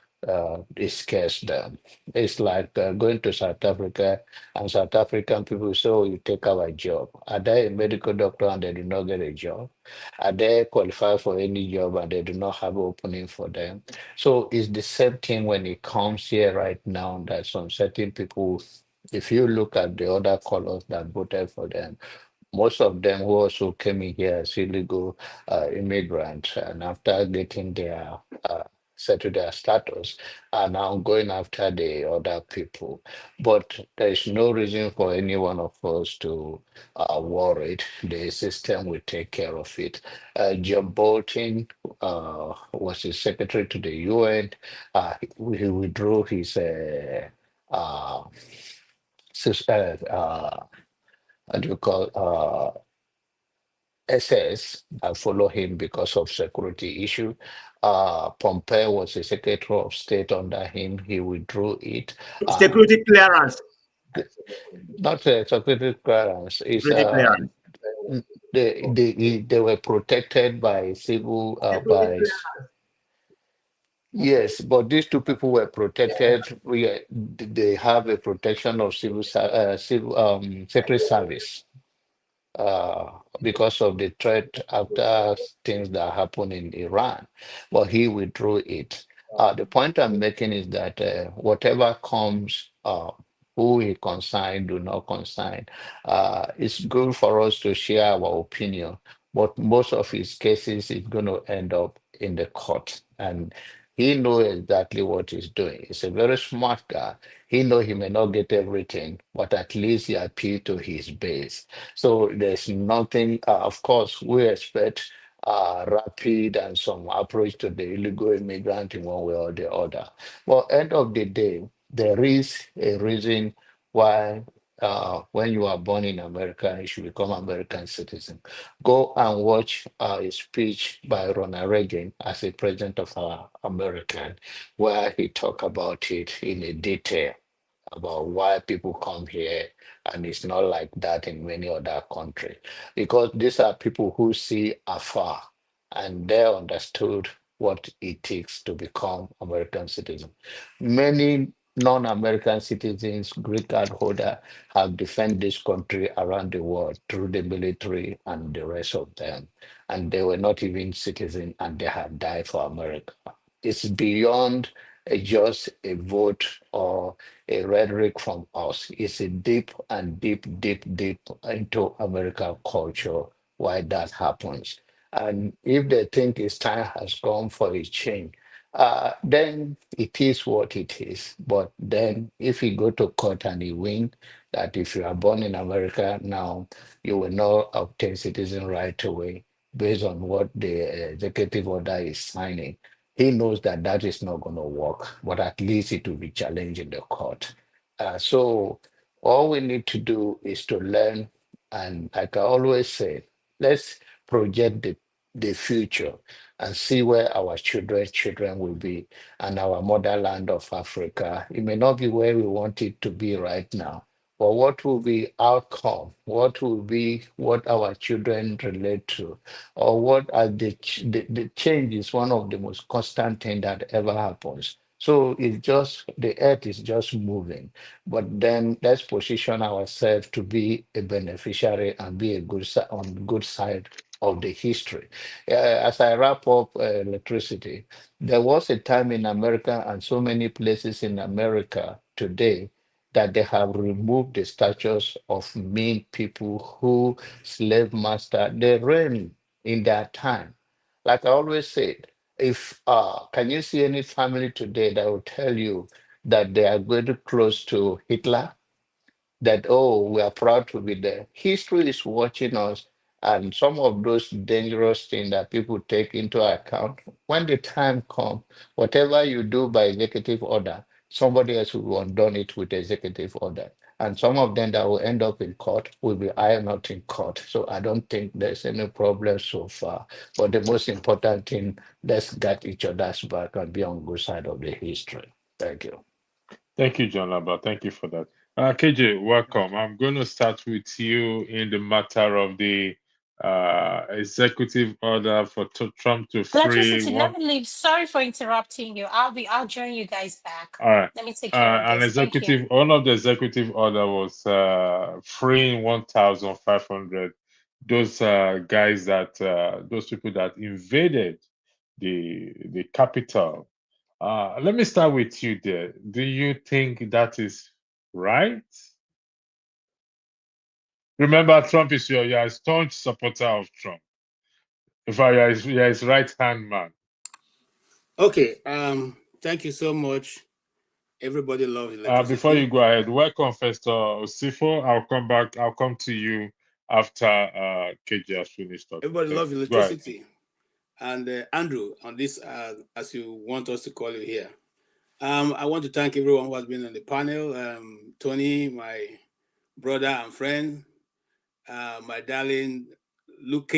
It scares them. It's like going to South Africa, and South African people say, "Oh, you take our job." Are they a medical doctor and they do not get a job? Are they qualified for any job and they do not have opening for them? So it's the same thing when it comes here right now that some certain people, if you look at the other colors that voted for them, most of them who also came in here as illegal immigrants, and after getting their settle their status, are now going after the other people. But there is no reason for any one of us to worry. The system will take care of it. John Bolton was the secretary to the UN. He withdrew his uh, what do you call SS follow him because of security issue. Pompeo was the Secretary of State under him. He withdrew it. Security clearance. Not a security clearance. It's Security clearance. they were protected by civil Security by clearance. yes, but these two people were protected. They have a protection of civil secret service uh, because of the threat after things that happened in Iran, but he withdrew it. The point I'm making is that whatever comes, who he consign, do not consign, it's good for us to share our opinion, but most of his cases is going to end up in the court. And He knows exactly what he's doing. He's a very smart guy. He knows he may not get everything, but at least he appealed to his base. So there's nothing, of course, we expect rapid and some approach to the illegal immigrant in one way or the other. But end of the day, there is a reason why when you are born in America, you should become American citizen. Go and watch a speech by Ronald Reagan as a president of America, where he talked about it in a detail about why people come here, and it's not like that in many other countries. Because these are people who see afar and they understood what it takes to become American citizens. Many non-American citizens, green card holder, have defended this country around the world through the military and the rest of them. And they were not even citizens and they have died for America. It's beyond just a vote or a rhetoric from us. It's a deep and deep, deep, deep into American culture why that happens. And if they think its time has come for a change, then it is what it is. But then if you go to court and you win, that if you are born in America now, you will not obtain citizen right away based on what the executive order is signing. He knows that that is not going to work, but at least it will be challenged in the court. So all we need to do is to learn, and like I always say, let's project the future and see where our children will be and our motherland of Africa. It may not be where we want it to be right now, but what will be outcome? What will be what our children relate to? Or what are the change is one of the most constant thing that ever happens. So it's just the earth is just moving, but then let's position ourselves to be a beneficiary and be a on good side of the history. As I wrap up electricity, there was a time in America and so many places in America today that they have removed the statues of mean people who slave master. They reigned in their time. Like I always said, if can you see any family today that will tell you that they are going to close to Hitler? That, oh, we are proud to be there. History is watching us, and some of those dangerous things that people take into account, when the time comes, whatever you do by executive order, somebody else will have done it with executive order. And some of them that will end up in court will be ironed out in court. So I don't think there's any problem so far. But the most important thing, let's get each other's back and be on good side of the history. Thank you. Thank you, John Lambert. Thank you for that. KJ, welcome. I'm going to start with you in the matter of the executive order for Trump to free Electricity, one. let me leave. Sorry for interrupting you. I'll join you guys back. All right. Let me take care of An this. Thank you. executive, one of the executive order was freeing 1,500 those guys that those people that invaded the capital. Let me start with you there. Do you think that is right? Remember, Trump is you're a staunch supporter of Trump. In fact, you're his right hand man. Okay. Thank you so much. Everybody loves Before you electricity. go ahead, welcome, Pastor Osifo. I'll come back. I'll come to you after KJ has finished talking. Everybody Thank loves you. Go ahead. electricity. And Andrew, on this, as you want us to call you here, I want to thank everyone who has been on the panel. Tony, my brother and friend, my darling Luke,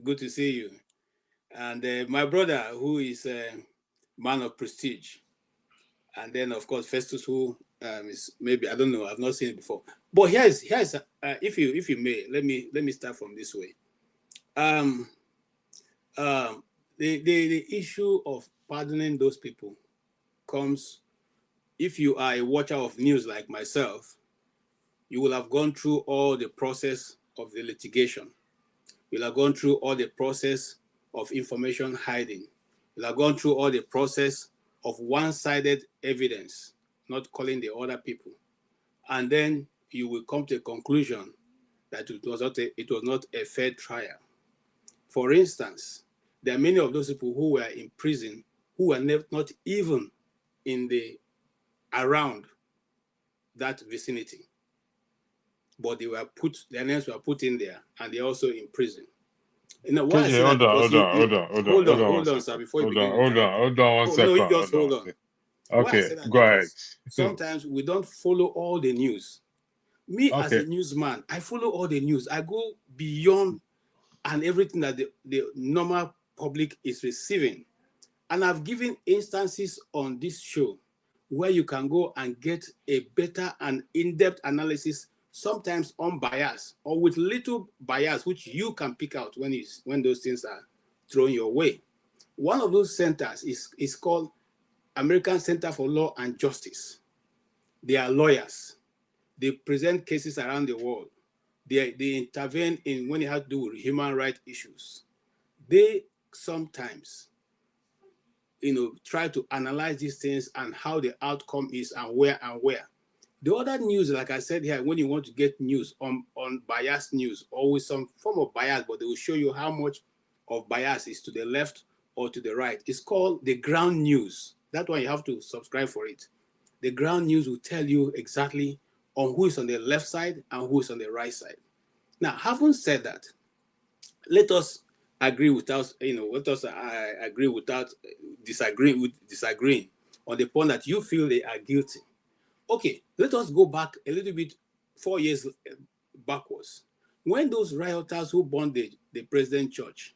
good to see you. And my brother, who is a man of prestige. And then, of course, Festus, who is maybe, I don't know, I've not seen it before. But here's if you may, let me start from this way. Um, the issue of pardoning those people comes if you are a watcher of news like myself. You will have gone through all the process of the litigation. You'll have gone through all the process of information hiding. You'll have gone through all the process of one-sided evidence, not calling the other people. And then you will come to a conclusion that it was not a fair trial. For instance, there are many of those people who were in prison who were not even in the around that vicinity, but their names were put in there, and they're also in prison. You know why I KJ, say that? Because hold hold on on, one sir, second. before you begin interrupting. Hold on one Oh no, second. you just Hold on hold one on. second. Why I Okay, say that? go ahead. Because sometimes we don't follow all the news. Me as Okay. a newsman, I follow all the news. I go beyond and everything that the normal public is receiving. And I've given instances on this show where you can go and get a better and in-depth analysis, sometimes unbiased or with little bias, which you can pick out when those things are thrown your way. One of those centers is called American Center for Law and Justice. They are lawyers. They present cases around the world. They intervene in when it has to do with human rights issues. They sometimes try to analyze these things and how the outcome is and where and where. The other news, like I said here, when you want to get news on biased news, always some form of bias, but they will show you how much of bias is to the left or to the right. It's called the ground news. That's why you have to subscribe for it. The ground news will tell you exactly on who is on the left side and who is on the right side. Now, having said that, let us agree without agree without disagreeing on the point that you feel they are guilty. Okay, let us go back a little bit 4 years backwards. When those rioters who burned the president church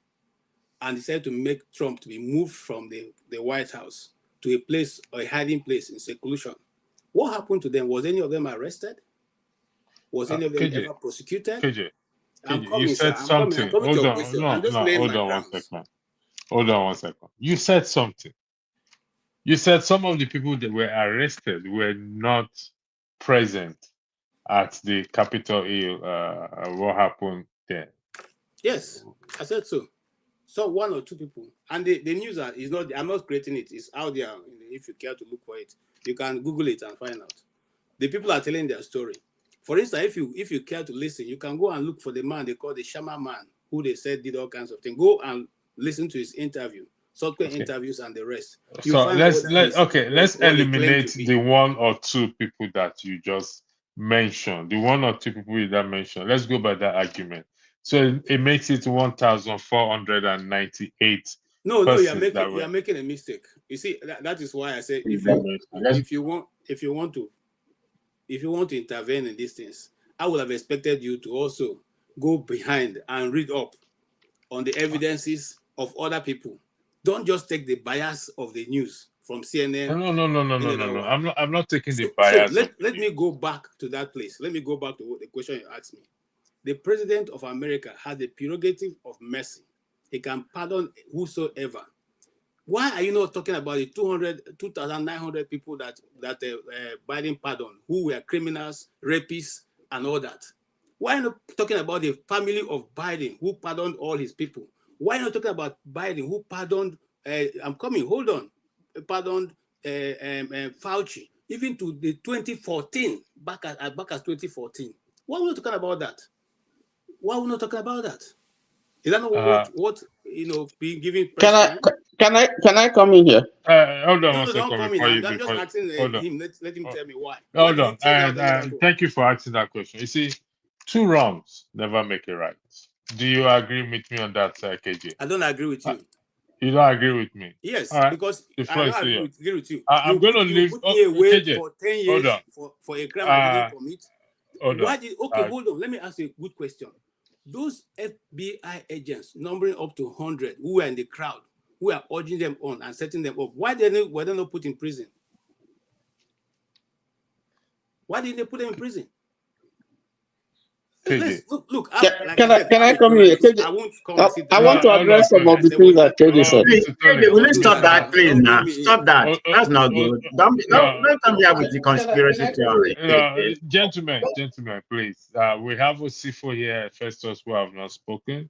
and decided to make Trump to be moved from the White House to a hiding place in seclusion, what happened to them? Was any of them arrested? Was any of them KJ, ever prosecuted? KJ, I'm You coming, sir. said I'm coming. I'm something. coming to Hold your on. question. I'm No, just no, laying hold my on one grounds. second. Hold on one second. You said something. You said some of the people that were arrested were not present at the Capitol Hill. What happened there? Yes, I said so. So one or two people, and the news is not. I'm not creating it. It's out there. If you care to look for it, you can Google it and find out. The people are telling their story. For instance, if you care to listen, you can go and look for the man they call the Shaman man, who they said did all kinds of things. Go and listen to his interview, subsequent Okay. interviews, and the rest. You So find out whether he's let's what they claim eliminate to be. the one or two people that you just mentioned. The one or two people you that mentioned. Let's go by that argument. So it makes it 1,498 No, persons that you're were making a mistake. You see, that is why I said Let's if you want to intervene in these things, I would have expected you to also go behind and read up on the evidences of other people. Don't just take the bias of the news from CNN, any other one. I'm not taking the So bias of the let news. me go back to that place. Let me go back to the question you asked me. The president of America has the prerogative of mercy. He can pardon whosoever. Why are you not talking about the 2,900 people that Biden pardoned, who were criminals, rapists, and all that? Why are you not talking about the family of Biden, who pardoned all his people? Why are you not talking about Biden, who pardoned, I'm coming, hold on, pardoned Fauci, even to the 2014, back as 2014? Why are we not talking about that? Why are we not talking about that? Is that not Uh, being given can press I time? can I come in here? Hold on No, one no, don't second come in. before you I'm just asking hold on. him. Let him Uh, tell me why. Why Hold did he on. change out any other one? Thank you for asking that question. You see, two wrongs never make a right. Do you agree with me on that, KJ? I don't agree with Uh, you. you don't agree with me. Yes, All right. because The I floor is don't still yours. agree with you. I'm going to You leave. put me away KJ, for 10 hold years on. for a crime I didn't Uh, commit. hold on. Why did hold on. Let me ask you a good question. Those FBI agents numbering up to 100 who were in the crowd, who are urging them on and setting them up, were they not put in prison? Why didn't they put them in prison? KJ. Let's look. Like I said, Can I'm I a come in here? journalist. I won't come and sit I down want here to Hold address on, some KJ. of and the say, things well, that KJ said. Please, Mr. Tony. KJ, will don't you do stop that that, now. please Don't bring now? me in. Stop that. That's not Oh, good. no, Don't come here with the conspiracy theory, KJ. gentlemen, please. We have Osifo here, Festus, who have not spoken.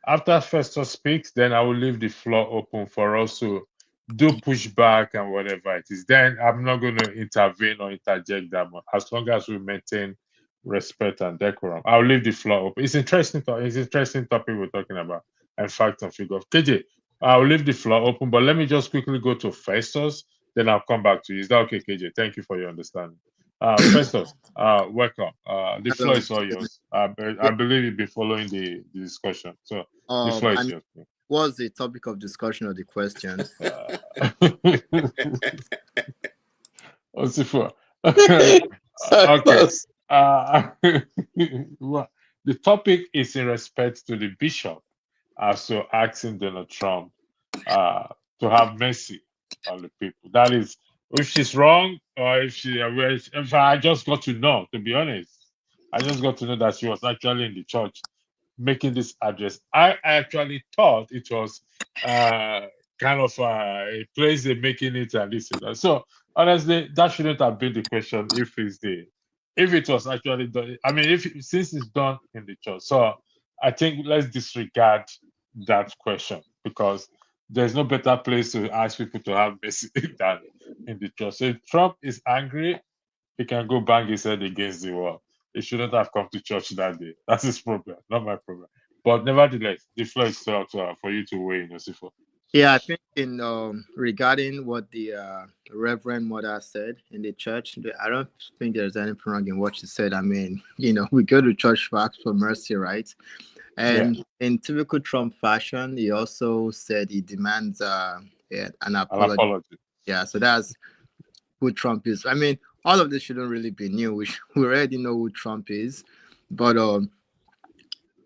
After Festus speaks, then I will leave the floor open for us to do pushback and whatever it is. Then I'm not going to intervene or interject that much, as long as we maintain respect and decorum. I'll leave the floor open. It's interesting. It's interesting topic we're talking about, and fact and figure. KJ, I'll leave the floor open, but let me just quickly go to Festus, then I'll come back to you. Is that okay, KJ? Thank you for your understanding. Festus, welcome. The floor Hello. is all yours. I Yeah. believe you've been following the discussion, so the floor is And yours. what's the topic of discussion or the question? What's it for? Okay. Festus. Well, the topic is in respect to the bishop, so asking Donald Trump uh, to have mercy on the people. That is, if she's wrong or if she, if I just got to know, to be honest, I just got to know that she was actually in the church making this address. I actually thought it was kind of a place they're making it and this and that. So honestly, that shouldn't have been the question if it was actually done. I mean, if since it's done in the church. So I think let's disregard that question because there's no better place to ask people to have mercy than in the church. So if Trump is angry, he can go bang his head against the wall. He shouldn't have come to church that day. That's his problem, not my problem. But nevertheless, the floor is still up for you to weigh in, Yosifo. Yeah, I think in regarding what the Reverend Mother said in the church, I don't think there's anything wrong in what she said. I mean, we go to church for ask for mercy, right? Yeah, And in typical Trump fashion, he also said he demands an an apology. apology. Yeah, so that's who Trump is. I mean, all of this shouldn't really be new. We already know who Trump is, but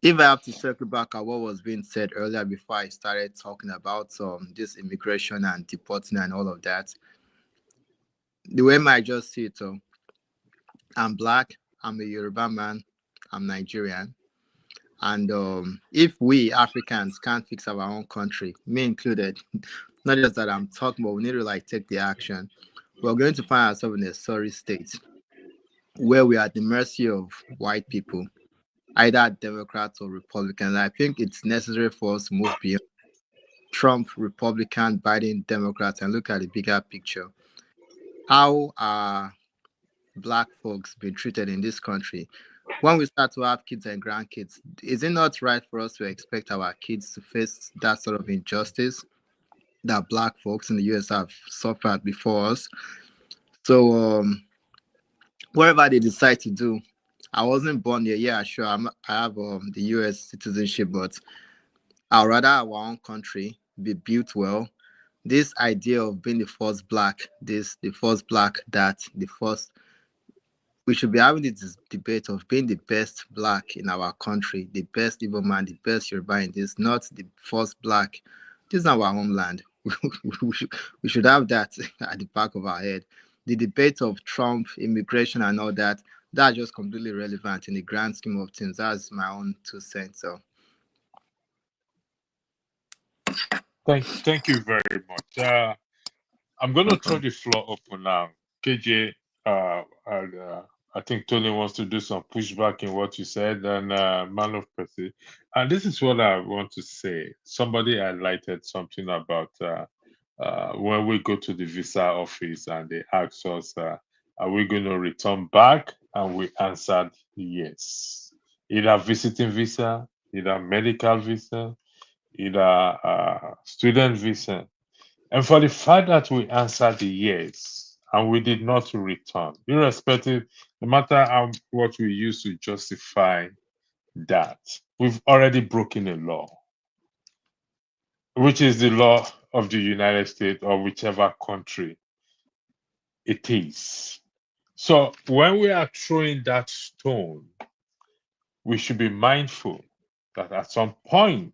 if I have to circle back at what was being said earlier before I started talking about this immigration and deporting and all of that, the way I just see it, I'm black, I'm a Yoruba man, I'm Nigerian, and if we Africans can't fix our own country, me included, not just that I'm talking, but we need to take the action. We're going to find ourselves in a sorry state where we are at the mercy of white people, either Democrats or Republicans. I think it's necessary for us to move beyond Trump, Republican, Biden, Democrats, and look at the bigger picture. How are black folks being treated in this country? When we start to have kids and grandkids, is it not right for us to expect our kids to face that sort of injustice that black folks in the US have suffered before us? So, whatever they decide to do, I wasn't born here. Yeah, sure, I have the US citizenship, but I'd rather our own country be built well. This idea of being the first black, the first black, that, the first, we should be having this debate of being the best black in our country, the best Igbo man, the best Yoruba in this, not the first black. This is our homeland. We should have that at the back of our head. The debate of Trump, immigration, and all that, that's just completely relevant in the grand scheme of things. That's my own 2 cents. So Thank you very much. I'm going to throw the floor open now. KJ, I think Tony wants to do some pushback in what you said, and Man of Percy. And this is what I want to say. Somebody highlighted something about when we go to the visa office and they ask us, are we going to return back? And we answered yes. Either visiting visa, either medical visa, either student visa. And for the fact that we answered yes and we did not return, irrespective, no matter what we use to justify that, we've already broken a law, which is the law of the United States or whichever country it is. So when we are throwing that stone, we should be mindful that at some point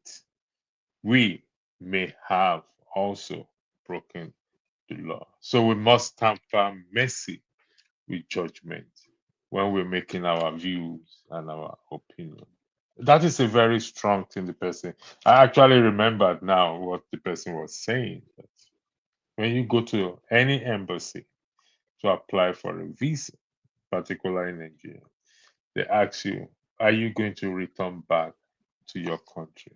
we may have also broken the law. So we must tamper mercy with judgment when we're making our views and our opinion. That is a very strong thing, the person. I actually remembered now what the person was saying. That when you go to any embassy to apply for a visa, particularly in Nigeria, they ask you, are you going to return back to your country?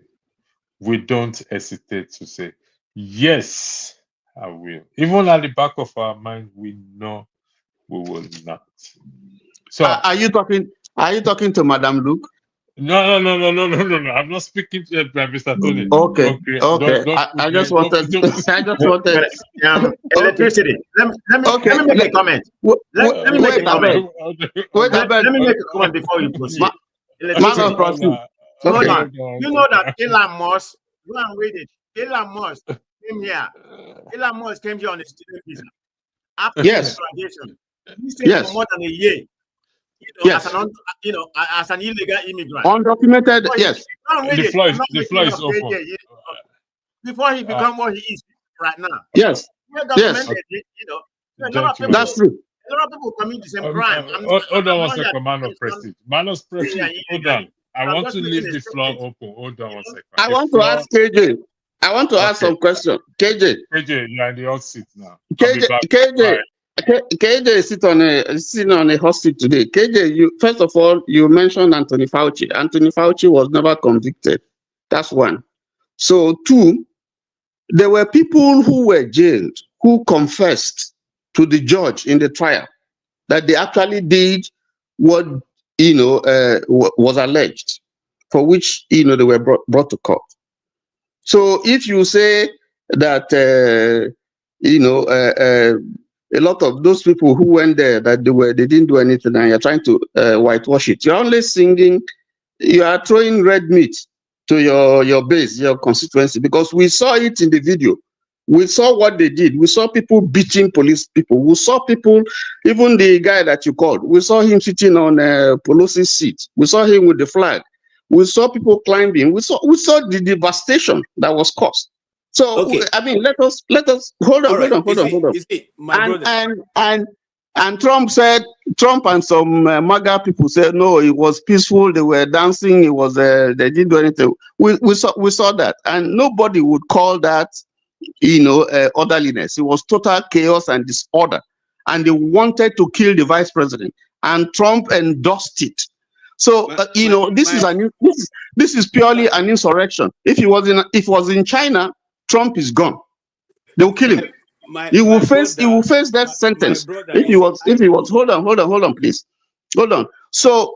We don't hesitate to say, yes, I will. Even at the back of our mind, we know we will not. So Are you talking? Are you talking to Madam Luke? No. I'm not speaking to Mr. Tony. Okay, Okay, okay. don't I put just me. Don't, wanted, don't. I just wanted. Okay, Electricity. okay. Let me make a comment. Let me make Wait, a I comment. beg. Wait, I beg. Let me make a comment before you Ma- proceed. Man Electricity. of proceed. Hold Okay. on. You know that Elon Musk, go and read it. Elon Musk came here. Elon Musk came here on a student visa. After his Yes. graduation, he stayed for Yes. more than a year, Yes. as an illegal immigrant. Undocumented. Yes. Go and read The it. floor I'm is not the making floor it is up, open. KJ. Before he become what he is right now. Yes. Well Yes. documented, a lot of people. Gentlemen, That's true. A lot of people commit the same crime. hold on I'm one not here second, man of to prestige. Man of prestige, hold on. illegally. I I'm want just to making leave a the floor statement. open. Hold on one second. I The want to floor. ask KJ. I want to ask Okay. some question. KJ. KJ, you're in the hot seat now. I'll be back. KJ. Bye. KJ is sitting on a hot seat today. KJ, you first of all, you mentioned Anthony Fauci. Anthony Fauci was never convicted. That's one. So two, there were people who were jailed who confessed to the judge in the trial that they actually did what was alleged, for which they were brought to court. So if you say that a lot of those people who went there that they didn't do anything and you're trying to whitewash it, you're only singing, you are throwing red meat to your base, your constituency, because we saw it in the video. We saw what they did. We saw people beating police people. We saw people, even the guy that you called, we saw him sitting on Pelosi's seat. We saw him with the flag. We saw people climbing. We saw the devastation that was caused. So Okay. I mean, let us hold All on, right. hold on. You see, my brother. And Trump and some MAGA people said no, it was peaceful. They were dancing. It was they didn't do anything. We saw that, and nobody would call that orderliness. It was total chaos and disorder, and they wanted to kill the vice president, and Trump endorsed it. So this is purely an insurrection. If it was in China, Trump is gone. They will kill him. He will face that sentence. If he was hold on, please. Hold on. So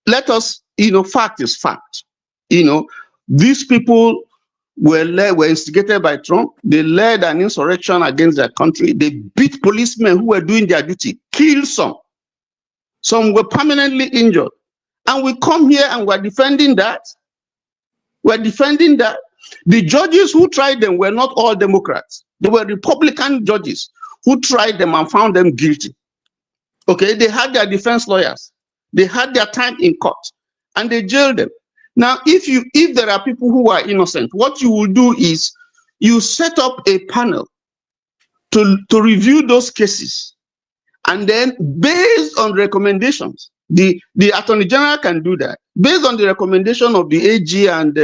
let us, fact is fact. These people were instigated by Trump. They led an insurrection against their country. They beat policemen who were doing their duty, killed some. Some were permanently injured. And we come here and we're defending that. We're defending that. The judges who tried them were not all Democrats. They were Republican judges who tried them and found them guilty. Okay, they had their defense lawyers. They had their time in court and they jailed them. Now, if there are people who are innocent, what you will do is you set up a panel to review those cases. And then based on recommendations, the Attorney General can do that. Based on the recommendation of the AG and,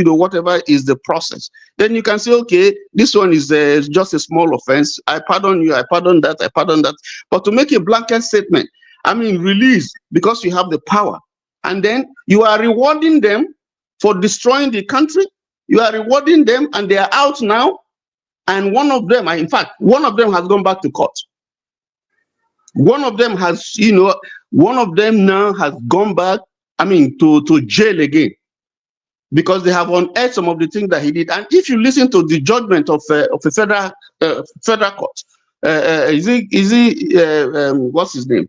whatever is the process, then you can say, okay, this one is just a small offense. I pardon you, I pardon that, I pardon that. But to make a blanket statement, release because you have the power. And then you are rewarding them for destroying the country. You are rewarding them and they are out now. And one of them has gone back to court. One of them now has gone back, to jail again, because they have unearthed some of the things that he did. And if you listen to the judgment of a federal court, what's his name?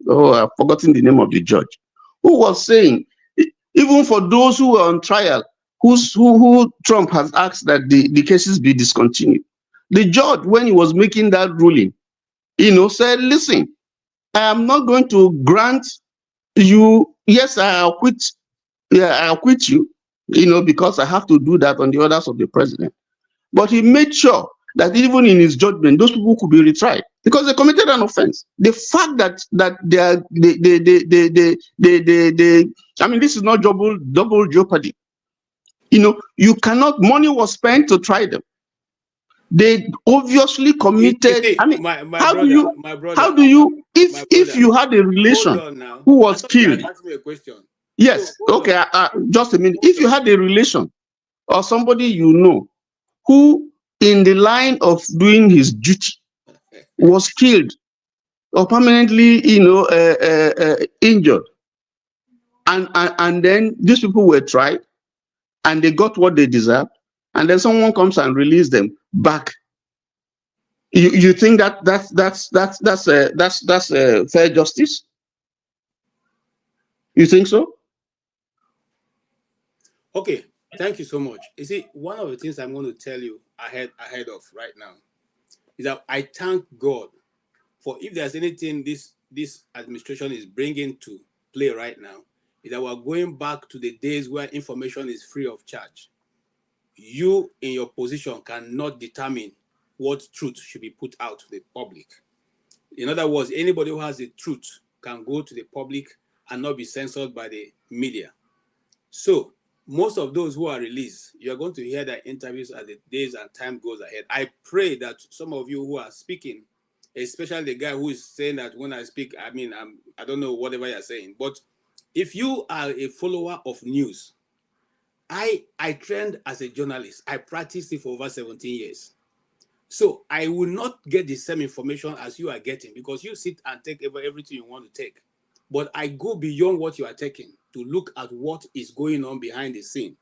I've forgotten the name of the judge, who was saying, even for those who are on trial, who Trump has asked that the cases be discontinued. The judge, when he was making that ruling, said, listen, I am not going to grant you, yes, I'll quit you, because I have to do that on the orders of the president. But he made sure that even in his judgment, those people could be retried because they committed an offense. The fact that this is not double jeopardy. You cannot, money was spent to try them. They obviously committed. If you had a relation who was killed? Ask me a question. Yes. Okay. Just a minute. If you had a relation or somebody who, in the line of doing his duty, was killed or permanently, injured, And then these people were tried and they got what they deserved, and then someone comes and release them back. You think that's fair justice? You think so? Okay, thank you so much. You see, one of the things I'm going to tell you ahead of right now is that I thank God for, if there's anything this administration is bringing to play right now, is that we're going back to the days where information is free of charge. You in your position cannot determine what truth should be put out to the public. In other words, anybody who has the truth can go to the public and not be censored by the media. So most of those who are released, you're going to hear their interviews as the days and time goes ahead. I pray that some of you who are speaking, especially the guy who is saying that when I speak, I don't know whatever you're saying, but if you are a follower of news, I trained as a journalist. I practiced it for over 17 years. So I will not get the same information as you are getting, because you sit and take everything you want to take. But I go beyond what you are taking to look at what is going on behind the scene.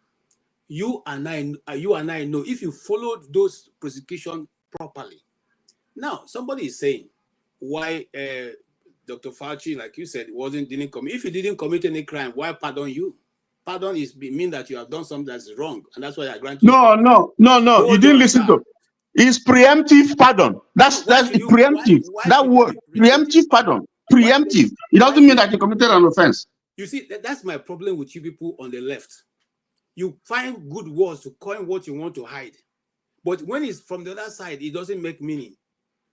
You and I know, if you followed those prosecutions properly. Now, somebody is saying why Dr. Fauci, like you said, didn't commit. If you didn't commit any crime, why pardon you? Pardon mean that you have done something that's wrong, and that's why I grant you. No. You didn't listen to. It's preemptive pardon. That's preemptive. That word, preemptive pardon. Preemptive. It doesn't mean that you committed an offense. You see, that's my problem with you people on the left. You find good words to coin what you want to hide, but when it's from the other side, it doesn't make meaning.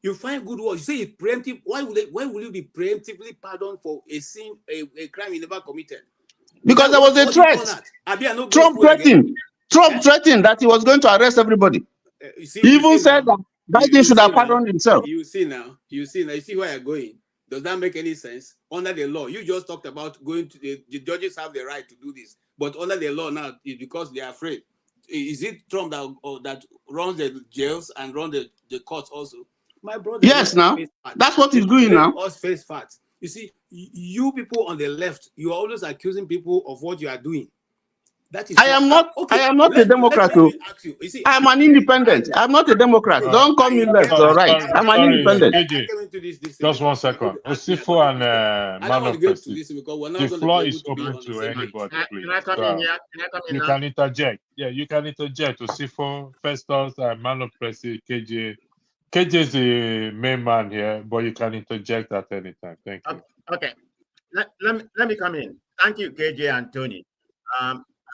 You find good words. You say it's preemptive. Why will you be preemptively pardoned for a sin, a crime you never committed? Because there was a threat. Trump threatened that he was going to arrest everybody. He even said that Biden should have pardoned himself. You see now. You see where you're going. Does that make any sense? Under the law, you just talked about going to the judges have the right to do this, but under the law now, it's because they are afraid. Is it Trump that runs the jails and runs the courts also? My brother. Yes, now that's what he's doing now. Us face facts. You see, you people on the left, you are always accusing people of what you are doing. That is I am not a Democrat. I am an independent. I'm not a Democrat. Don't call me left or right. I'm an independent. Just 1 second. Osifo and Man of Peace. The floor is open to anybody, please. You can interject. Yeah, you can interject. Osifo, Festus, and Man of Peace, KJ. KJ is the main man here, but you can interject at any time. Thank you. Okay. Let me come in. Thank you, KJ and Tony.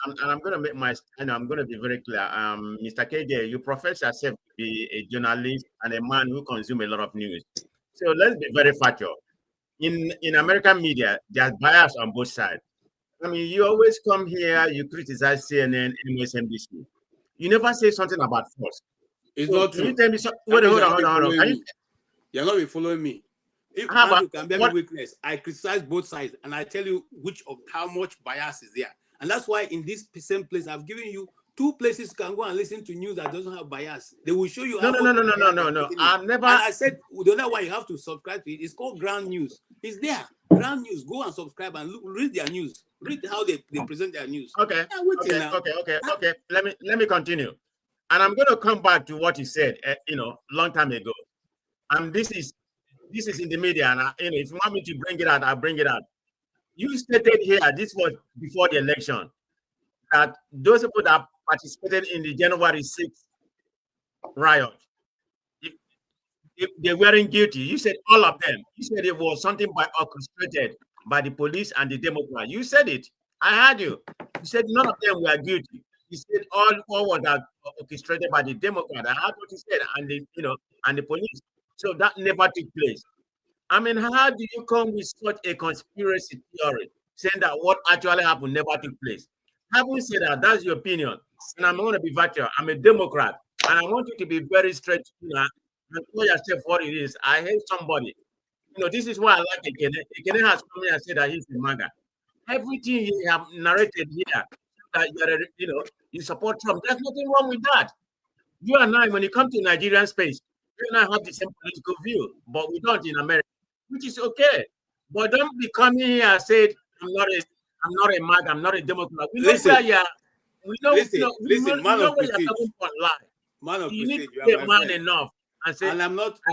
And I'm going to make I'm going to be very clear. Mr. KJ, you profess yourself to be a journalist and a man who consumes a lot of news. So let's be very factual. In American media, there's bias on both sides. I mean, you always come here, you criticize CNN, MSNBC. You never say something about force. It's not true. Can you tell me something? Hold on. You're not following me. If Andrew can bear weakness, I criticize both sides and I tell you how much bias is there. And that's why in this same place, I've given you 2 places you can go and listen to news that doesn't have bias. They will show you. No. I've never. And I said the other one you have to subscribe to it. It's called Ground News. It's there. Ground News. Go and subscribe and read their news. Read how they present their news. Okay. Let me continue. And I'm going to come back to what you said, long time ago. And this is in the media, and if you want me to bring it out, I'll bring it out. You stated here, this was before the election, that those people that participated in the January 6th riot, if they weren't guilty, you said all of them. You said it was something orchestrated by the police and the Democrats. You said it. I heard you. You said none of them were guilty. You said all was orchestrated by the Democrat. I heard what you said, and the police. So that never took place. I mean, how do you come with such a conspiracy theory saying that what actually happened never took place? Having said that, that's your opinion. And I'm going to be virtual. I'm a Democrat. And I want you to be very straight and tell yourself what it is. I hate somebody. This is why I like Ekene. Ekene has come here and said that he's a MAGA. Everything you have narrated here, that you support Trump, there's nothing wrong with that. You and I, when you come to Nigerian space, you and I have the same political view, but we don't in America, which is okay. But don't be coming here and say, I'm not I'm not a MAG, I'm not a Democrat. We know Listen, where you are. We know, listen, we man know of where you're prestige. coming from lie. Man of You need prestige, to you be are a my man friend. enough and say, And I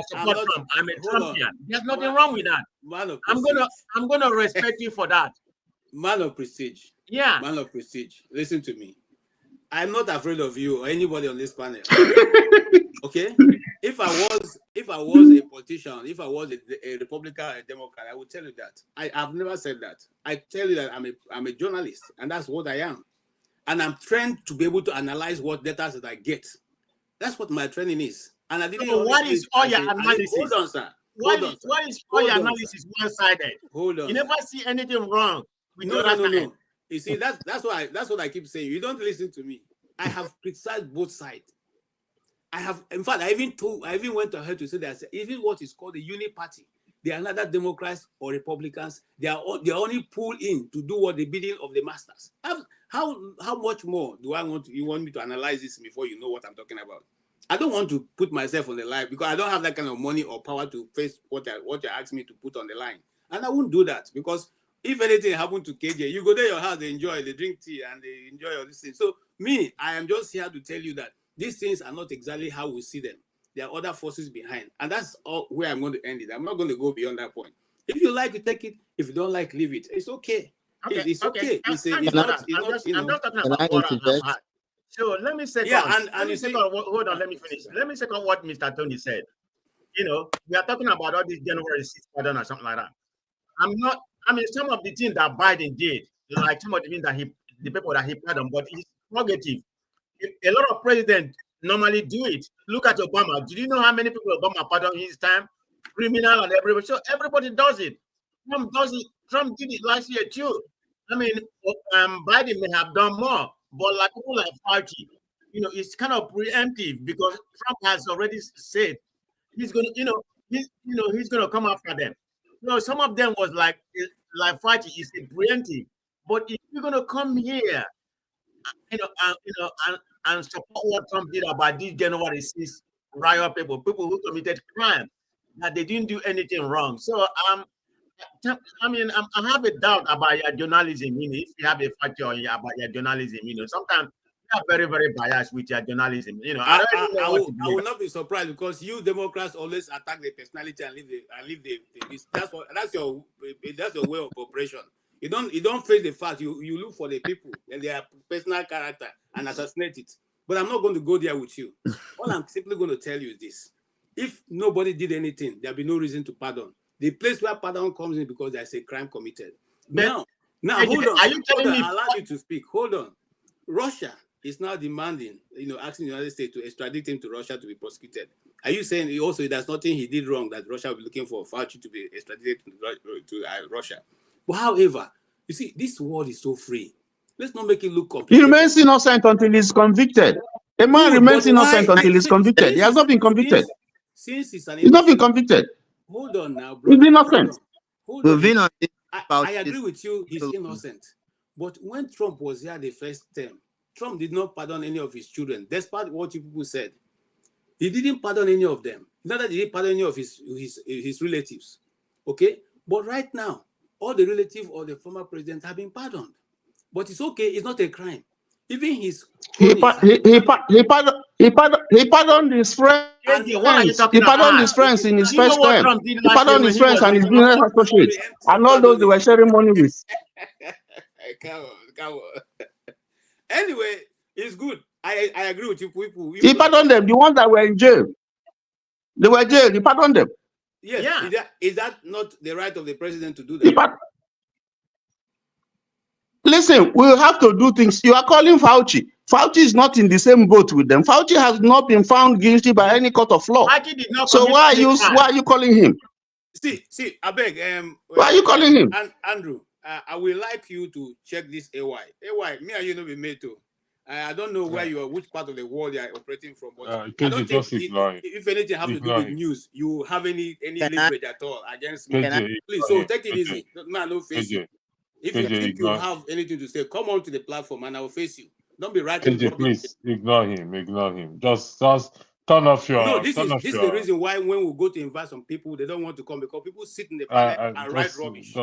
support Trump. I'm a hold on. Trumpian. There's nothing wrong with that. Man of I'm prestige. gonna respect you for that. Man of prestige. Yeah. Man of prestige. Listen to me. I'm not afraid of you or anybody on this panel. Okay? If I was a politician, if I was a Republican or a Democrat, I would tell you that. I've never said that. I tell you that I'm a journalist, and that's what I am. And I'm trained to be able to analyze what data that I get. That's what my training is. And I didn't. So what is all your analysis? Hold on, sir. Why is all your analysis one-sided? Hold on. You never see anything wrong with the other side. No. You see, that's what I keep saying. You don't listen to me. I have criticized both sides. In fact, I even went ahead to say that even what is called the uni party, they are neither Democrats or Republicans. They are only pulled in to do what the bidding of the masters. How much more do you want me to analyze this before you know what I'm talking about? I don't want to put myself on the line because I don't have that kind of money or power to face what you asked me to put on the line. And I won't do that because if anything happened to KJ, you go there your house, they enjoy, they drink tea and they enjoy all these things. So me, I am just here to tell you that these things are not exactly how we see them. There are other forces behind. And that's all where I'm going to end it. I'm not going to go beyond that point. If you like, you take it. If you don't like, leave it. It's okay. It's okay. I'm just talking about what I've had. So let me say, hold on, let me finish. Let me say what Mr. Tony said. You know, we are talking about all this January 6th pardon or something like that. Some of the things that Biden did, like some of the things that the people that he pardoned, but it's prerogative. A lot of presidents normally do it. Look at Obama. Did you know how many people Obama pardoned his time? Criminal and everybody. So everybody does it. Trump does it. Trump did it last year too. Biden may have done more, but like people like Fauci, it's kind of preemptive because Trump has already said he's gonna, he's gonna come after them. Some of them was like Fauci is a preemptive, but if you're gonna come here, and support what Trump did about these January 6th riot people who committed crime, that they didn't do anything wrong. So I have a doubt about your journalism. If you have a factor about your journalism, sometimes you are very, very biased with your journalism. I will not be surprised because you Democrats always attack the personality and leave the that's your way of operation. You don't face the fact. You look for the people and their personal character and assassinate it. But I'm not going to go there with you. All I'm simply going to tell you is this: if nobody did anything, there'll be no reason to pardon. The place where pardon comes in because there's a crime committed. Now, hold on. Are you telling me? I allow you to speak. Hold on. Russia is now demanding, asking the United States to extradite him to Russia to be prosecuted. Are you saying also there's nothing he did wrong that Russia will be looking for Fauci to be extradited to Russia? But however, you see, this world is so free. Let's not make it look complicated. He remains innocent until he's convicted. A man remains innocent until he's convicted. He has not been convicted. Since he's not been convicted. Hold on now, bro. He's innocent. Hold on. I agree with you. He's innocent. But when Trump was here the first term, Trump did not pardon any of his children, despite what you people said. He didn't pardon any of them. Not that he didn't pardon any of his relatives. Okay? But right now, all the relatives of the former president have been pardoned. But it's okay. It's not a crime. Even his he pardoned his friends. He pardoned his friends in his first term. He pardoned his friends and his business associates and all those they were sharing money with. Come on. Anyway, it's good. I agree with you people. He pardoned them, the ones that were in jail. They were jailed. He pardoned them. Yes. Yeah. Is that not the right of the president to do that? Listen, we have to do things. You are calling Fauci. Fauci is not in the same boat with them. Fauci has not been found guilty by any court of law. So why are you calling him? See, I beg. Why are you calling him? And Andrew, I would like you to check this AY. AY, me and you know we made too. I don't know where you are, which part of the world you are operating from, but I don't think if anything has to do with news, you have any leverage at all against me. Please, so take it easy. Man, no face you. If you think you have anything to say, come on to the platform and I will face you. Don't be writing. Please ignore him. Just turn off your. No, this is the reason why when we go to invite some people, they don't want to come because people sit in the panel and write rubbish.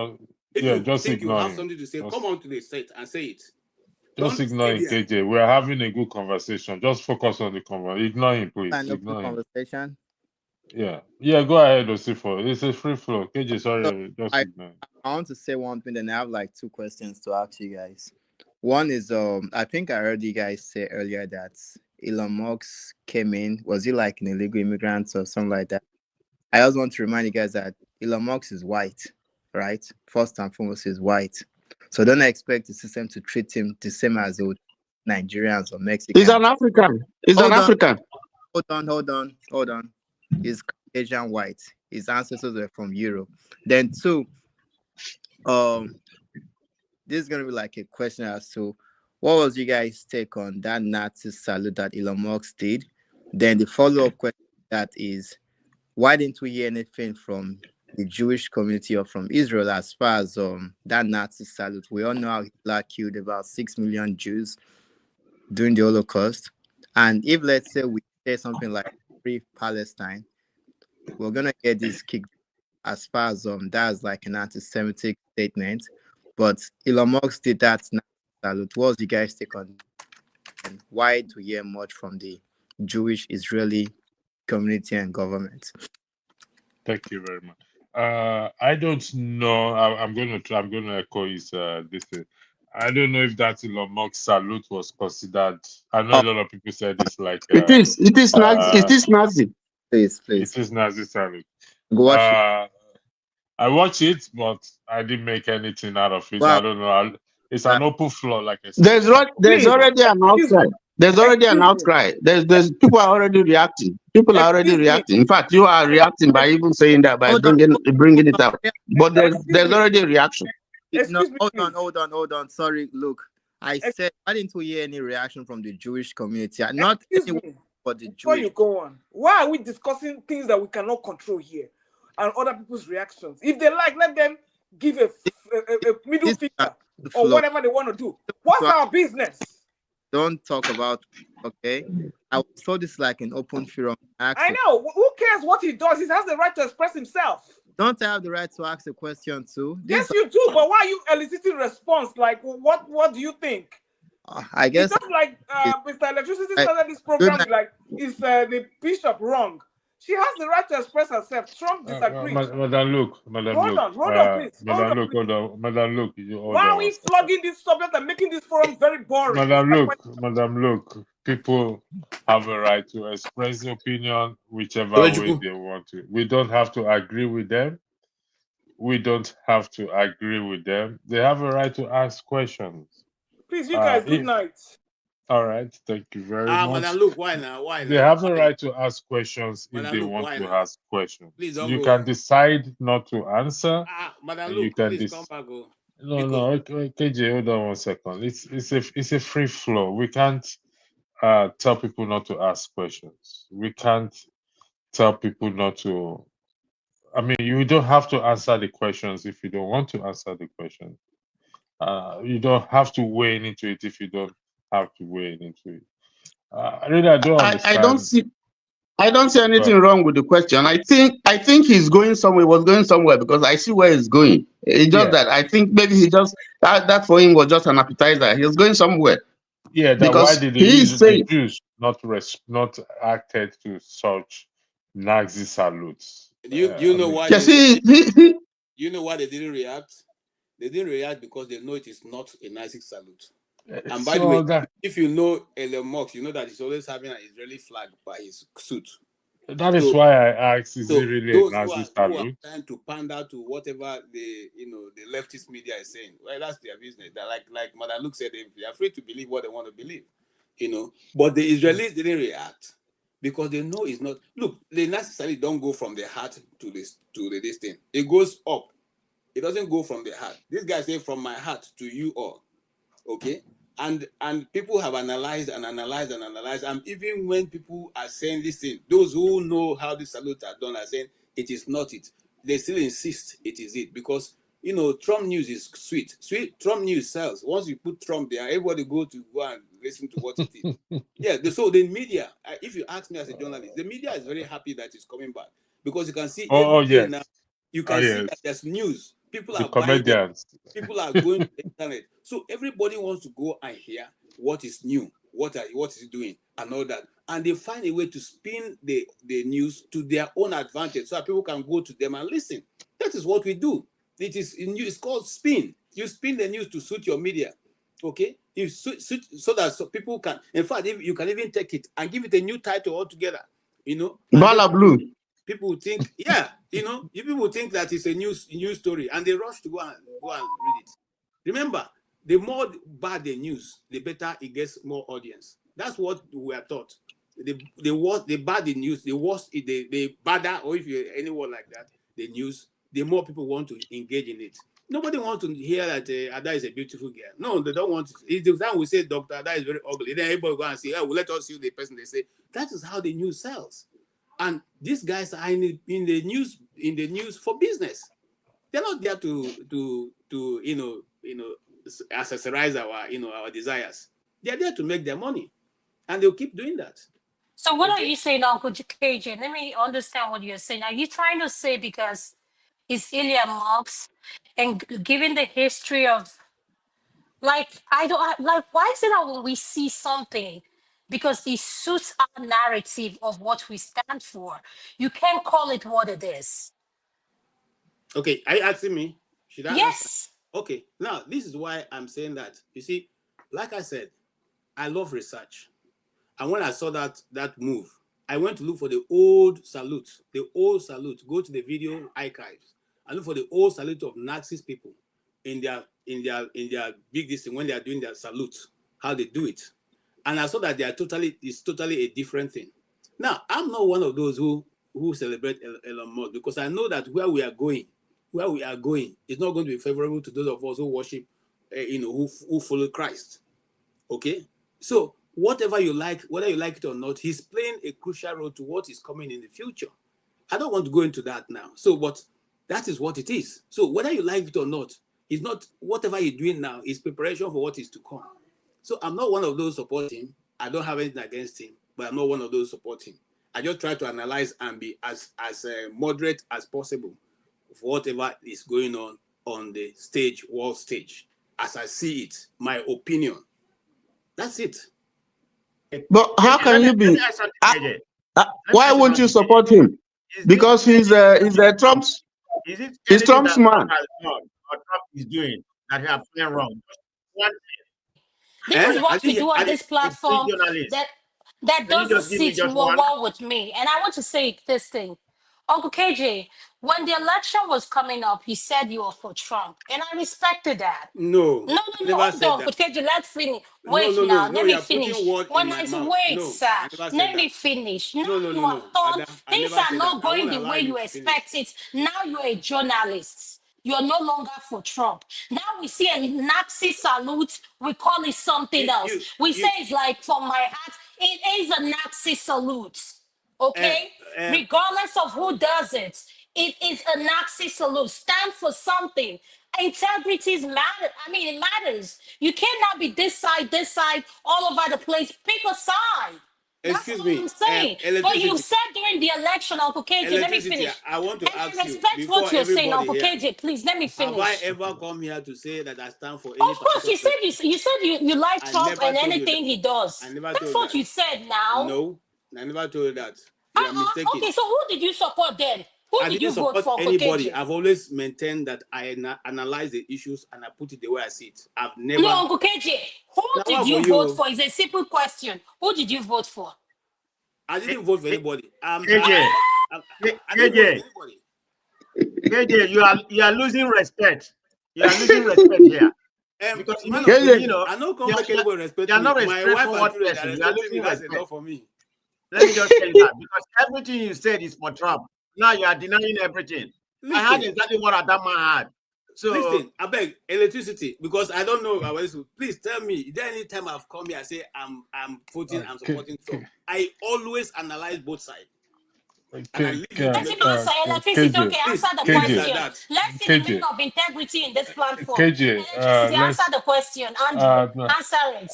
If Yeah, you just think you ignore have him. something to say, Just, come on to the set and say it. just Don't ignore stay him, there. KJ. We're having a good conversation. Just focus on the conversation. Ignore him, please. An open Ignore him. conversation. Yeah. Yeah, go ahead, Osifo. It's a free flow. KJ, So sorry, just I, ignore him. I want to say one thing, then I have like two questions to ask you guys. One is I think I heard you guys say earlier that Elon Musk came in. Was he like an illegal immigrant or something like that? I also want to remind you guys that Elon Musk is white, right? First and foremost, he's white. So don't expect the system to treat him the same as the Nigerians or He's an Mexicans. African. He's an Hold on, African. hold on. He's Asian white. His ancestors were from Europe. Then two, um, this is gonna be like a question as to what was you guys' take on that Nazi salute that Elon Musk did? Then the follow-up question that is, why didn't we hear anything from the Jewish community or from Israel as far as that Nazi salute? We all know how Hitler killed about 6 million Jews during the Holocaust. And if let's say we say something like free Palestine, we're gonna get this kick as far as that's like an anti-Semitic statement. But Elon Musk did that Nazi salute. What's you guys' take on and why do we hear much from the Jewish Israeli community and government? Thank you very much. I don't know. I'm gonna try. I'm gonna echo his this thing. I don't know if that Elon Musk salute was considered. I know a Oh, lot of people said it's like It is. It is Nazi. It uh is Nazi. please it is Nazi salute. go watch it. Uh, I watch it, but I didn't make anything out of it. I Wow, don't know. It's uh, an open floor, like I said. So There's Please, already an excuse outcry. me. There's already an Excuse me. outcry. There's people are already reacting. People are already Excuse me. reacting. In fact, you are reacting by even saying that by hold on, bringing it up. yeah, But Excuse there's me. already a reaction. no, Excuse me, please. hold on. Sorry, look, I Ex- said I didn't hear any reaction from the Jewish community. Not Excuse anyone me. but the Before Jewish. you go on, why are we discussing things that we cannot control here and other people's reactions? If they like, let them give a middle This is finger the or floor. whatever they want to do. What's So our business? don't talk about. Okay, I was told this like an open forum. I know. Who cares what he does? He has the right to express himself. Don't I have the right to ask a question too? Yes, you do. But why are you eliciting response? Like, what do you think? I It's guess. just like Mr. Electricity I, started this good program night. with like, is the bishop wrong? She has the right to express herself. Trump disagreed. Madam Luke, Hold on, please. Hold on, please. Hold on, Madam Luke, you hold Why are on one we second. flogging this subject and making this forum very boring? It's like when Madam Luke, people have a right to express their opinion whichever way Tobechuku. they want to. We don't have to agree with them. We don't have to agree with them. They have a right to ask questions. please, you guys, good If night. all right, thank you very much. Madam Luke, why now? Why They now? have the Why? right to ask questions if Madam they Luke, want why to now? ask questions. Please don't You go. can decide not to answer, Madam and you Luke, can please come back. Go. No, no, okay, KJ, hold on one second. It's a free flow. We can't tell people not to ask questions. We can't tell people not to. I mean, you don't have to answer the questions if you don't want to answer the question. You don't have to weigh into it if you don't have to weigh into it. Really, I don't I don't understand. see. I don't see anything But wrong with the question. I think he's going somewhere. Was going somewhere because I see where he's going. It's just yeah, that I think maybe he just that for him was just an appetizer. He was going somewhere yeah. That why because did he is the saying. Jews not acted to such Nazi salutes? You I know mean, why Yeah, see, you know why they didn't react? They didn't react because they know it is not a Nazi salute. And by the way, so that if you know Elon Musk, you know that he's always having an Israeli flag by his suit. that is So, why I asked: is it so really a those Nazi who are salute? trying to pander to whatever the leftist media is saying, well, that's their business. That like Madam Luke said, they are free to believe what they want to believe, But the Israelis didn't react because they know it's not. Look, the Nazi salute don't go from the heart to this thing. It goes up. It doesn't go from the heart. This guy said, "From my heart to you all." Okay, and people have analyzed and analyzed and analyzed, and even when people are saying this thing, those who know how the salutes are done are saying it is not it. They still insist it is it because Trump news is sweet. Trump news sells. Once you put Trump there, everybody go and listen to what it is. Yeah, so the media, if you ask me as a journalist, the media is very happy that it's coming back because you can see Oh every day now. yes, You oh can see that yes. there's news People The are buying them. comedians. People are going to the internet. So everybody wants to go and hear what is new, what is doing, and all that. And they find a way to spin the news to their own advantage so that people can go to them and listen. That is what we do. It's called spin. You spin the news to suit your media. Okay? So that people can, in fact, if you can even take it and give it a new title altogether, you know. Bala Blue. People think, yeah, you know, people think that it's a news story and they rush to go and read it. Remember, the more bad the news, the better it gets more audience. That's what we are taught. The bad the news, the worse the badder, or if you're anyone like that, the news, the more people want to engage in it. Nobody wants to hear that Ada is a beautiful girl. No, they don't want to. It's the time we say Dr. Ada is very ugly. Then everybody go and say, oh, well, let us see the person. They say that is how the news sells. And these guys are in the news for business. They're not there to accessorize our desires. They're there to make their money, and they'll keep doing that. So what are you saying, Uncle KJ? Let me understand what you're saying. Are you trying to say because it's Ilya Marx and given the history of I don't like why is it that when we see something because it suits our narrative of what we stand for, you can't call it what it is. Okay, are you asking me? Should I answer? Yes. Okay, now this is why I'm saying that. You see, like I said, I love research. And when I saw that move, I went to look for the old salute. Go to the video archives and look for the old salute of Nazi people in their big distance when they are doing their salute, how they do it. And I saw that it's totally a different thing. Now, I'm not one of those who celebrate Elon Musk because I know that where we are going is not going to be favorable to those of us who worship, who follow Christ. Okay? So whatever you like, whether you like it or not, he's playing a crucial role to what is coming in the future. I don't want to go into that now. So, but that is what it is. So whether you like it or not, it's not whatever you're doing now is preparation for what is to come. So I'm not one of those supporting him. I don't have anything against him, but I'm not one of those supporting him. I just try to analyze and be as moderate as possible for whatever is going on the world stage, as I see it, my opinion. That's it. But how can you be? Why won't you support him? Because he's Trump's. Is it He's Trump's man. Trump has done or Trump is doing that he have done wrong? This is what we do on this platform that doesn't sit well with me. And I want to say this thing. Uncle KJ, when the election was coming up, he said you were for Trump. And I respected that. No. Hold on, Uncle KJ, let's finish. Wait now, let me finish. When I say, wait, sir, let me finish. Now you are thought things are not going the way you expect it. Now you're a journalist. You're no longer for Trump. Now we see a Nazi salute. We call it something else. We say it's like from my heart. It is a Nazi salute. Okay? Regardless of who does it, it is a Nazi salute. Stand for something. Integrity matter. I mean, it matters. You cannot be this side, all over the place. Pick a side. Excuse That's what I'm saying. But you said during the election, Uncle KJ, let me finish. I want to ask you. I respect what you're saying, Uncle KJ. Please, let me finish. Have I ever come here to say that I stand for any? Of course, you said you like Trump and anything he does. That's what you said now. No, I never told you that. You are mistaken. Okay, so who did you support then? Who did you vote for? Anybody. I've always maintained that I analyze the issues and I put it the way I see it. I've never. No, Uncle KJ, who did you vote for? It's a simple question. Who did you vote for? I didn't vote for anybody. KJ, you are losing respect. You are losing respect here. Because I know communicable respect. You are not my wife for what and person. You are losing that's respect. enough for me. Let me just say that because everything you said is for Trump. Now you are denying everything. I had exactly what Adama had. So listen, I beg electricity because I don't know. Please tell me. Is there any time I've come here I say I'm voting, I'm supporting Trump? I always analyze both sides. Let him answer electricity. Okay, answer the question. Let's see the meaning of integrity in this platform. Electricity, answer the question. Andrew, answer it.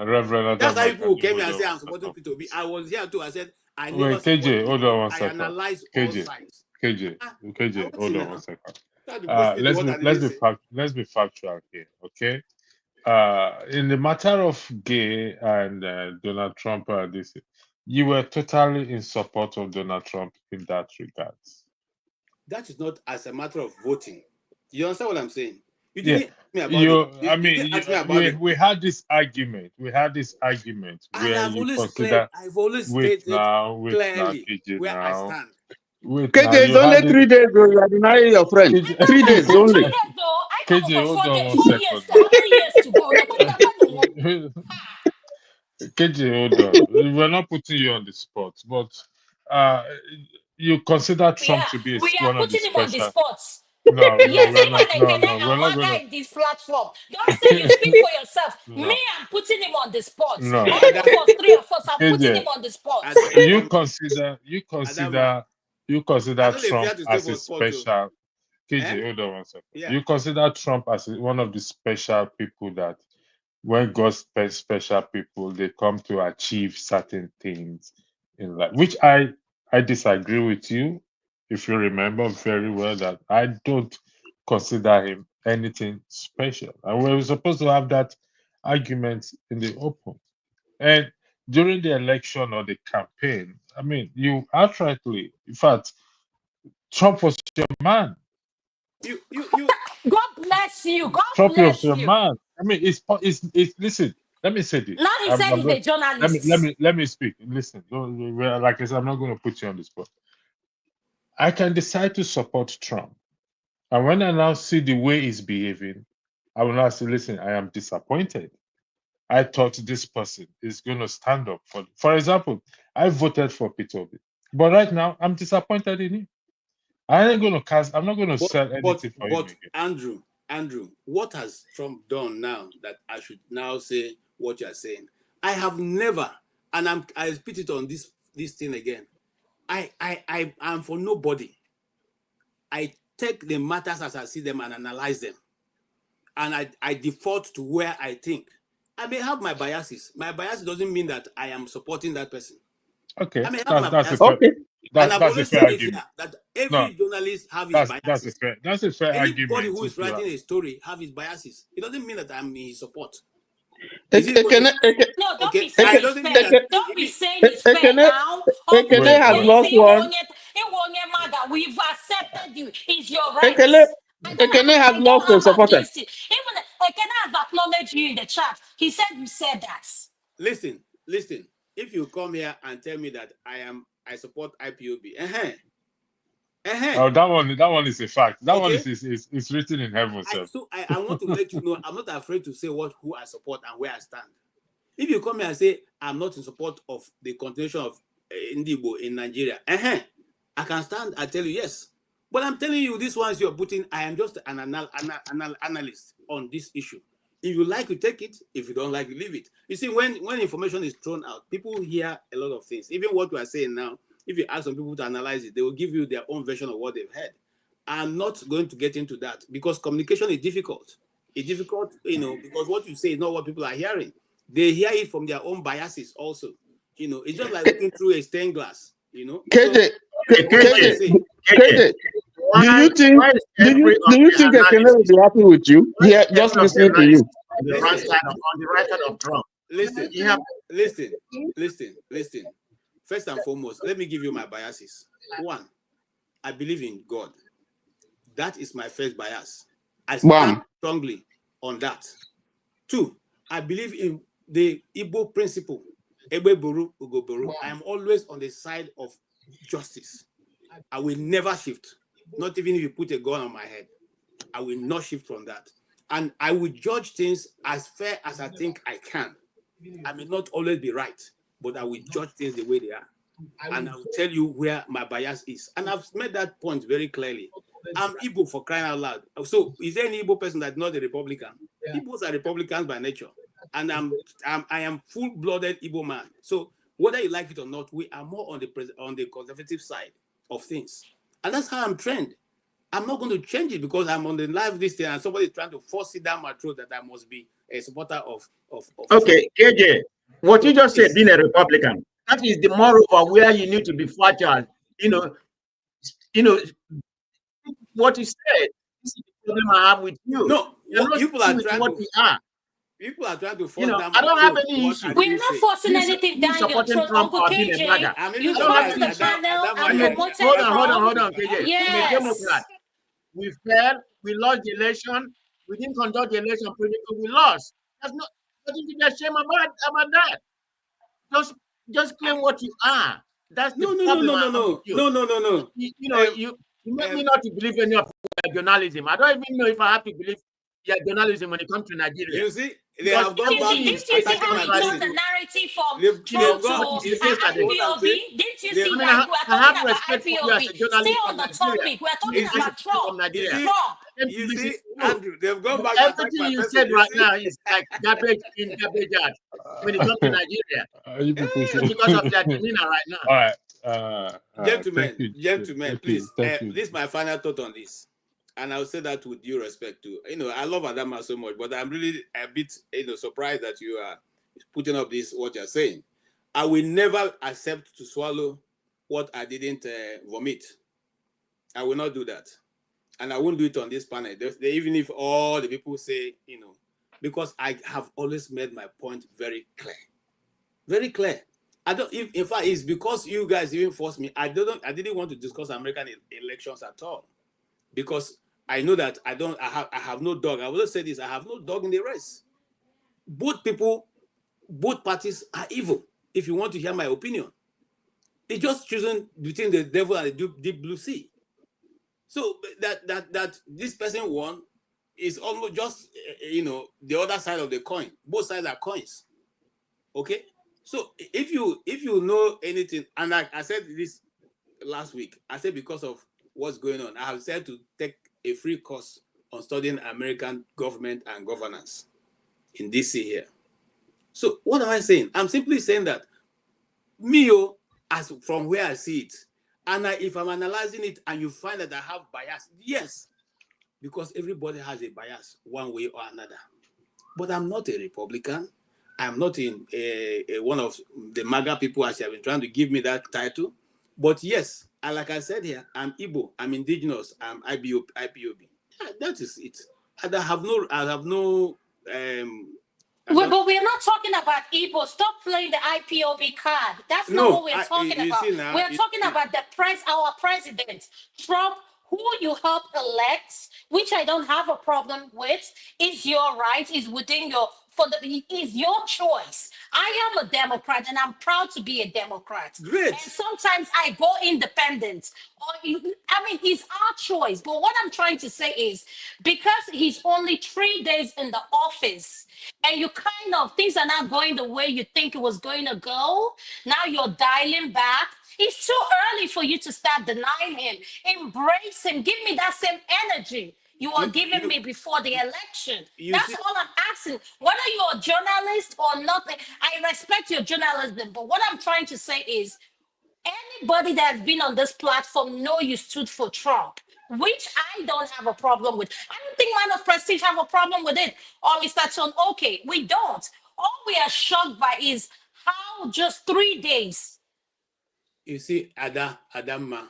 Reverend, that's how people came here and say I'm supporting P2B. I was here too. I said I never. KJ, hold on one second. I analyze all sides. KJ, hold on one second. Let's be factual here, okay? In the matter of gay and Donald Trump, you were totally in support of Donald Trump in that regard. That is not as a matter of voting. You understand what I'm saying? You Yeah, didn't ask me about it. You didn't ask me about it. we had this argument. We had this argument And where I've you always consider. stated Wait now, clearly KJ where I now. stand. Wait KJ, now, it's you only had it. 3 days, bro. You are denying your friend. KJ, No, 3 days not 3 only. days though. I come KJ, for hold on one 4 years. How many years to go? KJ, hold on. We're not putting you on the spot, but uh, you consider Trump Yeah, to be we are one of the putting him on the special. spots. No, Yes, we're him not. and No, Ekene no, we're and not gonna. Maga in this platform. Don't say you speak for yourself. Me, No, I'm putting him on the spots. no. All of us, three of us, I'm putting him KJ, on the spots. you Adama, consider Adama. I know they fear Trump to stay as a for sport too. special. Eh? KJ, hold on one second. Yeah. You consider Trump as one of the special people that, when God special people, they come to achieve certain things in life, which I disagree with you. If you remember very well, that I don't consider him anything special, and we were supposed to have that argument in the open. And during the election or the campaign, I mean, you outrightly, in fact, Trump was your man. You God bless you. God Trump was bless your you. man. I mean, it's listen. Let me say Now this. he said he's a journalist. Let me speak. Listen, like I said, I'm not going to put you on the spot. I can decide to support Trump, and when I now see the way he's behaving, I will now say, listen, I am disappointed. I thought this person is going to stand up for example, I voted for Pt.2, but right now I'm disappointed in him. I'm not going to sell anything for him but again. Andrew, what has Trump done now that I should now say what you are saying? I have never, and I repeat it on this thing again. I am for nobody. I take the matters as I see them and analyze them. And I default to where I think. I may have my biases. My bias doesn't mean that I am supporting that person. Okay, I may have my that's a biases. fair Okay. And I've that's a always fair said it here argument. that No, every journalist have his biases. that's a fair Anybody argument. who is If you are, writing a story have his biases. It doesn't mean that I'm in his support. Is it going to? Ekene No, don't Okay, be saying it it's doesn't mean fair. that. Don't be saying it's fair Ekene now. Obu Ekene wait, has wait. lost Kibwezi, one. Maga. We've accepted you. It's your Ekene rights. Ekene has I lost a don't have supporter. against it. Even Ekena has acknowledged you in the chat. He said you said that. Listen. If you come here and tell me that I support IPOB, Oh, that one is a fact. That one okay. is written in heaven, sir. I want to let you know I'm not afraid to say who I support and where I stand. If you come here and say I'm not in support of the continuation of Indigo in Nigeria, I can stand and tell you yes. But I'm telling you, these ones you're putting, I am just an analyst on this issue. If you like, you take it. If you don't like, you leave it. You see, when information is thrown out, people hear a lot of things. Even what we are saying now, if you ask some people to analyze it, they will give you their own version of what they've heard. I'm not going to get into that because communication is difficult. It's difficult, because what you say is not what people are hearing. They hear it from their own biases also. It's just like looking through a stained glass, So KJ, Okay, what do I KJ, say? KJ, why is every of do you the think Ekene will analysis, be happy with you? why is Yeah, just every of the listening to you. analysis on the right Listen, side on the right side of Trump? listen, You have listen. First and foremost, let me give you my biases. One, I believe in God. That is my first bias. I stand Bam. strongly on that. Two, I believe in the Igbo principle. Ebe boru, ugo boru. I am always on the side of justice. I will never shift. Not even if you put a gun on my head. I will not shift from that. And I will judge things as fair as I think I can. I may not always be right, but I will judge things the way they are. And I will tell you where my bias is. And I've made that point very clearly. I'm Igbo, for crying out loud. So is there any Igbo person that's not a Republican? Igbos are Republicans by nature. And I am full-blooded Igbo man. So whether you like it or not, we are more on the conservative side of things. And that's how I'm trained. I'm not going to change it because I'm on the live this thing and somebody is trying to force it down my throat that I must be a supporter of Trump. okay, KJ. What you So just said, please, being a Republican, that is the moreover where you need to be factual. You know what you said. This is the problem I have with you. No, You're not people are with trying what to. we are. People are trying to force down I my don't have throat. any What issue. I We're didn't not say. forcing anything You down your supporting throat, Trump Uncle or being a KJ. blagger. I'm You even I don't come have to surprised the issue. panel that and man is. promoted Hold Trump. on, KJ. I'm a Democrat. Yes. We failed. We lost the election. We didn't conduct the election protocol. We lost. There's nothing to be ashamed about that. Just claim what you are. That's the problem I have with you. No. You make me not to believe any of your journalism. I don't even know if I have to believe your journalism when it comes to Nigeria. You see, they have gone back Didn't you see attacking how my he turned person. the narrative from They've Trump to gone. You see what I'm IPOB? saying? Didn't you They, see, I like, we are have talking about respect for you as IPOB? a Stay journalist on from the Nigeria. topic. We are talking you see, about Trump. From Nigeria. see, Trump. you listen see, to you. Andrew, they've gone back to attack Everything my you person. said You right see? now is like garbage in, garbage out when it comes to Nigeria. You people should. Because of their demeanor right now. All right. Gentlemen, thank please. you. Thank you. This is my final thought on this, and I'll say that with due respect too. I love Adama so much, but I'm really a bit, surprised that you are putting up this what you're saying. I will never accept to swallow what I didn't vomit. I will not do that, and I won't do it on this panel. Even if all the people say, because I have always made my point very clear, very clear. I don't. In fact, it's because you guys even forced me. I didn't want to discuss American elections at all, because I know that I have no dog. I will say this: I have no dog in the race. Both parties are evil. If you want to hear my opinion, it's just choosing between the devil and the deep blue sea. So that this person won is almost just the other side of the coin. Both sides are coins. Okay. So if you know anything, and like I said this last week, I said because of what's going on, I have said to take a free course on studying American government and governance in DC here. So what am I saying? I'm simply saying that as from where I see it, and if I'm analyzing it and you find that I have bias, yes, because everybody has a bias one way or another. But I'm not a Republican. I'm not in one of the MAGA people as you have been trying to give me that title. But yes, like I said here, I'm Igbo, I'm indigenous, I'm IPOB. Yeah, that is it. And I have no But we're not talking about Igbo. Stop playing the IPOB card. That's not what we're talking about. We're talking about our president, Trump, who you help elect, which I don't have a problem with. Is your right, is within is your choice. I am a Democrat and I'm proud to be a Democrat. Great. And sometimes I go independent. It's our choice. But what I'm trying to say is because he's only 3 days in the office and you things are not going the way you think it was going to go, now you're dialing back. It's too early for you to start denying him. Embrace him. Give me that same energy you are giving me before the election. That's all I'm asking. Whether you're a journalist or nothing, I respect your journalism. But what I'm trying to say is anybody that's been on this platform know you stood for Trump, which I don't have a problem with. I don't think Man of Prestige have a problem with it. Or Mr. Son, okay, we don't. All we are shocked by is how just 3 days. You see, Adama,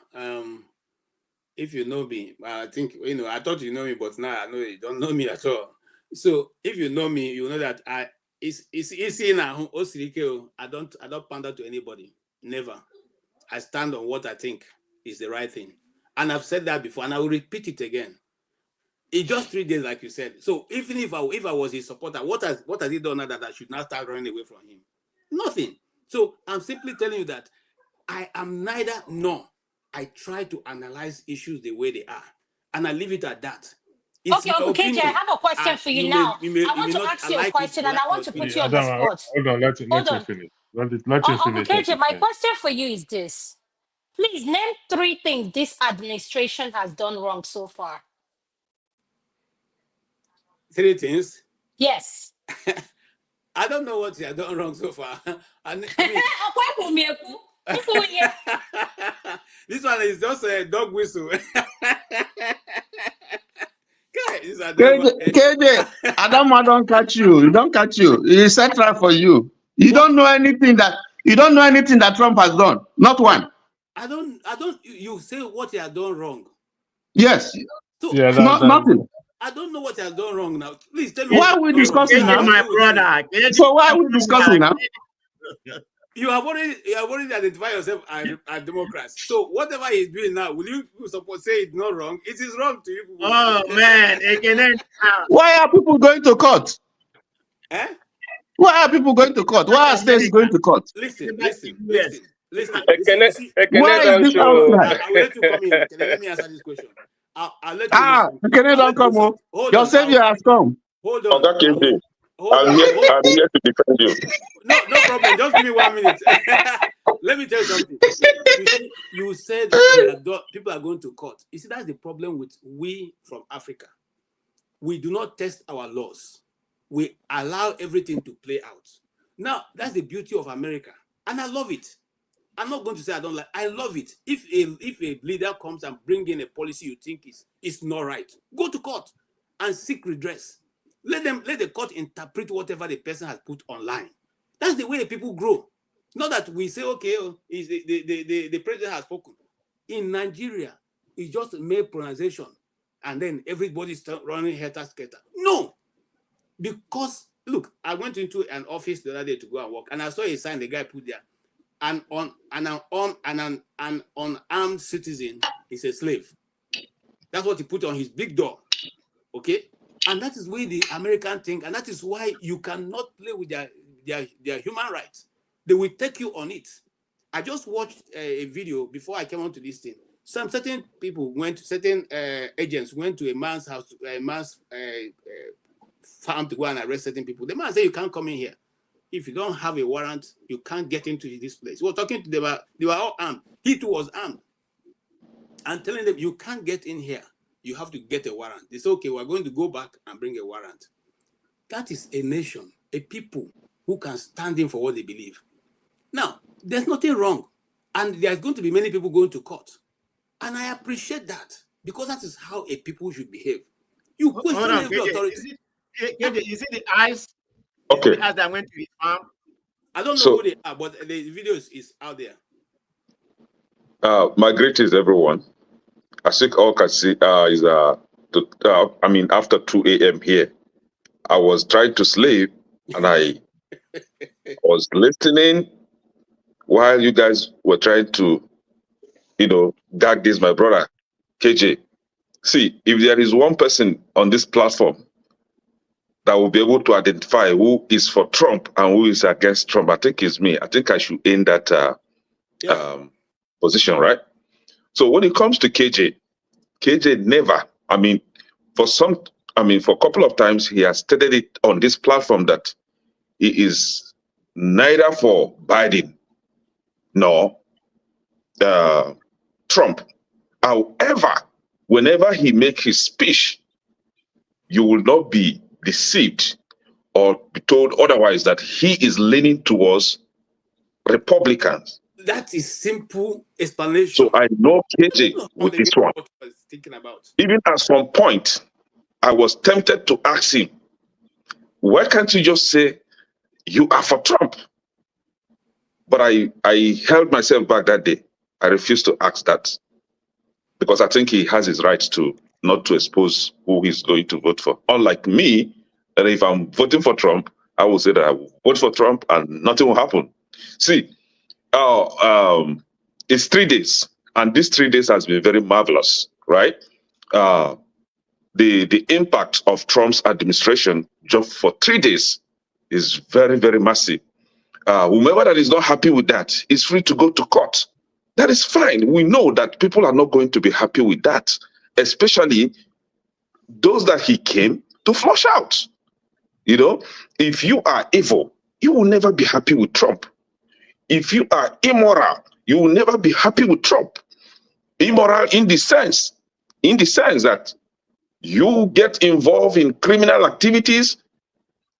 if you know me, I think, I thought you know me, but now I know you don't know me at all. So if you know me, you know that it's easy now. I don't pander to anybody. Never. I stand on what I think is the right thing. And I've said that before, and I will repeat it again. It's just 3 days, like you said. So even if I was his supporter, what has he done now that I should not start running away from him? Nothing. So I'm simply telling you that I am neither nor. I try to analyze issues the way they are, and I leave it at that. Okay, Uncle KJ, I have a question for you now. I want to ask you a question, and I want to put you on the spot. Hold on, let him finish. Let him finish. Uncle KJ, my question for you is this. Please name 3 things this administration has done wrong so far. 3 things? Yes. I don't know what you have done wrong so far. This one is just a dog whistle. KJ, Adama don't catch you. He don't catch you. He set trap for you. You don't know anything that Trump has done. Not one. I don't. You say what you have done wrong. Yes. So Yeah, Nothing. I don't know what he has done wrong now. Please tell me Why what are we has done wrong. discussing I'm now? just my here with you. brother. So why are we discussing now? You have already identified yourself as Democrats. So whatever he's doing now, will you suppose say it's not wrong? It is wrong to you people. Oh man, again, Why are people going to court? Eh? Why are people going to court? Why are states going to court? Listen. yes. You see, Why is this outside? I will let you come in. Can you let me answer this question? I'll let you know Ah, something. can you I'll don't let you know come home? something. Hold Your on. savior has come. Hold on. Hold on. I'm here to defend you. No problem. Just give me 1 minute. Let me tell you something. You see, you said people are going to court. You see, that's the problem with we from Africa. We do not test our laws. We allow everything to play out. Now, that's the beauty of America. And I love it. I'm not going to say I don't like. I love it. If a leader comes and bring in a policy you think is not right, go to court and seek redress. Let the court interpret whatever the person has put online. That's the way the people grow. Not that we say, okay, the president has spoken. In Nigeria, it's just mere pronunciation, and then everybody's running helter-skelter. No, because look, I went into an office the other day to go and work, and I saw a sign the guy put there. An unarmed citizen is a slave. That's what he put on his big door. Okay? And that is where the American think, and that is why you cannot play with their human rights. They will take you on it. I just watched a video before I came onto this thing. Certain agents went to a man's house, a man's farm to go and arrest certain people. The man said, you can't come in here. If you don't have a warrant, you can't get into this place. We were talking to them, they were all armed. He too was armed. And telling them, you can't get in here. You have to get a warrant. They said, okay, we're going to go back and bring a warrant. That is a nation, a people who can stand in for what they believe. Now, there's nothing wrong. And there's going to be many people going to court. And I appreciate that because that is how a people should behave. You question every authority. Is it the eyes? Okay. The eyes that went to his farm? I don't know who they are, but the video is out there. My greetings, everyone. I think all can see is after 2 a.m. here. I was trying to sleep and I was listening while you guys were trying to, gag this, my brother, KJ. See, if there is one person on this platform that will be able to identify who is for Trump and who is against Trump, I think it's me. I think I should end that position, right? So when it comes to KJ never, for a couple of times he has stated it on this platform that he is neither for Biden nor Trump. However, whenever he makes his speech, you will not be deceived or be told otherwise that he is leaning towards Republicans. That is simple explanation. So I know KJ with this one. What I was thinking about. Even at some point, I was tempted to ask him, why can't you just say you are for Trump? But I held myself back that day. I refused to ask that because I think he has his right to not to expose who he's going to vote for. Unlike me, and if I'm voting for Trump, I will say that I will vote for Trump and nothing will happen. See, it's 3 days, and these 3 days has been very marvelous, right? The impact of Trump's administration just for 3 days is very, very massive. Whomever that is not happy with that is free to go to court. That is fine. We know that people are not going to be happy with that, especially those that he came to flush out. If you are evil, you will never be happy with Trump. If you are immoral, you will never be happy with Trump. Immoral in the sense that you get involved in criminal activities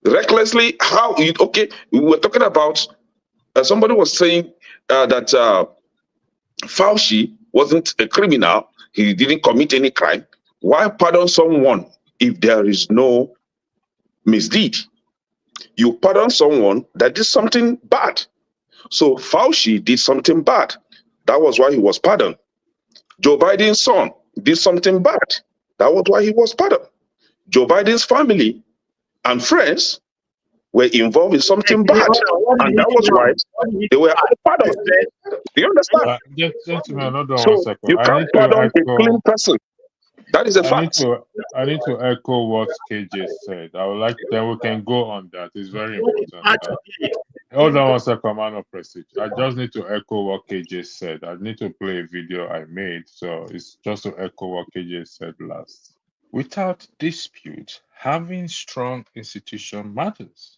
recklessly. We were talking about, somebody was saying that Fauci wasn't a criminal. He didn't commit any crime. Why pardon someone if there is no misdeed? You pardon someone that did something bad. So Fauci did something bad. That was why he was pardoned. Joe Biden's son did something bad. That was why he was pardoned. Joe Biden's family and friends were involved in something bad, and that was why they were all pardoned. Do you understand? Gentlemen, hold on one So second. you I can't need to pardon a clean echo. person. That is a I need fact. to. I need to echo what KJ said. I would like. Then we can go on that. It's very important. Hold on one second, man of prestige. I just need to echo what KJ said. I need to play a video I made, so it's just to echo what KJ said last. Without dispute, having strong institution matters,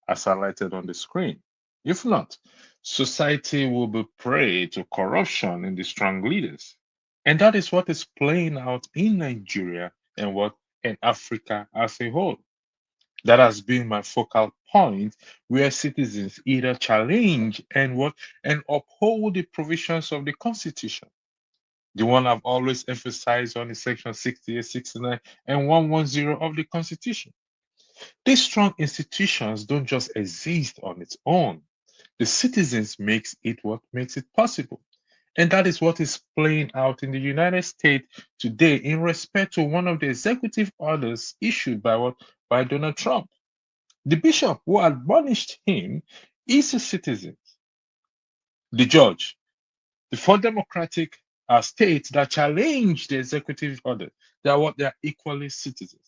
as highlighted on the screen. If not, society will be prey to corruption in the strong leaders. And that is what is playing out in Nigeria and what in Africa as a whole. That has been my focal point, where citizens either challenge and uphold the provisions of the Constitution. The one I've always emphasized on is Section 68, 69, and 110 of the Constitution. These strong institutions don't just exist on its own. The citizens makes it what makes it possible. And that is what is playing out in the United States today in respect to one of the executive orders issued by Donald Trump. The bishop who admonished him is a citizen. The judge, the four democratic states that challenge the executive order, they are equally citizens.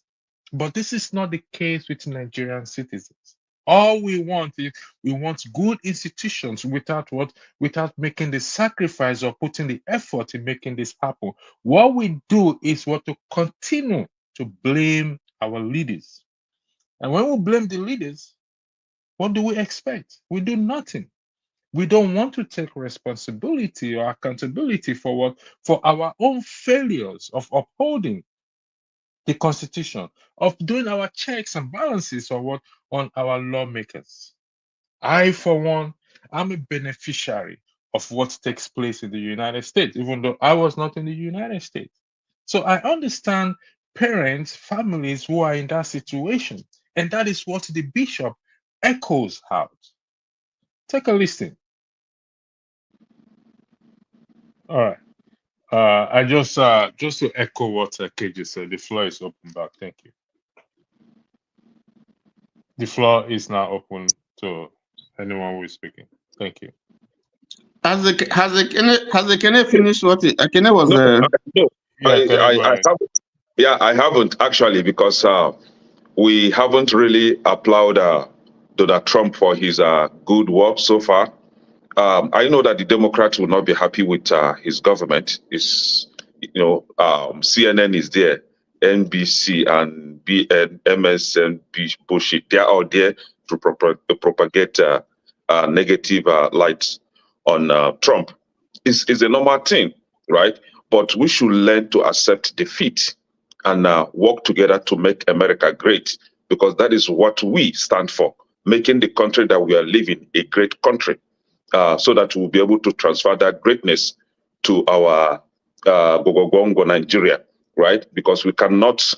But this is not the case with Nigerian citizens. All we want is we want good institutions without making the sacrifice or putting the effort in making this happen. What we do is what to continue to blame our leaders. And when we blame the leaders, what do we expect? We do nothing. We don't want to take responsibility or accountability for our own failures of upholding the Constitution, of doing our checks and balances on our lawmakers. I, for one, am a beneficiary of what takes place in the United States, even though I was not in the United States. So I understand parents, families who are in that situation, and that is what the bishop echoes out. Take a listen. All right. I just to echo what KJ said, the floor is open back. Thank you. The floor is now open to anyone who is speaking. Thank you. Has the Kenneth finished what Kenneth was? No, Yeah, can I go ahead? haven't. Yeah, I haven't actually, because we haven't really applauded Donald Trump for his good work so far. I know that the Democrats will not be happy with his government. CNN is there, NBC and MSNBC bullshit. They are out there to propagate negative lights on Trump. It's a normal thing, right? But we should learn to accept defeat and work together to make America great, because that is what we stand for, making the country that we are living a great country, so that we'll be able to transfer that greatness to our Gogogongo Nigeria, right? Because we cannot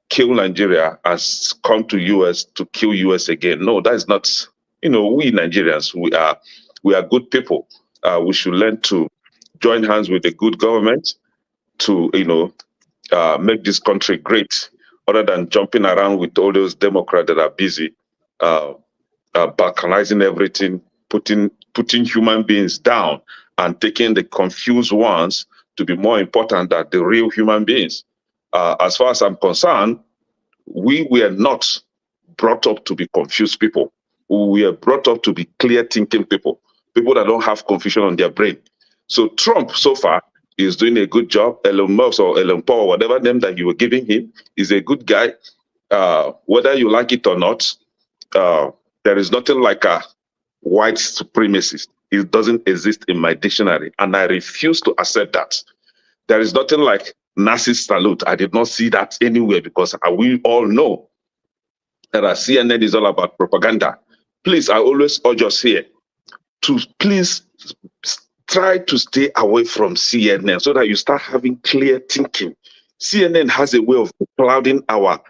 kill Nigeria and come to US to kill US again. No, that is not. We Nigerians, we are good people. We should learn to join hands with a good government to make this country great, other than jumping around with all those Democrats that are busy balkanizing everything, putting human beings down, and taking the confused ones to be more important than the real human beings. As far as I'm concerned, we were not brought up to be confused people. We were brought up to be clear thinking people, people that don't have confusion on their brain. So Trump, so far, is doing a good job. Elon Musk or Elon Paul, whatever name that you were giving him, is a good guy. Whether you like it or not, there is nothing like a white supremacist. It doesn't exist in my dictionary, and I refuse to accept that. There is nothing like Nazi salute. I did not see that anywhere, because we all know that CNN is all about propaganda. Please, I always urge us here to please try to stay away from CNN, so that you start having clear thinking. CNN has a way of clouding our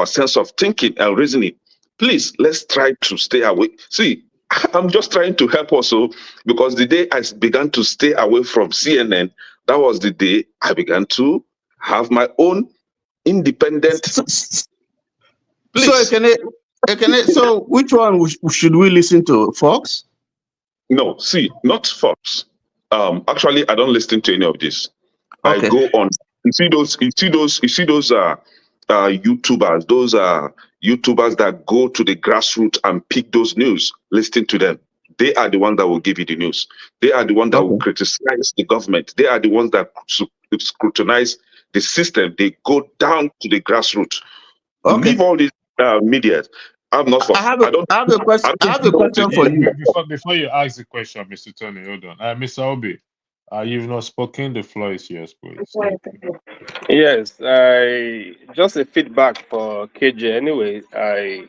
sense of thinking and reasoning. Please, let's try to stay away. See, I'm just trying to help also, because the day I began to stay away from CNN, that was the day I began to have my own independent. So, Please. So which one should we listen to? Fox? No, see, not Fox. Actually, I don't listen to any of this. I Okay. go on. YouTubers. Those are YouTubers that go to the grassroots and pick those news. Listen to them. They are the ones that will give you the news. They are the ones that will Okay. criticize the government. They are the ones that scrutinize the system. They go down to the grassroots. Okay. Leave all these media. I'm not for. I have a, I don't. I have a I question. I don't have a know what to question for you. Before you ask the question, Mr. Tony, hold on. Mr. Obi, you've not spoken. The floor is yours, please. Yes, I just a feedback for KJ. Anyway, I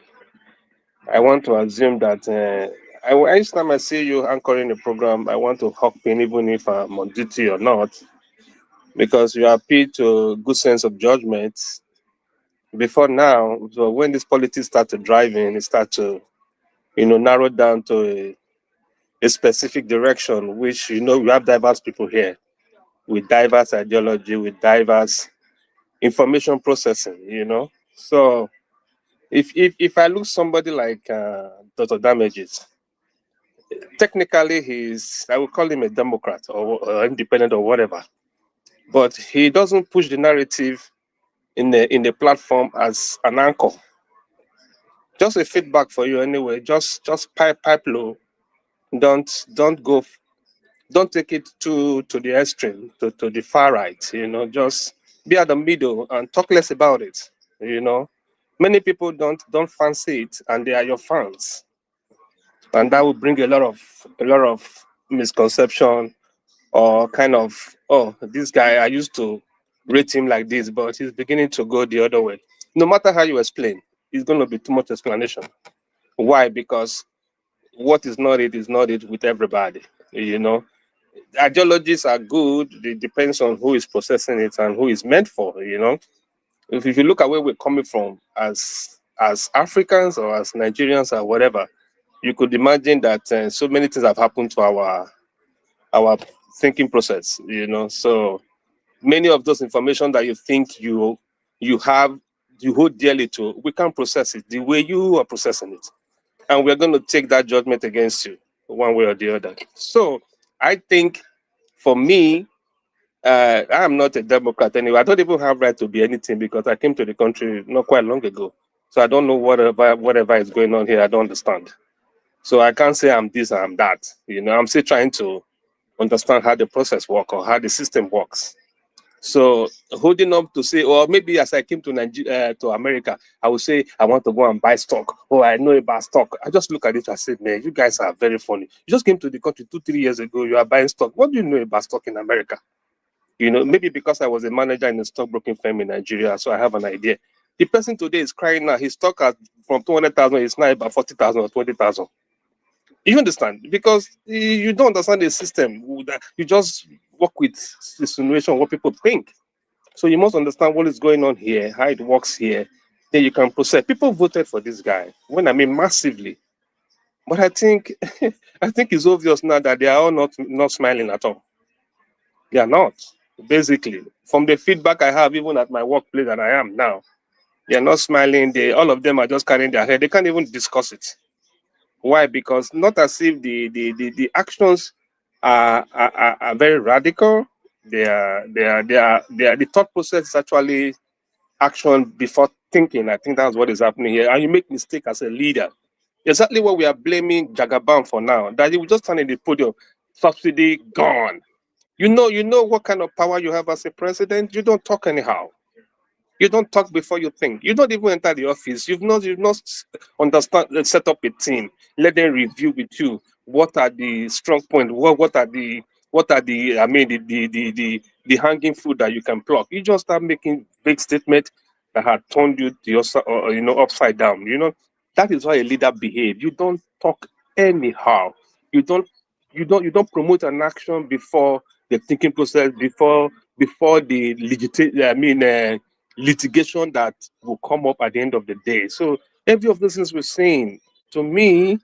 want to assume that each time I see you anchoring the program, I want to hop in, even if I'm on duty or not, because you appeal to good sense of judgment. Before now, so when this politics start to drive in, it start to narrow down to a specific direction, which we have diverse people here with diverse ideology, with diverse information processing. So if I look somebody like Dr. Damages, technically I would call him a Democrat or independent or whatever, but he doesn't push the narrative in the platform as an anchor. Just a feedback for you anyway. Just pipe low. Don't go. Don't take it to the extreme, to the far right. Just be at the middle and talk less about it. Many people don't fancy it, and they are your fans, and that will bring a lot of misconception, or kind of, oh, this guy, I used to rate him like this, but he's beginning to go the other way. No matter how you explain, it's going to be too much explanation. Why? Because what is not it with everybody. Ideologies are good. It depends on who is processing it and who is meant for. If you look at where we're coming from as Africans or as Nigerians or whatever, you could imagine that so many things have happened to our thinking process. So many of those information that you think you have, you hold dearly to, we can't process it the way you are processing it, and we're going to take that judgment against you one way or the other. So I think, for me, I'm not a Democrat anyway. I don't even have right to be anything because I came to the country not quite long ago. So I don't know whatever is going on here. I don't understand. So I can't say I'm this or I'm that. I'm still trying to understand how the process works or how the system works. So holding up to say, or maybe as I came to Nigeria, to America, I would say I want to go and buy stock. Oh, I know about stock. I just look at it and say, man, you guys are very funny. You just came to the country 2-3 years ago. You are buying stock. What do you know about stock in America? Maybe because I was a manager in a stockbroking firm in Nigeria, so I have an idea. The person today is crying now. His stock from 200,000 is now about 40,000 or 20,000. You understand? Because you don't understand the system. You just work with the situation, what people think. So you must understand what is going on here, how it works here. Then you can process. People voted for this guy, when I mean massively. But I think I think it's obvious now that they are all not smiling at all. They are not. Basically, from the feedback I have, even at my workplace that I am now, they are not smiling. All of them are just carrying their head. They can't even discuss it. Why? Because not as if the actions are very radical. The thought process is actually action before thinking. I think that's what is happening here. And you make mistake as a leader. Exactly what we are blaming Jagaban for now. That he will just stand in the podium, subsidy gone. You know what kind of power you have as a president. You don't talk anyhow. You don't talk before you think. You don't even enter the office. You've not understand. Set up a team. Let them review with you. What are the strong points? What are the I mean the hanging fruit that you can pluck. You just start making big statements that had turned you to upside down. That is how a leader behave. You don't talk anyhow. You don't you don't promote an action before the thinking process, before the litigation that will come up at the end of the day. So every of those things we're saying, to me,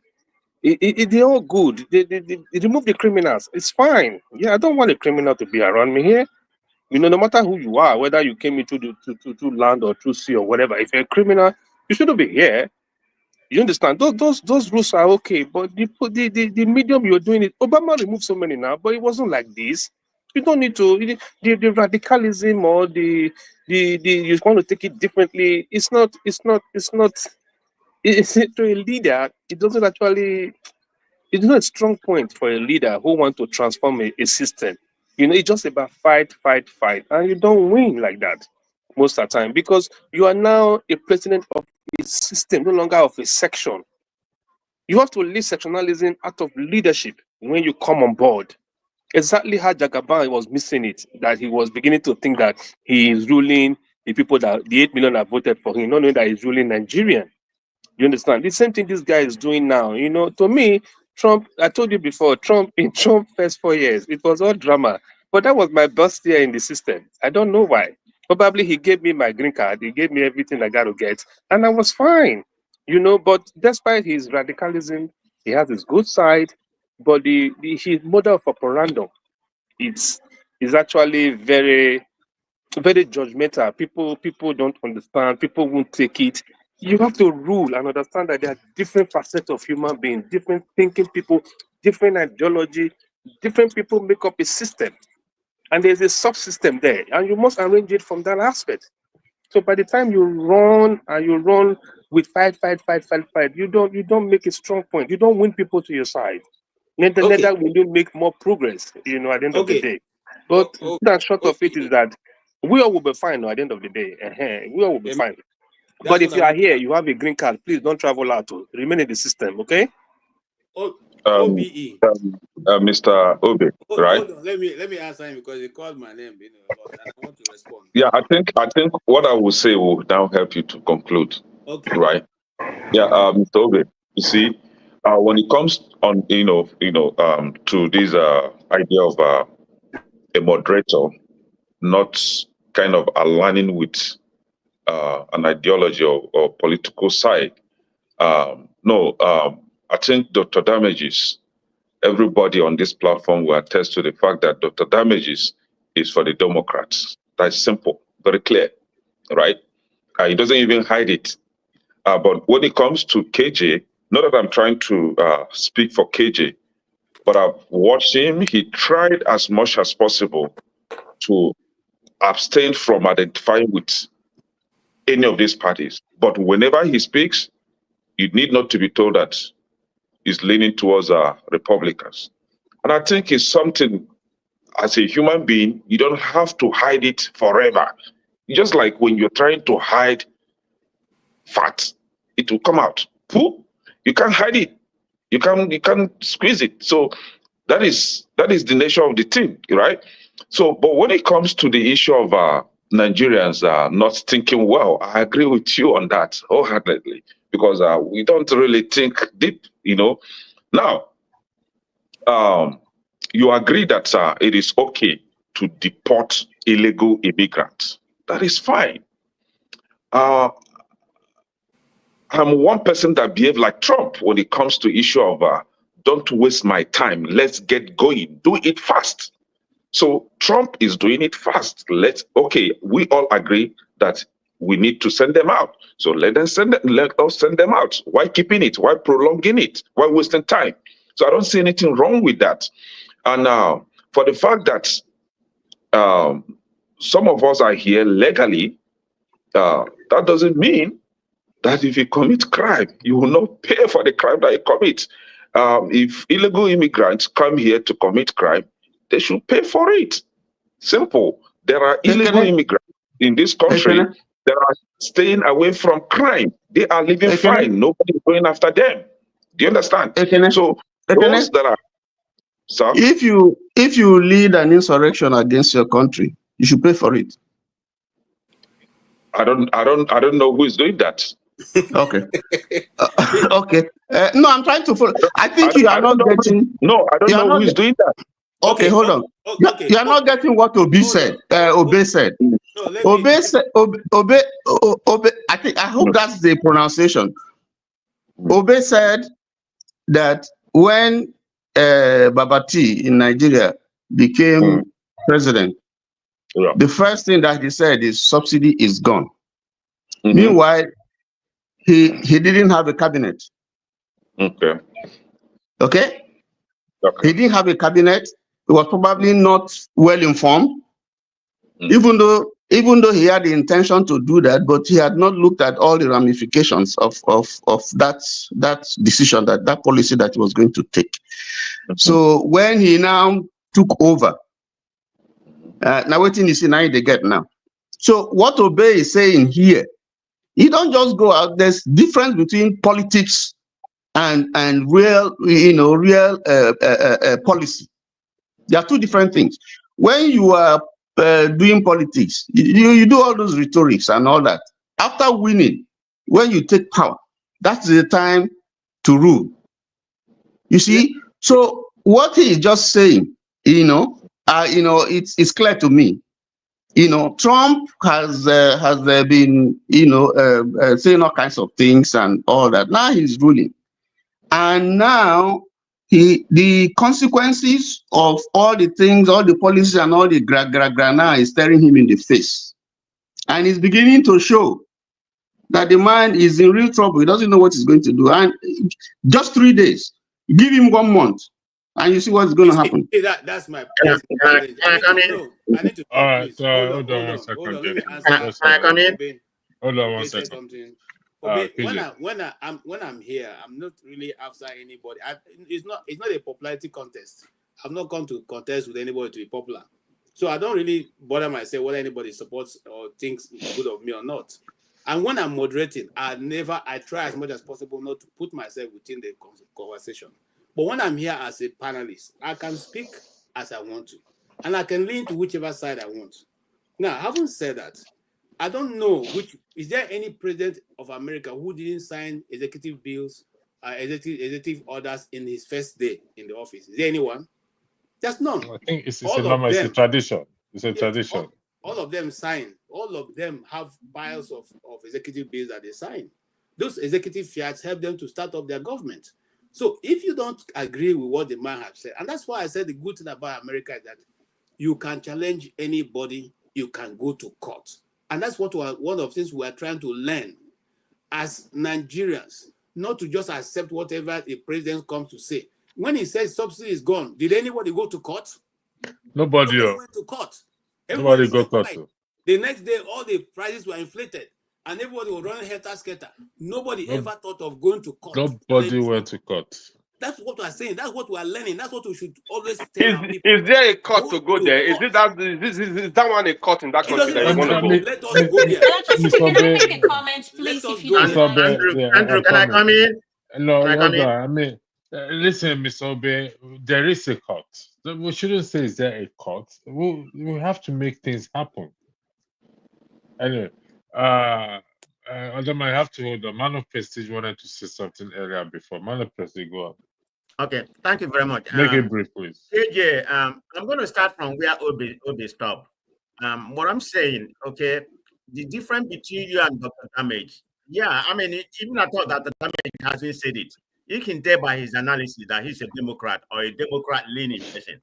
they're all good. They remove the criminals. It's fine. Yeah, I don't want a criminal to be around me here. You know, no matter who you are, whether you came into through land or through sea or whatever, if you're a criminal, you shouldn't be here. You understand? Those rules are okay, but the medium you're doing it. Obama removed so many now, but it wasn't like this. You don't need to the radicalism or the you want to take it differently. It's not it's to a leader. It doesn't actually. It's not a strong point for a leader who want to transform a system. You know, it's just about fight, and you don't win like that most of the time because you are now a president of a system, no longer of a section. You have to leave sectionalism out of leadership when you come on board. Exactly how Jagaban was missing it, that he was beginning to think that he is ruling the people that the 8 million that voted for him, not knowing that he's ruling Nigeria. You understand? The same thing this guy is doing now. You know, to me, Trump, I told you before, Trump in Trump first 4 years, it was all drama. But that was my best year in the system. I don't know why. Probably he gave me my green card, he gave me everything I got to get, and I was fine. You know, but despite his radicalism, he has his good side, but his model of operandum, it's is actually very judgmental. People don't understand. People won't take it. You have to rule and understand that there are different facets of human beings, different thinking people, different ideology, different people make up a system, and there's a subsystem there, and you must arrange it from that aspect. So by the time you run and you run with fight, you don't make a strong point. You don't win people to your side. Okay, Neither will you make more progress, you know, at the end of the okay, day. But that short of it okay. is that we all will be fine, no, at the end of the day. We all will be Let me- fine. But That's if what I you are want. here, you have a green card, please don't travel out. Remain in the system, okay? Um, OBE. Mr. Obe, right? Hold on. Let me answer him because he called my name, a lot, and I want to respond. Yeah, I think what I will say will now help you to conclude, Okay. right? Yeah, Mr. Obe, you see, when it comes on, to this idea of a moderator not kind of aligning with an ideology or political side, no, I think Dr. Damages, everybody on this platform will attest to the fact that Dr. Damages is for the Democrats. That's simple, very clear, right? He doesn't even hide it. But when it comes to KJ, not that I'm trying to speak for KJ, but I've watched him. He tried as much as possible to abstain from identifying with any of these parties. But whenever he speaks, you need not to be told that he's leaning towards Republicans. And I think it's something, as a human being, you don't have to hide it forever. Just like when you're trying to hide fat, it will come out. Poo, you can't hide it. You can't squeeze it. So that is the nature of the thing, right? So, but when it comes to the issue of Nigerians not thinking well, I agree with you on that wholeheartedly because we don't really think deep, you know. Now, um, you agree that it is okay to deport illegal immigrants. That is fine. Uh, I'm one person that behave like Trump when it comes to issue of don't waste my time. Let's get going. Do it fast. So Trump is doing it fast. We all agree that we need to send them out. So let us send them out. Why keeping it? Why prolonging it? Why wasting time? So I don't see anything wrong with that. And for the fact that some of us are here legally, that doesn't mean that if you commit crime, you will not pay for the crime that you commit. If illegal immigrants come here to commit crime, they should pay for it. Simple. There are illegal immigrants in this country that are staying away from crime. They are living fine. Nobody is going after them. Do you understand? So those that are, sir, If you lead an insurrection against your country, you should pay for it. I don't know who is doing that. Okay. Okay. No, I'm trying to follow. I think you are not getting. No, I don't You are know who not. is doing that. Okay, hold on. You are not getting what Obi said. Obe said. No, let me. Obe said. Obe. I hope that's the pronunciation. Obe said that when Babati in Nigeria became president, Yeah. The first thing that he said is subsidy is gone. Mhm. Meanwhile, he didn't have a cabinet. Okay. Okay? Okay. He didn't have a cabinet. He was probably not well informed, Mm. even though he had the intention to do that, but he had not looked at all the ramifications of that decision, that policy that he was going to take. So when he now took over, now waiting is now they get now. So what Obey is saying here, you don't just go out. There's difference between politics and real, real policy. There are two different things. When you are doing politics, you do all those rhetorics and all that. After winning, when you take power, that's the time to rule. You see, so what he is just saying, it's clear to me. Trump has been, saying all kinds of things and all that. Now he's ruling, and now the consequences of all the things, all the policies and all the now is staring him in the face, and it's beginning to show that the man is in real trouble. He doesn't know what he's going to do, and just 3 days, give him 1 month, and you see what's going to happen. That's my challenge. I need to All talk, right, please. so hold on 1 second. Hold on. Let me Jason. answer. Just a minute. Obey. Hold on 1 Obey said second. something. Obey, PJ. when I'm here, I'm not really after anybody. It's not a popularity contest. I've not come to contest with anybody to be popular, so I don't really bother myself whether anybody supports or thinks good of me or not. And when I'm moderating, I try as much as possible not to put myself within the conversation. But when I'm here as a panelist, I can speak as I want to, and I can lean to whichever side I want. Now, having said that, I don't know is there any president of America who didn't sign executive bills, executive orders in his first day in the office? Is there anyone? There's none. I think it's All a of normal, it's a them. tradition. It's a Yes, tradition. all of them sign. All of them have piles of executive bills that they sign. Those executive fiats help them to start up their government. So if you don't agree with what the man has said, and that's why I said the good thing about America is that you can challenge anybody, you can go to court. And that's one of the things we are trying to learn as Nigerians, not to just accept whatever the president comes to say. When he says subsidy is gone, did anybody go to court? Nobody Went to court. Nobody Everybody got kept caught. The next day, all the prices were inflated, and everybody was running helter-skelter. Nobody ever thought of going to court. Nobody went to court. That's what we are saying. That's what we are learning. That's what we should always tell our people. Is there a court to go there? Is that one a court in that country that you want to go? Let us go there. Can I make a comment, please, if you don't mind? Andrew, can I come in? No, Can I come in? I mean, listen, Mr. Obe, there is a court. We shouldn't say is there a court. We have to make things happen. Anyway, Adam, I have to hold on. Man of Prestige wanted to say something earlier before. Man of Prestige, go on. Okay, thank you very much. Make it brief, please. AJ, I'm going to start from where Obi stopped. What I'm saying, okay, the difference between you and Dr. Damage, yeah, I mean, even I thought that Dr. Damage hasn't said it. You can tell by his analysis that he's a Democrat or a Democrat-leaning person.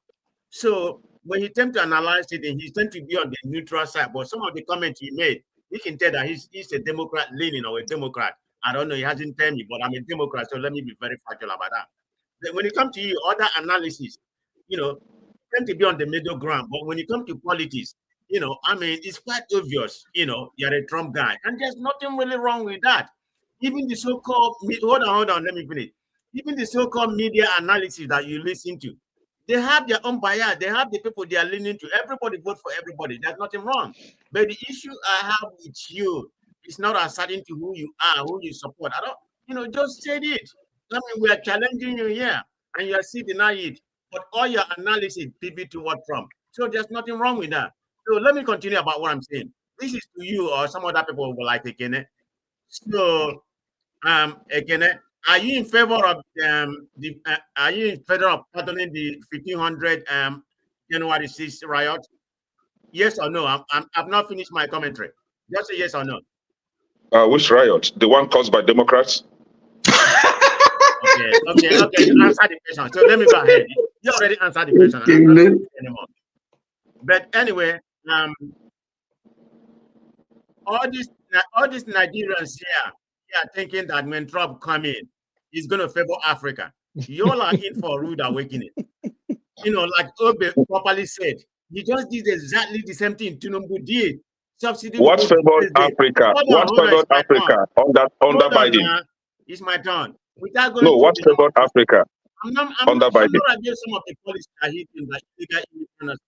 So when you tend to analyze it, and he tends to be on the neutral side, but some of the comments he made, you can tell that he's a Democrat-leaning or a Democrat. I don't know, he hasn't told me, but I'm a Democrat, so let me be very factual about that. When it comes to you, other analysis, tend to be on the middle ground. But when it comes to politics, I mean, it's quite obvious, you're a Trump guy. And there's nothing really wrong with that. Even the so-called, hold on, let me finish. Even the so-called media analysis that you listen to, they have their own bias. They have the people they are leaning to. Everybody vote for everybody. There's nothing wrong. But the issue I have with you is not asserting to who you are, who you support. I don't, just say it. I mean, we are challenging you here, and you are still denying it. But all your analysis pivot toward Trump. So there's nothing wrong with that. So let me continue about what I'm saying. This is to you or some other people who like again. So, again, are you in favor of pardoning the 1500 January 6th riot? Yes or no? I've not finished my commentary. Just say yes or no. Which riot? The one caused by Democrats? Okay. You answered the question. So let me go ahead. You already answered the question. I'm not anymore. But anyway, um, all these Nigerians here, they are thinking that when Trump come in, he's going to favor Africa. You all are in for a rude awakening. Like Obe properly said, he just did exactly the same thing Tinubu did. Subsidy will What go to favored Thursday. Africa? Hold What on, favored it's my turn. Africa under Hold on, Biden? man. It's my turn. Without going No, through what the favored numbers, Africa I'm under Biden? not against some of the policies that he did, like illegal immigration.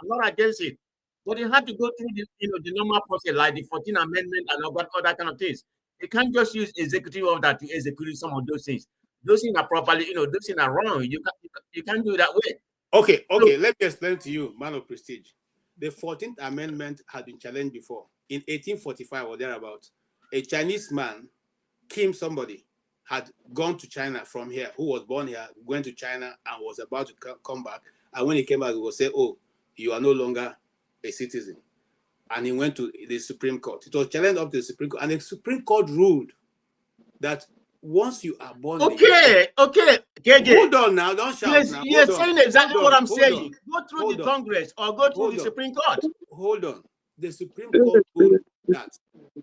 I'm not against it. But you have to go through the normal process, like the 14th Amendment and all that kind of things. You can't just use executive order to execute some of those things. Those things are properly, those things are wrong. You can't do it that way. Okay, So, let me explain to you, man of prestige. The 14th Amendment had been challenged before. In 1845 or thereabout, a Chinese man, Kim somebody, had gone to China from here, who was born here, went to China and was about to come back. And when he came back, he was say, oh, you are no longer a citizen. And he went to the Supreme Court. It was challenged up to the Supreme Court. And the Supreme Court ruled that once you are born in the okay, KJ. hold on now, don't shout now. You're saying exactly what I'm saying. Go through Hold the on. Congress or go through the Supreme Court. Hold on. The Supreme Court ruled that,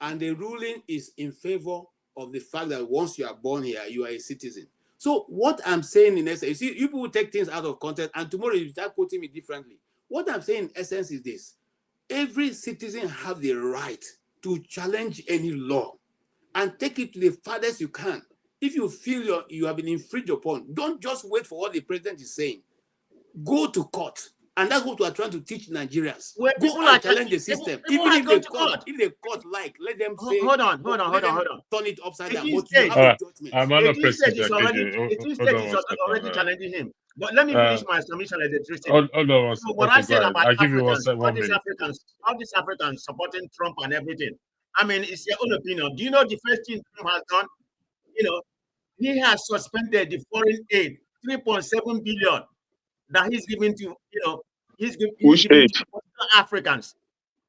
and the ruling is in favor of the fact that once you are born here, you are a citizen. So what I'm saying in essence, you see, you people take things out of context, and tomorrow you start quoting me differently. What I'm saying in essence is this: every citizen have the right to challenge any law and take it to the farthest you can. If you feel you have been infringed upon, don't just wait for what the president is saying. Go to court. And that's what we are trying to teach Nigerians. Where Go people and are challenge the system. people Even are if going the to court, court. like, let them say, Hold on. turn it upside down. 18 But you states, have a judgment. I'm on a 18 states prestige, is already KJ. 18 Hold states on is one second. already challenging him. But let me finish my submission and electricity. Hold on one So second. what I Okay, go said ahead. about I'll give you Africans, one minute. all these Africans supporting Trump and everything. I mean, it's your own opinion. Do you know the first thing Trump has done? He has suspended the foreign aid, 3.7 billion that he's giving to, he's Which giving aid? to Africans.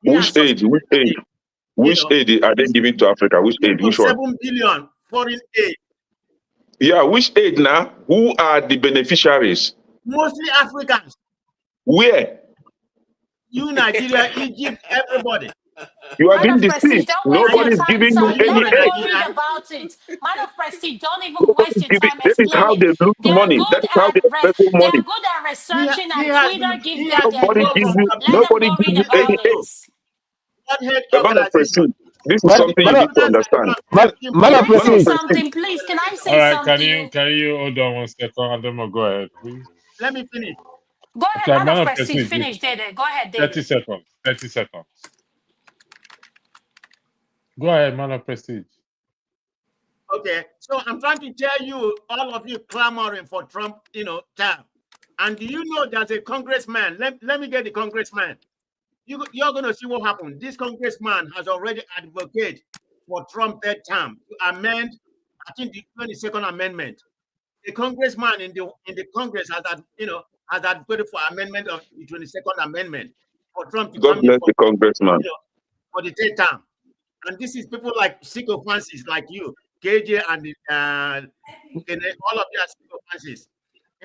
He has Which aid? suspended Which aid? it. Which aid are they He's giving to Africa? Which aid? Which one? 3.7 billion foreign aid, Yeah, which aid now? Who are the beneficiaries? mostly Africans. Where? You, Nigeria, Egypt, everybody. You are Man being of deceived. Prestige, don't waste your Nobody is time, giving sir. you any Let them aid. go read Nigeria. about it. Man of Prestige, don't even Nobody waste is your giving. time That is how explaining. they lose They are money. That good is how at they embezzle they are money. good at researching, He and has Twitter gives he them has their Nobody withdrawn gives news. from you. Let them Nobody go WTO. gives read you any about aid. it. WTO, World Health The man of Organization. prestige. This is Man, something The you man need of, to Africans are the understand. ones man, asking man Can of for I Man say of prestige. prestige. something, please? Can I All say right, something? can you hold on one second? Adama, go ahead, please. Let me finish. Go ahead, Okay, man man of of Prestige. prestige. Finish, Dede. Go ahead, 30 Dede. seconds. 30 seconds. Go ahead, man of prestige. Okay, so I'm trying to tell you, all of you clamoring for Trump, term. And do you know there's a congressman? Let me get the congressman. You're going to see what happened. This congressman has already advocated for Trump third term to amend, I think, the 22nd Amendment. The congressman in the Congress has advocated for amendment of the 22nd Amendment for Trump to God come in bless the congressman. for the third term. And this is people like sycophants like you, KJ, and all of you are sycophants.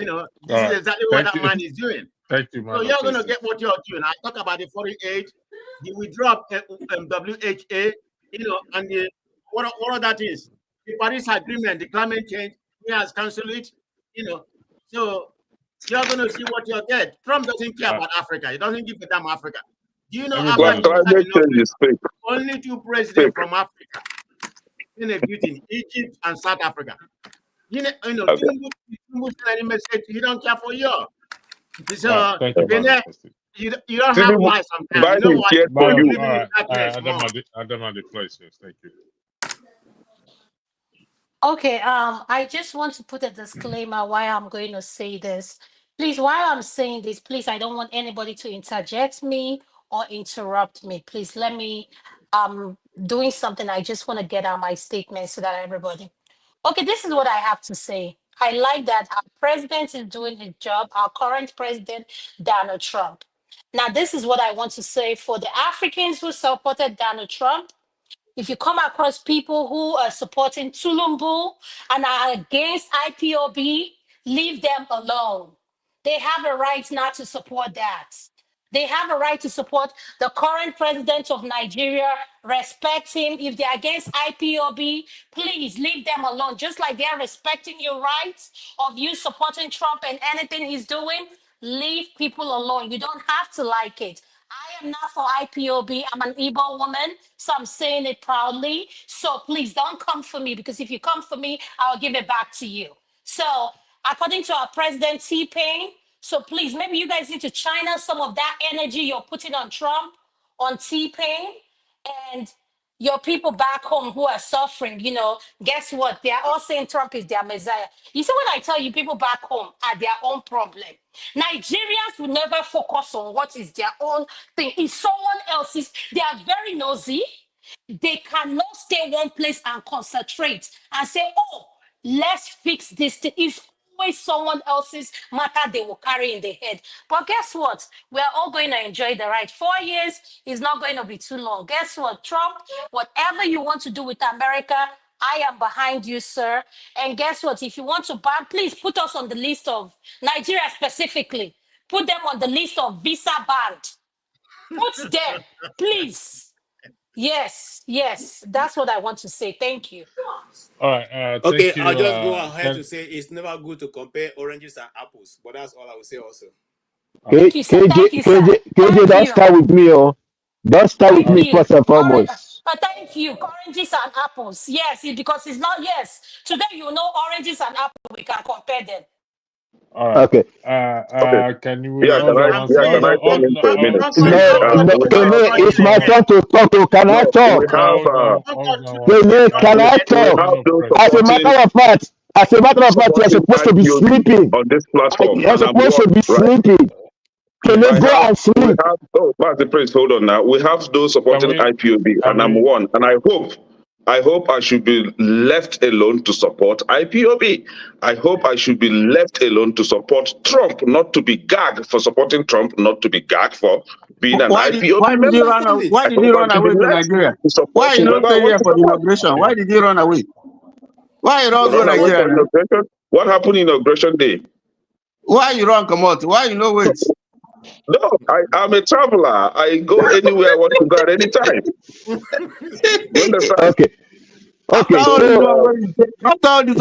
All This is right. exactly what Thank that you. man is doing. Thank you, So man of you're going to prestige. get what you're doing. I talk about the foreign aid, the withdrawal of WHA, and what all that is. The Paris Agreement, the climate change, he has cancelled it, you know. So you're going to see what you'll get. Trump doesn't care about Africa. He doesn't give a damn Africa. Do you know Well, Africa Everybody knows. has climate enough change is people? fake. Only two presidents Fake. from Africa in a beauty, Egypt and South Africa. Okay. Tinubu sent any message, he don't care for you. All right. So, Thank you, man Benin, of prestige. you don't have Tinubu, life sometimes. You know Biden what? cared for Man of, you. Living in all darkness right. more. Adama, the floor is yours. Thank you. Okay, I just want to put a disclaimer why I'm going to say this. Please, while I'm saying this, please, I don't want anybody to interject me or interrupt me. Please let me doing something. I just want to get out my statement so that everybody. Okay, this is what I have to say. I like that our president is doing his job, our current president, Donald Trump. Now, this is what I want to say for the Africans who supported Donald Trump. If you come across people who are supporting Tulumbu and are against IPOB, leave them alone. They have a right not to support that. They have a right to support the current president of Nigeria, respect him. If they're against IPOB, please leave them alone. Just like they're respecting your rights of you supporting Trump and anything he's doing, leave people alone. You don't have to like it. I am not for IPOB. I'm an Igbo woman, so I'm saying it proudly. So please don't come for me, because if you come for me, I'll give it back to you. So according to our president, T-Pain, so please, maybe you guys need to channel some of that energy you're putting on Trump, on T-Pain, and your people back home who are suffering, guess what? They are all saying Trump is their messiah. You see, when I tell you, people back home are their own problem. Nigerians will never focus on what is their own thing. It's someone else's. They are very nosy. They cannot stay one place and concentrate and say, oh, let's fix this thing. It's always someone else's matter they will carry in their head. But guess what? We're all going to enjoy the ride. 4 years is not going to be too long. Guess what, Trump? Whatever you want to do with America, I am behind you, sir. And guess what? If you want to ban, please put us on the list of Nigeria specifically. Put them on the list of visa banned. Put them, please. Yes, that's what I want to say. Thank you. All right. Okay, Thank you. I'll just go ahead to say it's never good to compare oranges and apples, but that's all I will say also. Thank you, sir. Thank you, sir. KJ, don't start with me, oh. Don't start with Thank me you. first and foremost. Thank you. Oranges and apples. Yes, because it's not, yes. Today, oranges and apples, we can compare them. All right. Okay. Can you Yeah, hold on one can second? I come in for a minute, No, please? it's my turn to talk. Oh, can I talk? Can I talk? We have those As a matter of fact, you're supposed to be IPOB sleeping. on this platform, You're and I'm supposed to be sleeping. Can you go and sleep? we have, Master Prince, hold on now. We have those supporting IPOB, and I'm one. And I hope I should be left alone to support IPOB. I hope I should be left alone to support Trump, not to be gagged for supporting Trump, not to be gagged for being an IPOB why did you run away? Why did you run away to Nigeria? Why you don't stay here for the inauguration? Why did you run away? Why you don't go Nigeria? What happened in inauguration day? Why you run come out? Why you no wait? No, I'm a traveler. I go anywhere I want to go at any time. You understand? Okay. After all this one, you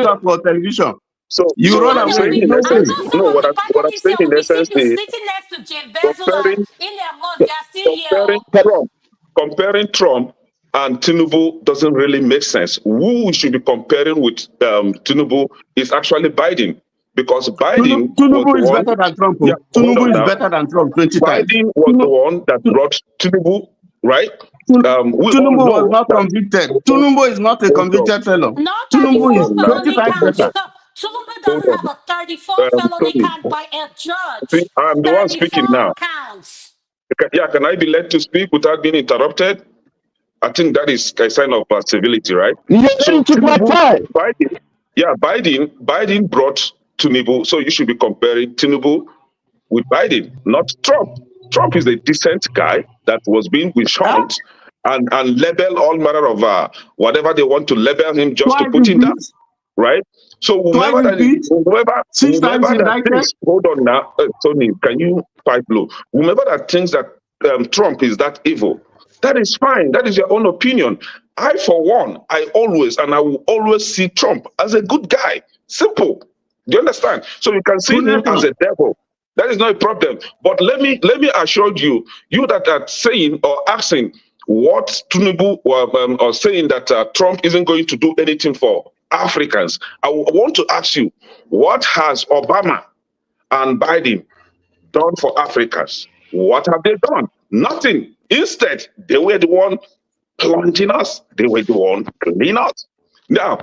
talk for television. So you run away. What I'm saying in essence is sitting next to Jim Bezos in their mouth, they are still here. Comparing Trump and Tinubu doesn't really make sense. Who we should be comparing with Tinubu is actually Biden. Because Biden Tinubu is better than Trump. Yeah, Tinubu is better than Trump 20 times. Biden was the one that brought Tinubu, right? Tinubu was not convicted. Tinubu is not a convicted fellow. Tinubu is 20 times better. Tinubu doesn't have a 34 felony count by a judge. I'm the one speaking now. Counts. Can I be let to speak without being interrupted? I think that is a sign of civility, right? So Biden brought Tinubu, so you should be comparing Tinubu with Biden, not Trump. Trump is a decent guy that was being witch-hunt and label all manner of whatever they want to label him just to put him down, right? So whoever that thinks, hold on now, Tony, can you pipe low? Whoever that thinks that Trump is that evil, that is fine. That is your own opinion. I, for one, I will always see Trump as a good guy. Simple. Do you understand? So you can see him as a devil. That is not a problem. But let me assure you that are saying or asking what Tinubu or saying that Trump isn't going to do anything for Africans. I want to ask you, what has Obama and Biden done for Africans? What have they done? Nothing. Instead, they were the one planting us. They were the one cleaning us. Now,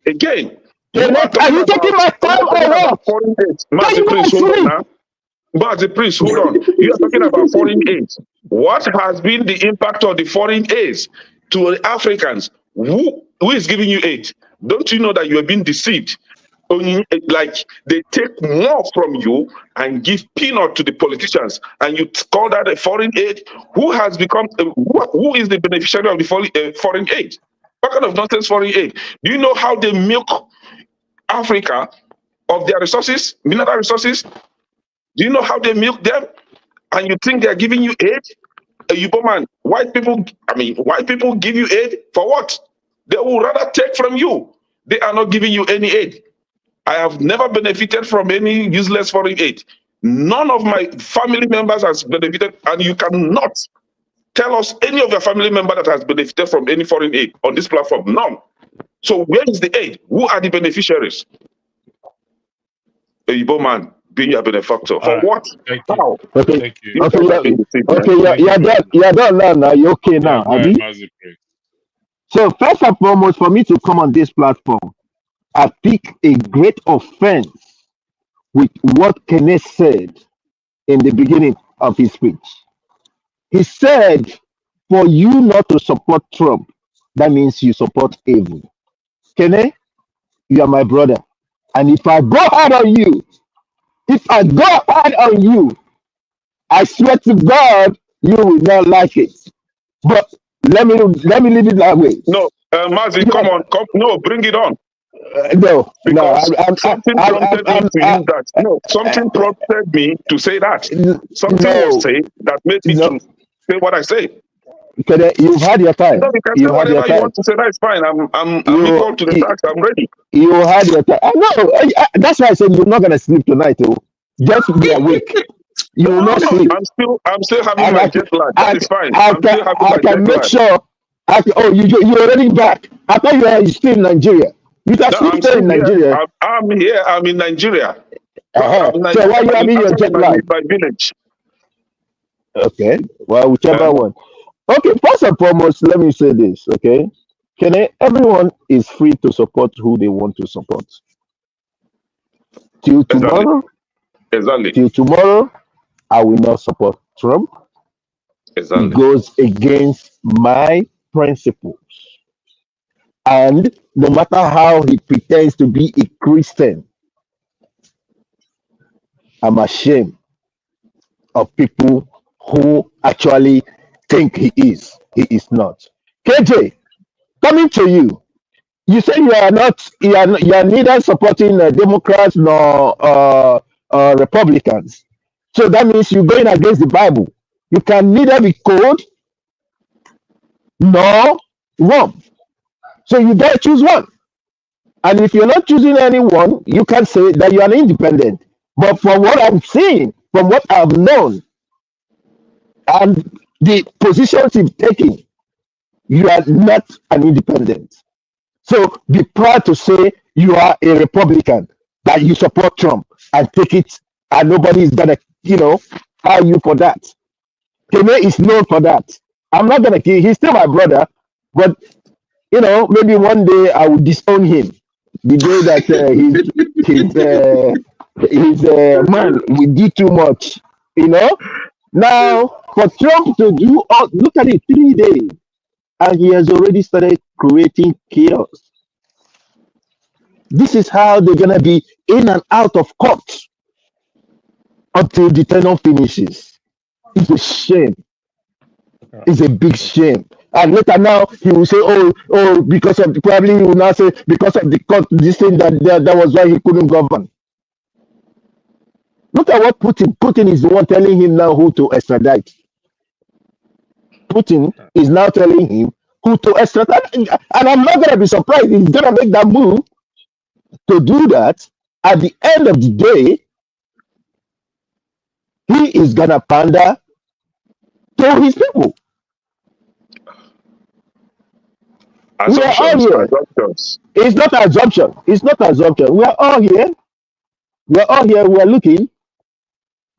again, are you taking my time or what? Master Prince, hold on now. Master Prince, hold on. You are talking about foreign aid. What has been the impact of the foreign aid to the Africans? Who is giving you aid? Don't you know that you are being deceived? Like they take more from you and give peanut to the politicians, and you call that a foreign aid? Who has become? Who is the beneficiary of the foreign aid? What kind of nonsense foreign aid? Do you know how they milk Africa of their resources, mineral resources? Do you know how they milk them? and you think they are giving you aid? Igbo man, white people give you aid for what? They will rather take from you. They are not giving you any aid. I have never benefited from any useless foreign aid. None of my family members has benefited, and you cannot tell us any of your family member that has benefited from any foreign aid on this platform. None. So where is the aid? Who are the beneficiaries? Igbo man being a benefactor. For what? Thank you. How? Okay. Thank you. You Okay. guys are being deceived, man. Okay. Thank you You're very done. much. You're done now. Now you're okay Yeah, now, go ahead, Abi. Mazi Prince. So first and foremost, for me to come on this platform, I pick a great offense with what Kenneth said in the beginning of his speech. He said, for you not to support Trump, that means you support evil. Kenneth, you are my brother. And if I go hard on you, I swear to God, you will not like it. But let me leave it that way. No, Mazi, You come are, on, come. No, bring it on. no, Because something prompted me to use that. No, I, something prompted me to say that. Something was no, said that made me no. to say what I say. Kenneth, you've had your No, time. you can say You've had your whatever you time. want to say. That's fine. I'm You, equal to the task. I'm ready. you had your time. I know. That's why I said you're not gonna sleep tonight. Oh, just be awake. You will No, not no, sleep, I'm still having and my jet lag. That is fine. I'm still having I my can jet make lag. sure. Oh, you already back. I thought you were still in Nigeria. You can No, sleep I'm still still in here. Nigeria. I'm here. I'm in Nigeria. But Uh-huh. I'm So Nigeria, why you but having your actually jet lag? my village. Okay. Well, whichever Uh, one. Okay. First and foremost, let me say this. Okay. Everyone is free to support who they want to support. Till exactly. tomorrow. Exactly. Till tomorrow, I will not support Trump. He Exactly. goes against my principles. And no matter how he pretends to be a Christian, I'm ashamed of people who actually think he is. He is not. KJ, coming to you. You say you are neither supporting Democrats nor Republicans. So that means you're going against the Bible. You can neither be cold nor warm. So you gotta choose one. And if you're not choosing anyone, you can say that you are an independent. But from what I'm seeing, from what I've known, and the positions you've taken, you are not an independent. So be proud to say you are a Republican, that you support Trump and take it, and nobody is gonna, fire you for that. Kene is known for that. I'm not gonna kill. He's still my brother, but maybe one day I will disown him. The day that his man we did too much, you know. Now for Trump to do, look at it, 3 days, and he has already started creating chaos. This is how they're gonna be in and out of court until the tenure finishes. It's a shame. It's a big shame. And later now he will say, because of probably he will now say because of the court, this thing that was why he couldn't govern. Look at what Putin is the one telling him now who to extradite. Putin is now telling him who to extradite, and I'm not gonna be surprised. He's gonna make that move to do that. At the end of the day, he is gonna pander to his people. We are all assumptions, here. assumptions. It's not assumption. It's not assumption. We are all here. We are all here. We are looking.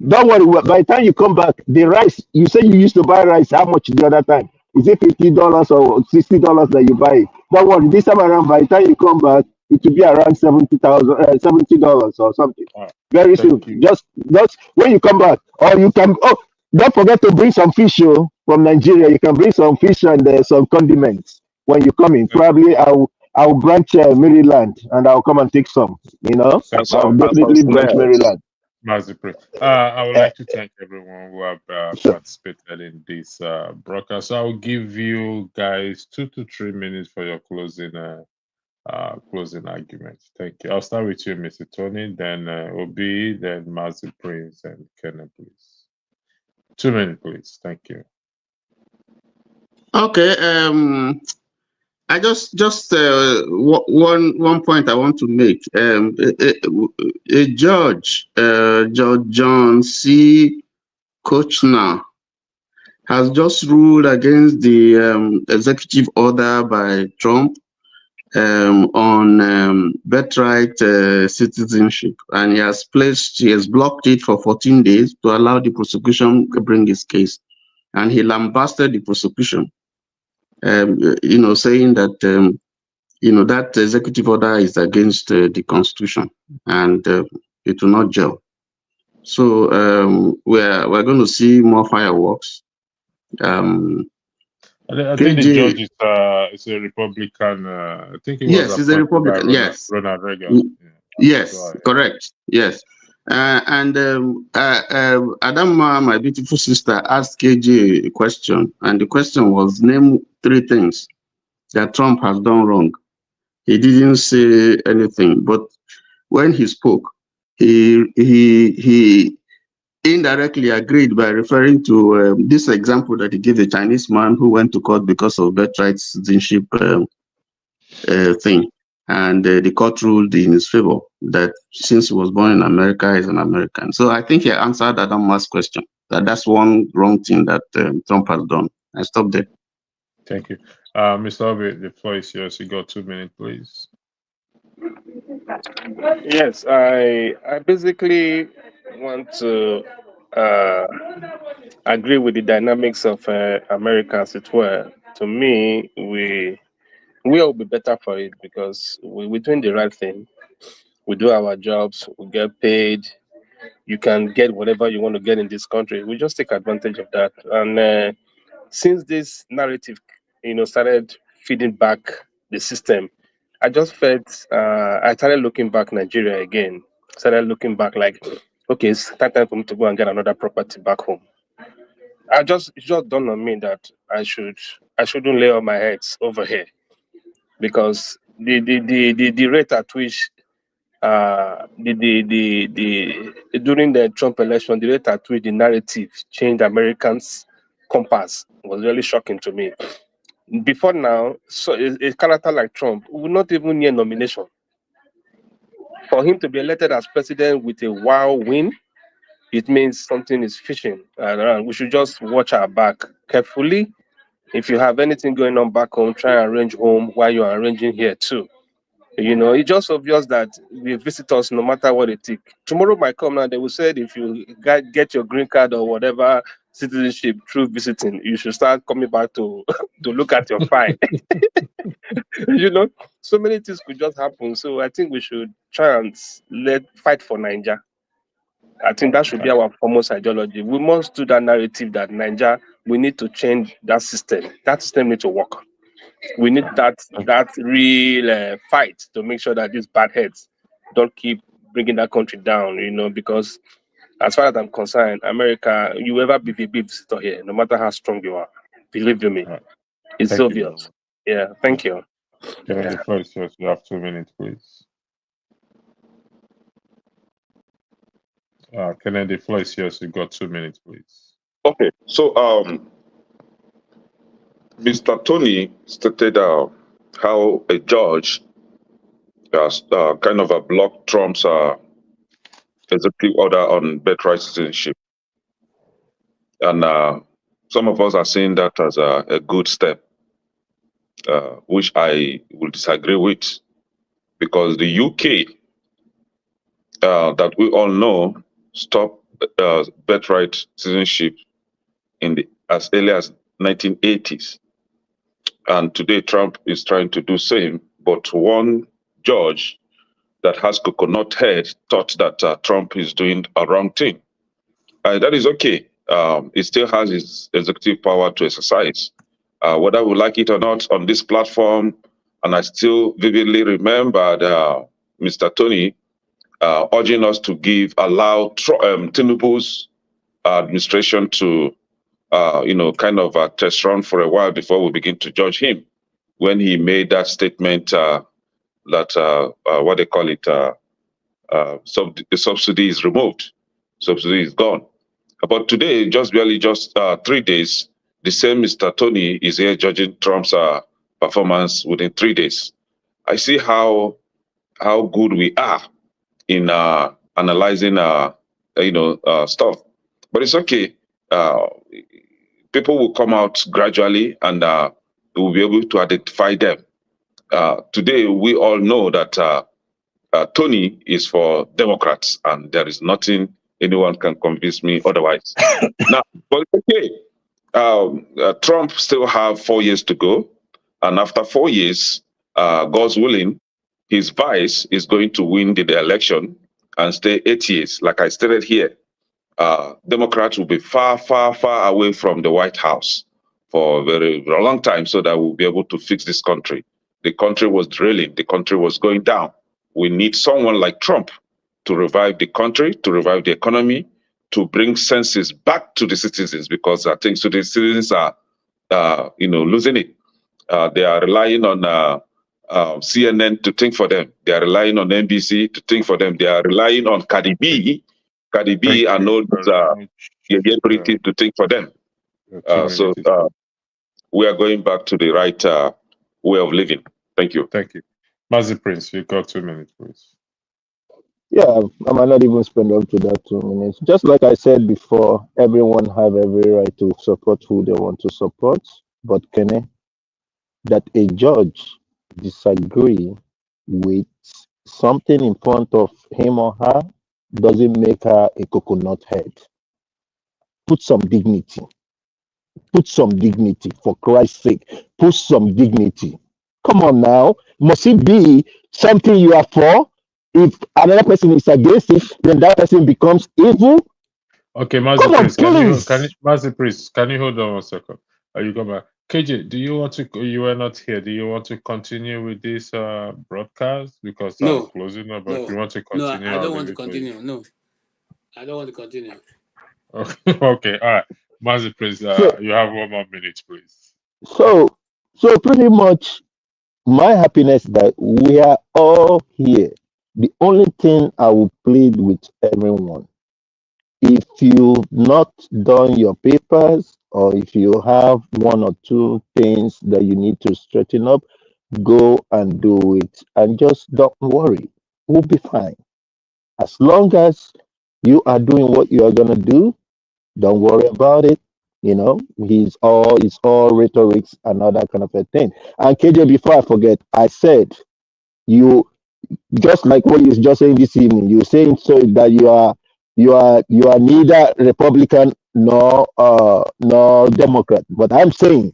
Don't worry. By the time you come back, the rice you say you used to buy rice. How much the other time? Is it $50 or $60 that you buy it? Don't worry. This time around, by the time you come back, it will be around $70 or something. Very soon. Thank you. Just when you come back, or you can. Oh, don't forget to bring some fish from Nigeria. You can bring some fish and some condiments when you come in. Probably I'll branch Maryland and I'll come and take some. And I'll some definitely branch snares. Maryland. Mazi Prince. I would Uh, like to thank everyone who have so, participated in this broadcast. I'll give you guys 2 to 3 minutes for your closing argument. Thank you. I'll start with you, Mr. Tony, then Obi, then Mazi Prince, and Kenneth, please. 2 minutes, please. Thank you. Okay. I just one point I want to make. A judge, Judge John C. Kushner, has just ruled against the executive order by Trump on birthright citizenship, and he has blocked it for 14 days to allow the prosecution to bring his case, and he lambasted the prosecution, saying that that executive order is against the Constitution and it will not gel. So we're going to see more fireworks. I think the judge is a Republican. I think he was yes, he's a appointed by Republican. Yes. Ronald Reagan. Yes, correct. Yes. Adama, my beautiful sister, asked KJ a question, and the question was, name 3 things that Trump has done wrong. He didn't say anything, but when he spoke, he indirectly agreed by referring to this example that he gave, a Chinese man who went to court because of birthright citizenship thing. And the court ruled in his favor that since he was born in America, he's an American. So I think he answered Adam's question. That's one wrong thing that Trump has done. I stop there. Thank you. Mr. Obi, the floor is yours. You got 2 minutes, please. Yes, I basically want to agree with the dynamics of America, as it were. To me, we will be better for it because we're doing the right thing. We do our jobs, we get paid. You can get whatever you want to get in this country. We just take advantage of that. And since this narrative, started feeding back the system, I just felt I started looking back Nigeria again. Started looking back like, okay, it's time for me to go and get another property back home. It just dawned on me that I shouldn't lay all my heads over here because the rate at which during the Trump election, the rate at which the narrative changed Americans' compass was really shocking to me. Before now, so a character like Trump would not even need a nomination. For him to be elected as president with a wow win, it means something is fishing around. We should just watch our back carefully. If you have anything going on back home, try and arrange home while you're arranging here too. It's just obvious that the visitors, no matter what they take, tomorrow might come now. They will say if you get your green card or whatever citizenship through visiting, you should start coming back to to look at your file. So many things could just happen. So I think we should try and fight for Niger. I think that should be our foremost ideology. We must do that narrative that Niger, we need to change that system. That system needs to work. We need that real fight to make sure that these bad heads don't keep bringing that country down, because as far as I'm concerned, America, you ever be a big visitor here, no matter how strong you are. Believe you me, it's obvious. Yeah, thank you. The floor is yours. You have 2 minutes, please. Kennedy, the floor is yours. You got 2 minutes, please. Okay, so Mr. Tony stated how a judge has kind of blocked Trump's executive order on birthright citizenship. And some of us are seeing that as a good step, which I will disagree with, because the UK, that we all know, stopped birthright citizenship as early as 1980s. And today Trump is trying to do same, but one judge that has coconut head thought that Trump is doing a wrong thing. That is okay. It still has its executive power to exercise, whether we like it or not on this platform. And I still vividly remember Mr. Tony urging us to allow Tinubu's administration to, kind of test run for a while before we begin to judge him. When he made that statement that what they call it, the subsidy is removed, subsidy is gone. But today, just barely just 3 days, the same Mr. Tony is here judging Trump's performance within 3 days. I see how good we are in analyzing stuff, but it's okay. People will come out gradually, and we'll be able to identify them. Today, we all know that Tony is for Democrats, and there is nothing anyone can convince me otherwise. Now, but okay, Trump still have 4 years to go, and after 4 years, God's willing, his vice is going to win the election and stay 8 years. Like I stated here, Democrats will be far, far, far away from the White House for a very, very long time, so that we'll be able to fix this country. The country was drilling, the country was going down. We need someone like Trump to revive the country, to revive the economy, to bring senses back to the citizens, because I think so the citizens are, losing it. They are relying on CNN to think for them. They are relying on NBC to think for them. They are relying on Cardi B and all these celebrities to think for them. So we are going back to the right way of living. Thank you. Thank you. Mazi Prince, you got 2 minutes, please. Yeah, I might not even spend up to that 2 minutes. Just like I said before, everyone have every right to support who they want to support. But Kenny, that a judge disagree with something in front of him or her doesn't make her a coconut head. Put some dignity. Put some dignity, for Christ's sake. Put some dignity. Come on now. Must it be something you are for? If another person is against it, then that person becomes evil. Okay, Mazi Come on, Prince, please. Mazi Prince, can you hold on 1 second? You go back. KJ, do you want to? You were not here. Do you want to continue with this broadcast? Because I'm No, closing up. But no, if you want to no, continue, I I'll don't want leave to it for you. continue. No, I don't want to continue. Okay, all right. Mazi Prince, So, you have 1 more minute, please. so, so pretty much my happiness that we are all here. The only thing I will plead with everyone, if you not done your papers or if you have one or two things that you need to straighten up, go and do it and just don't worry. We'll be fine. As long as you are doing what you are gonna do, don't worry about it. You know, it's all rhetorics and all that kind of a thing. And KJ, before I forget, I said you just like what you just saying this evening, you're saying so that you are neither Republican nor Democrat. But I'm saying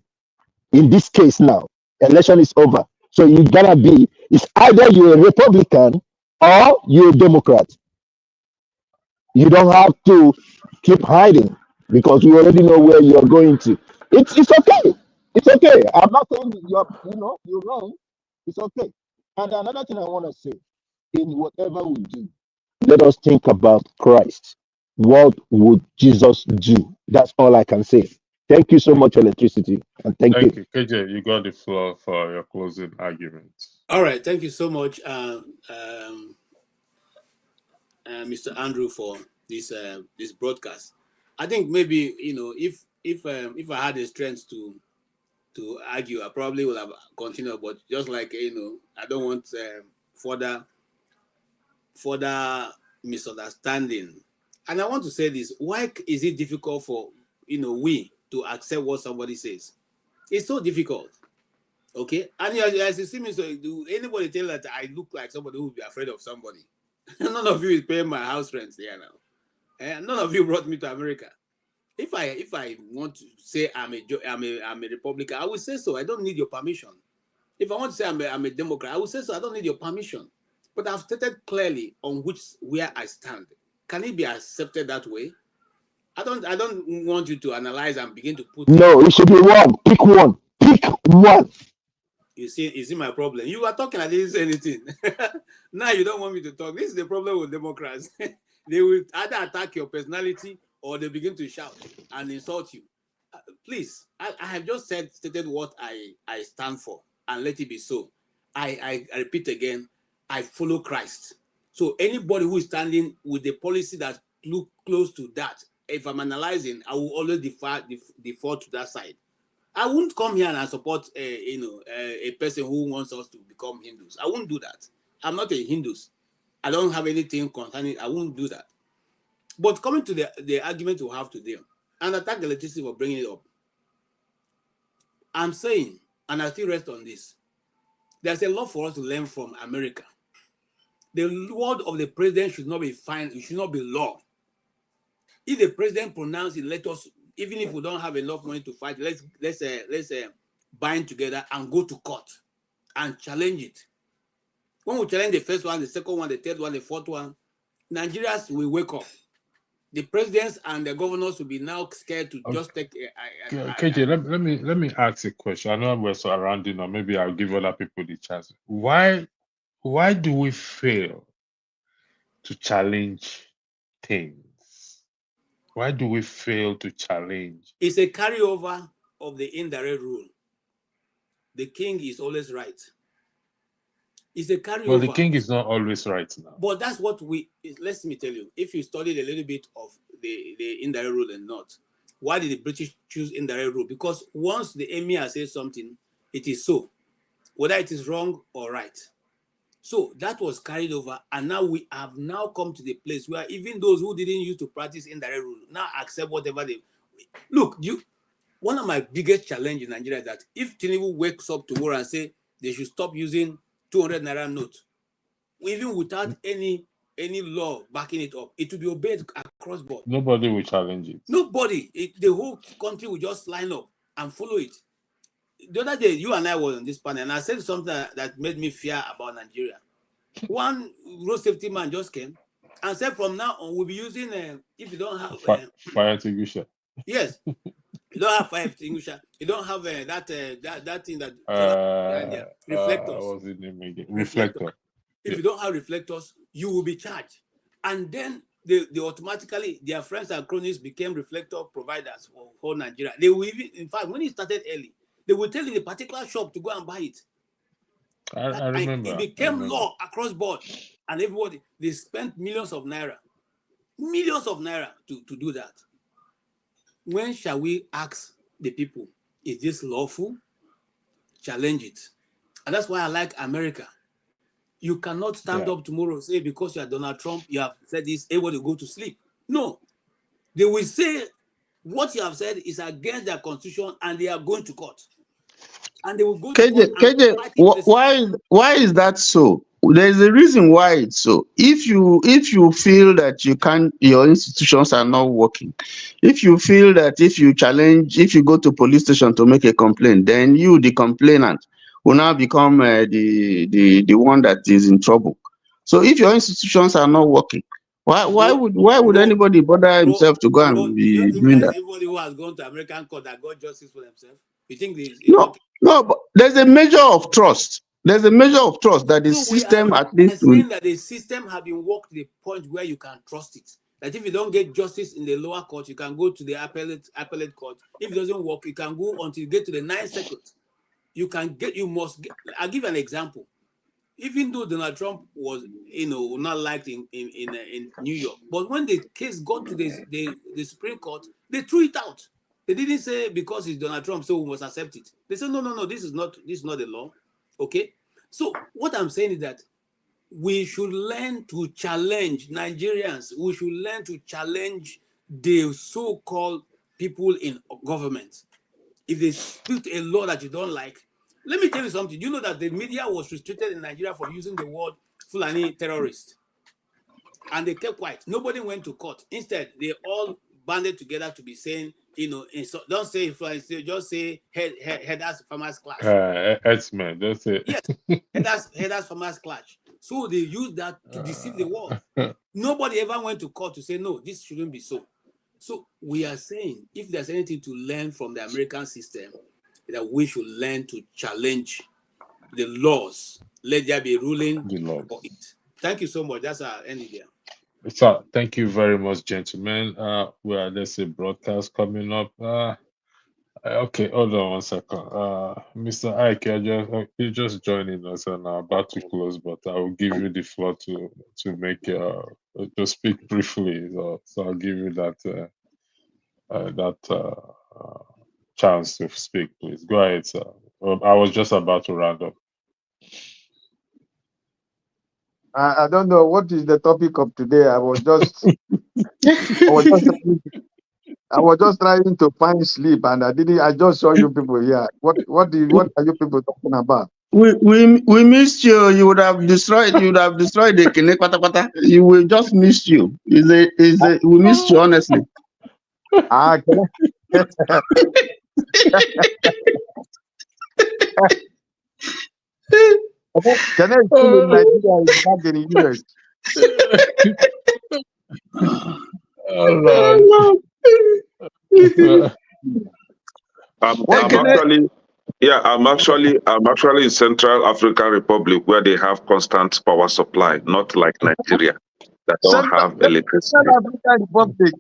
in this case now, election is over. So you gotta be it's either you're a Republican or you're a Democrat. You don't have to keep hiding because you already know where you're going to. It's okay. It's okay. I'm not saying that you're wrong. It's okay. And another thing I want to say, in whatever we do, let us think about Christ. What would Jesus do? That's all I can say. Thank you so much, electricity, and thank you. Thank you, KJ. You got the floor for your closing argument. All right, thank you so much, Mr. Andrew, for this broadcast. I think maybe if I had the strength to argue, I probably would have continued. But just like I don't want further misunderstanding. And I want to say this: why is it difficult for we to accept what somebody says? It's so difficult. Okay, and as you see me, so do anybody tell that I look like somebody who would be afraid of somebody? None of you is paying my house rent here now. And none of you brought me to America. If I want to say I'm a Republican, I will say so. I don't need your permission. If I want to say I'm a Democrat, I will say so. I don't need your permission. But I've stated clearly on where I stand. Can it be accepted that way? I don't want you to analyze and begin to put No, it should be one. Pick one. Pick one. You see my problem. You were talking, I didn't say anything. Now you don't want me to talk. This is the problem with Democrats. They will either attack your personality or they begin to shout and insult you. Please, I have just stated what I stand for and let it be so. I repeat again, I follow Christ. So anybody who is standing with the policy that look close to that, if I'm analyzing, I will always default to that side. I won't come here and support a person who wants us to become Hindus. I won't do that. I'm not a Hindu. I don't have anything concerning. I won't do that. But coming to the argument we have today, and I thank electricity for bringing it up. I'm saying, and I still rest on this, there's a lot for us to learn from America. The word of the president should not be fine. It should not be law. If the president pronounces it, let us, even if we don't have enough money to fight, let's bind together and go to court and challenge it. When we challenge the first one, the second one, the third one, the fourth one, Nigerians will wake up. The presidents and the governors will be now scared to just take KJ, let me ask a question. I know we're surrounding, or maybe I'll give other people the chance. Why do we fail to challenge things? Why do we fail to challenge? It's a carryover of the indirect rule. The king is always right. It's a carryover. Well, the king is not always right now. But that's what let me tell you, if you studied a little bit of the indirect rule and not, why did the British choose indirect rule? Because once the emir says something, it is so, whether it is wrong or right. So that was carried over, and now we have now come to the place where even those who didn't used to practice indirect rule now accept whatever they look. One of my biggest challenges in Nigeria is that if Tinubu wakes up tomorrow and say they should stop using 200 naira notes, even without any law backing it up, it will be obeyed across board. Nobody will challenge it. Nobody. The whole country will just line up and follow it. The other day, you and I were on this panel, and I said something that made me fear about Nigeria. One road safety man just came and said, from now on, we'll be using, if you don't have... fire extinguisher. Yes. You don't have fire extinguisher. You don't have that thing that... reflectors. What's the name again? Reflector. If you don't have reflectors, you will be charged. And then they automatically, their friends and cronies became reflector providers for Nigeria. They will even, in fact, when it started early, they will tell in a particular shop to go and buy it. I remember. It became law across board. And everybody, they spent millions of naira to do that. When shall we ask the people, is this lawful? Challenge it. And that's why I like America. You cannot stand up tomorrow and say, because you are Donald Trump, you have said this, everybody go to sleep. No. They will say what you have said is against their constitution, and they are going to court. And they will go to court. KJ, why is that so? There's a reason why it's so. If you feel that your institutions are not working, if you feel that if you go to police station to make a complaint, then you, the complainant, will now become the one that is in trouble. So if your institutions are not working, why would anybody bother himself to go and be doing that? Everybody who has gone to American court that got justice for themselves, you think no, but there's a measure of trust. There's a measure of trust that the system at least saying that the system have been worked to the point where you can trust it. That if you don't get justice in the lower court, you can go to the appellate court. If it doesn't work, you can go until you get to the 9th circuit. I'll give you an example. Even though Donald Trump was, not liked in New York, but when the case got to the Supreme Court, they threw it out. They didn't say because it's Donald Trump, so we must accept it. They said, no, this is not the law. Okay? So what I'm saying is that we should learn to challenge Nigerians. We should learn to challenge the so-called people in government. If they speak a law that you don't like, let me tell you something. You know that the media was restricted in Nigeria for using the word Fulani terrorist. And they kept quiet. Nobody went to court. Instead, they all banded together to be saying, don't say Fulani, just say headers farmers clash. X-Men, that's it. Yes, headers farmers clash. So they used that to deceive the world. Nobody ever went to court to say, no, this shouldn't be so. So we are saying, if there's anything to learn from the American system, that we should learn to challenge the laws. Let there be ruling for it. Thank you so much. That's our end here. So thank you very much, gentlemen. There's a broadcast coming up. Okay, hold on 1 second. Mr. Ike, you're just joining us and I'm about to close, but I will give you the floor to make to speak briefly. So I'll give you that chance to speak, please. Go ahead, sir. I was just about to round up. I don't know what is the topic of today. I was just trying to find sleep, and I just saw you people here. What are you people talking about? We missed you. You would have destroyed the Kene Pata. You will just miss you. We missed you honestly. Can I still in Nigeria is back in the US? Oh, Lord. I'm actually in Central African Republic where they have constant power supply, not like Nigeria that don't have electricity. Central African Republic.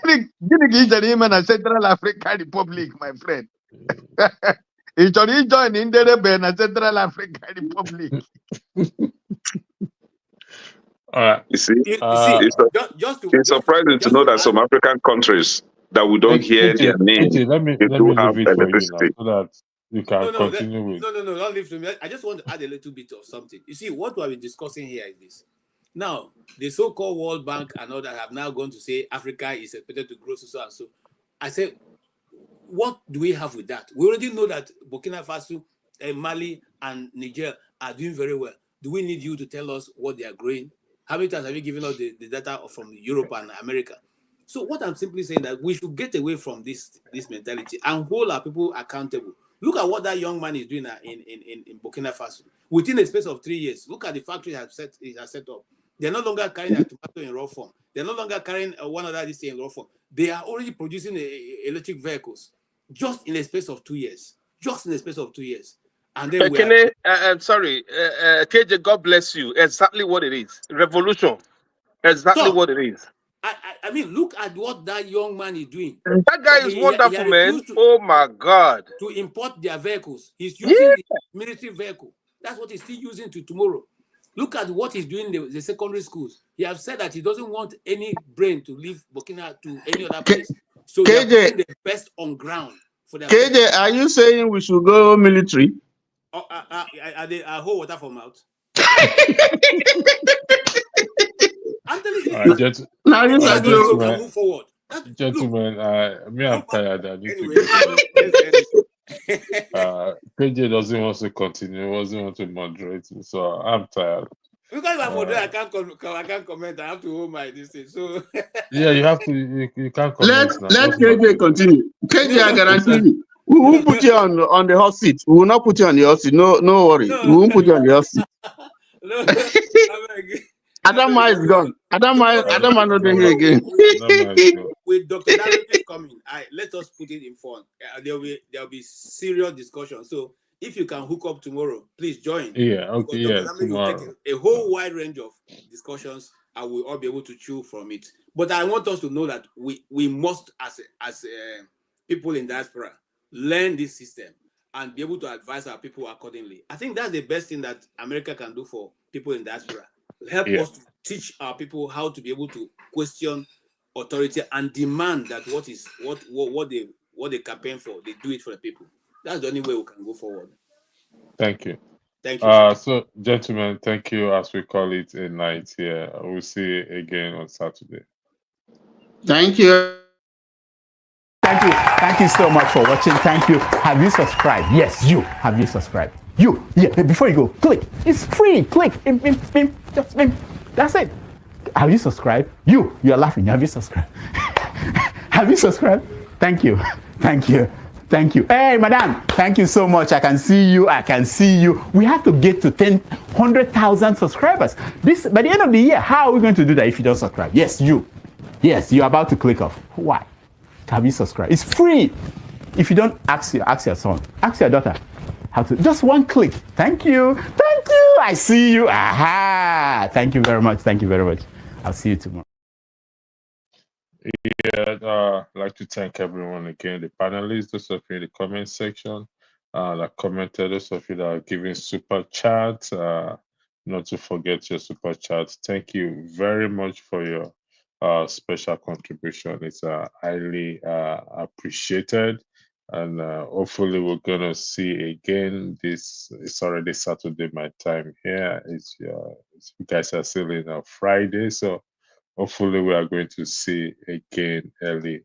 Gini ki ijere ime na Central African Republic, my friend. Ị chọrọ ijoin ndị na Central African Republic? You see, it's surprising to know that some African countries that we don't hear their name, let me have leave it for you electricity. now so that you can continue with. No, don't leave to me. I just want to add a little bit of something. You see, what we have been discussing here is this. Now, the so-called World Bank and all that have now gone to say Africa is expected to grow so and so. I said, what do we have with that? We already know that Burkina Faso, Mali, and Niger are doing very well. Do we need you to tell us what they are growing? How many times have you given us the data from Europe and America? So what I'm simply saying that we should get away from this mentality and hold our people accountable. Look at what that young man is doing in Burkina Faso. Within a space of 3 years, look at the factory he has set up. They're no longer carrying a tomato in raw form. They're no longer carrying one other this in raw form. They are already producing electric vehicles just in a space of 2 years. Just in a space of 2 years. And then I'm sorry, KJ, God bless you. Exactly what it is. Revolution. Exactly what it is. I mean, look at what that young man is doing. That guy is wonderful, man. Oh my God. To import their vehicles. He's using the military vehicle. That's what he's still using to tomorrow. Look at what he's doing in the secondary schools. He has said that he doesn't want any brain to leave Burkina to any other place. So they're putting the best on ground for their KJ, are you saying we should go military? Are they hold water for mouth? I'm telling you, Gentlemen, move forward. Gentlemen, I'm tired. I need anyway, to go. KJ doesn't want to continue, doesn't want to moderate, so I'm tired. Because I'm moderator, I can't comment. I have to hold my distance. So yeah, you have to. You can't comment now. Let KJ continue. KJ, I guarantee you. We won't put you on the hot seat. We will not put you on the hot seat. No worry. We won't put you on the hot seat. Adama is gone. Adama not here again. With Dr. David coming, let us put it in front. There'll be serious discussion. So if you can hook up tomorrow, please join. Yeah, okay, yeah. Tomorrow. Will take a whole wide range of discussions, and we'll all be able to chew from it. But I want us to know that we must, as people in diaspora, learn this system and be able to advise our people accordingly. I think that's the best thing that America can do for people in diaspora. Help us to teach our people how to be able to question authority and demand that what they campaign for, they do it for the people. That's the only way we can go forward. Thank you. Thank you. So, gentlemen, thank you. As we call it a night here, we'll see you again on Saturday. Thank you. Thank you so much for watching. Thank you. Have you subscribed? Yes, you. Have you subscribed? You. Yeah, before you go, click. It's free. Click. Just that's it. Have you subscribed? You're laughing. Have you subscribed? Have you subscribed? Thank you. Thank you. Thank you. Hey, madam. Thank you so much. I can see you. We have to get to 100,000 subscribers. By the end of the year, how are we going to do that if you don't subscribe? Yes, you. Yes, you're about to click off. Why? Have you subscribed? It's free. If you don't, ask your son, ask your daughter how to. Just one click. Thank you. Thank you. I see you. Aha. Thank you very much. Thank you very much. I'll see you tomorrow. Yeah, I'd like to thank everyone again, the panelists, those of you in the comment section that commented, those of you that are giving super chats. Not to forget your super chats. Thank you very much for your special contribution. It's highly appreciated. And hopefully we're gonna see again. This it's already Saturday my time here. You guys are still in Friday, so hopefully we are going to see again early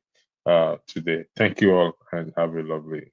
today. Thank you all and have a lovely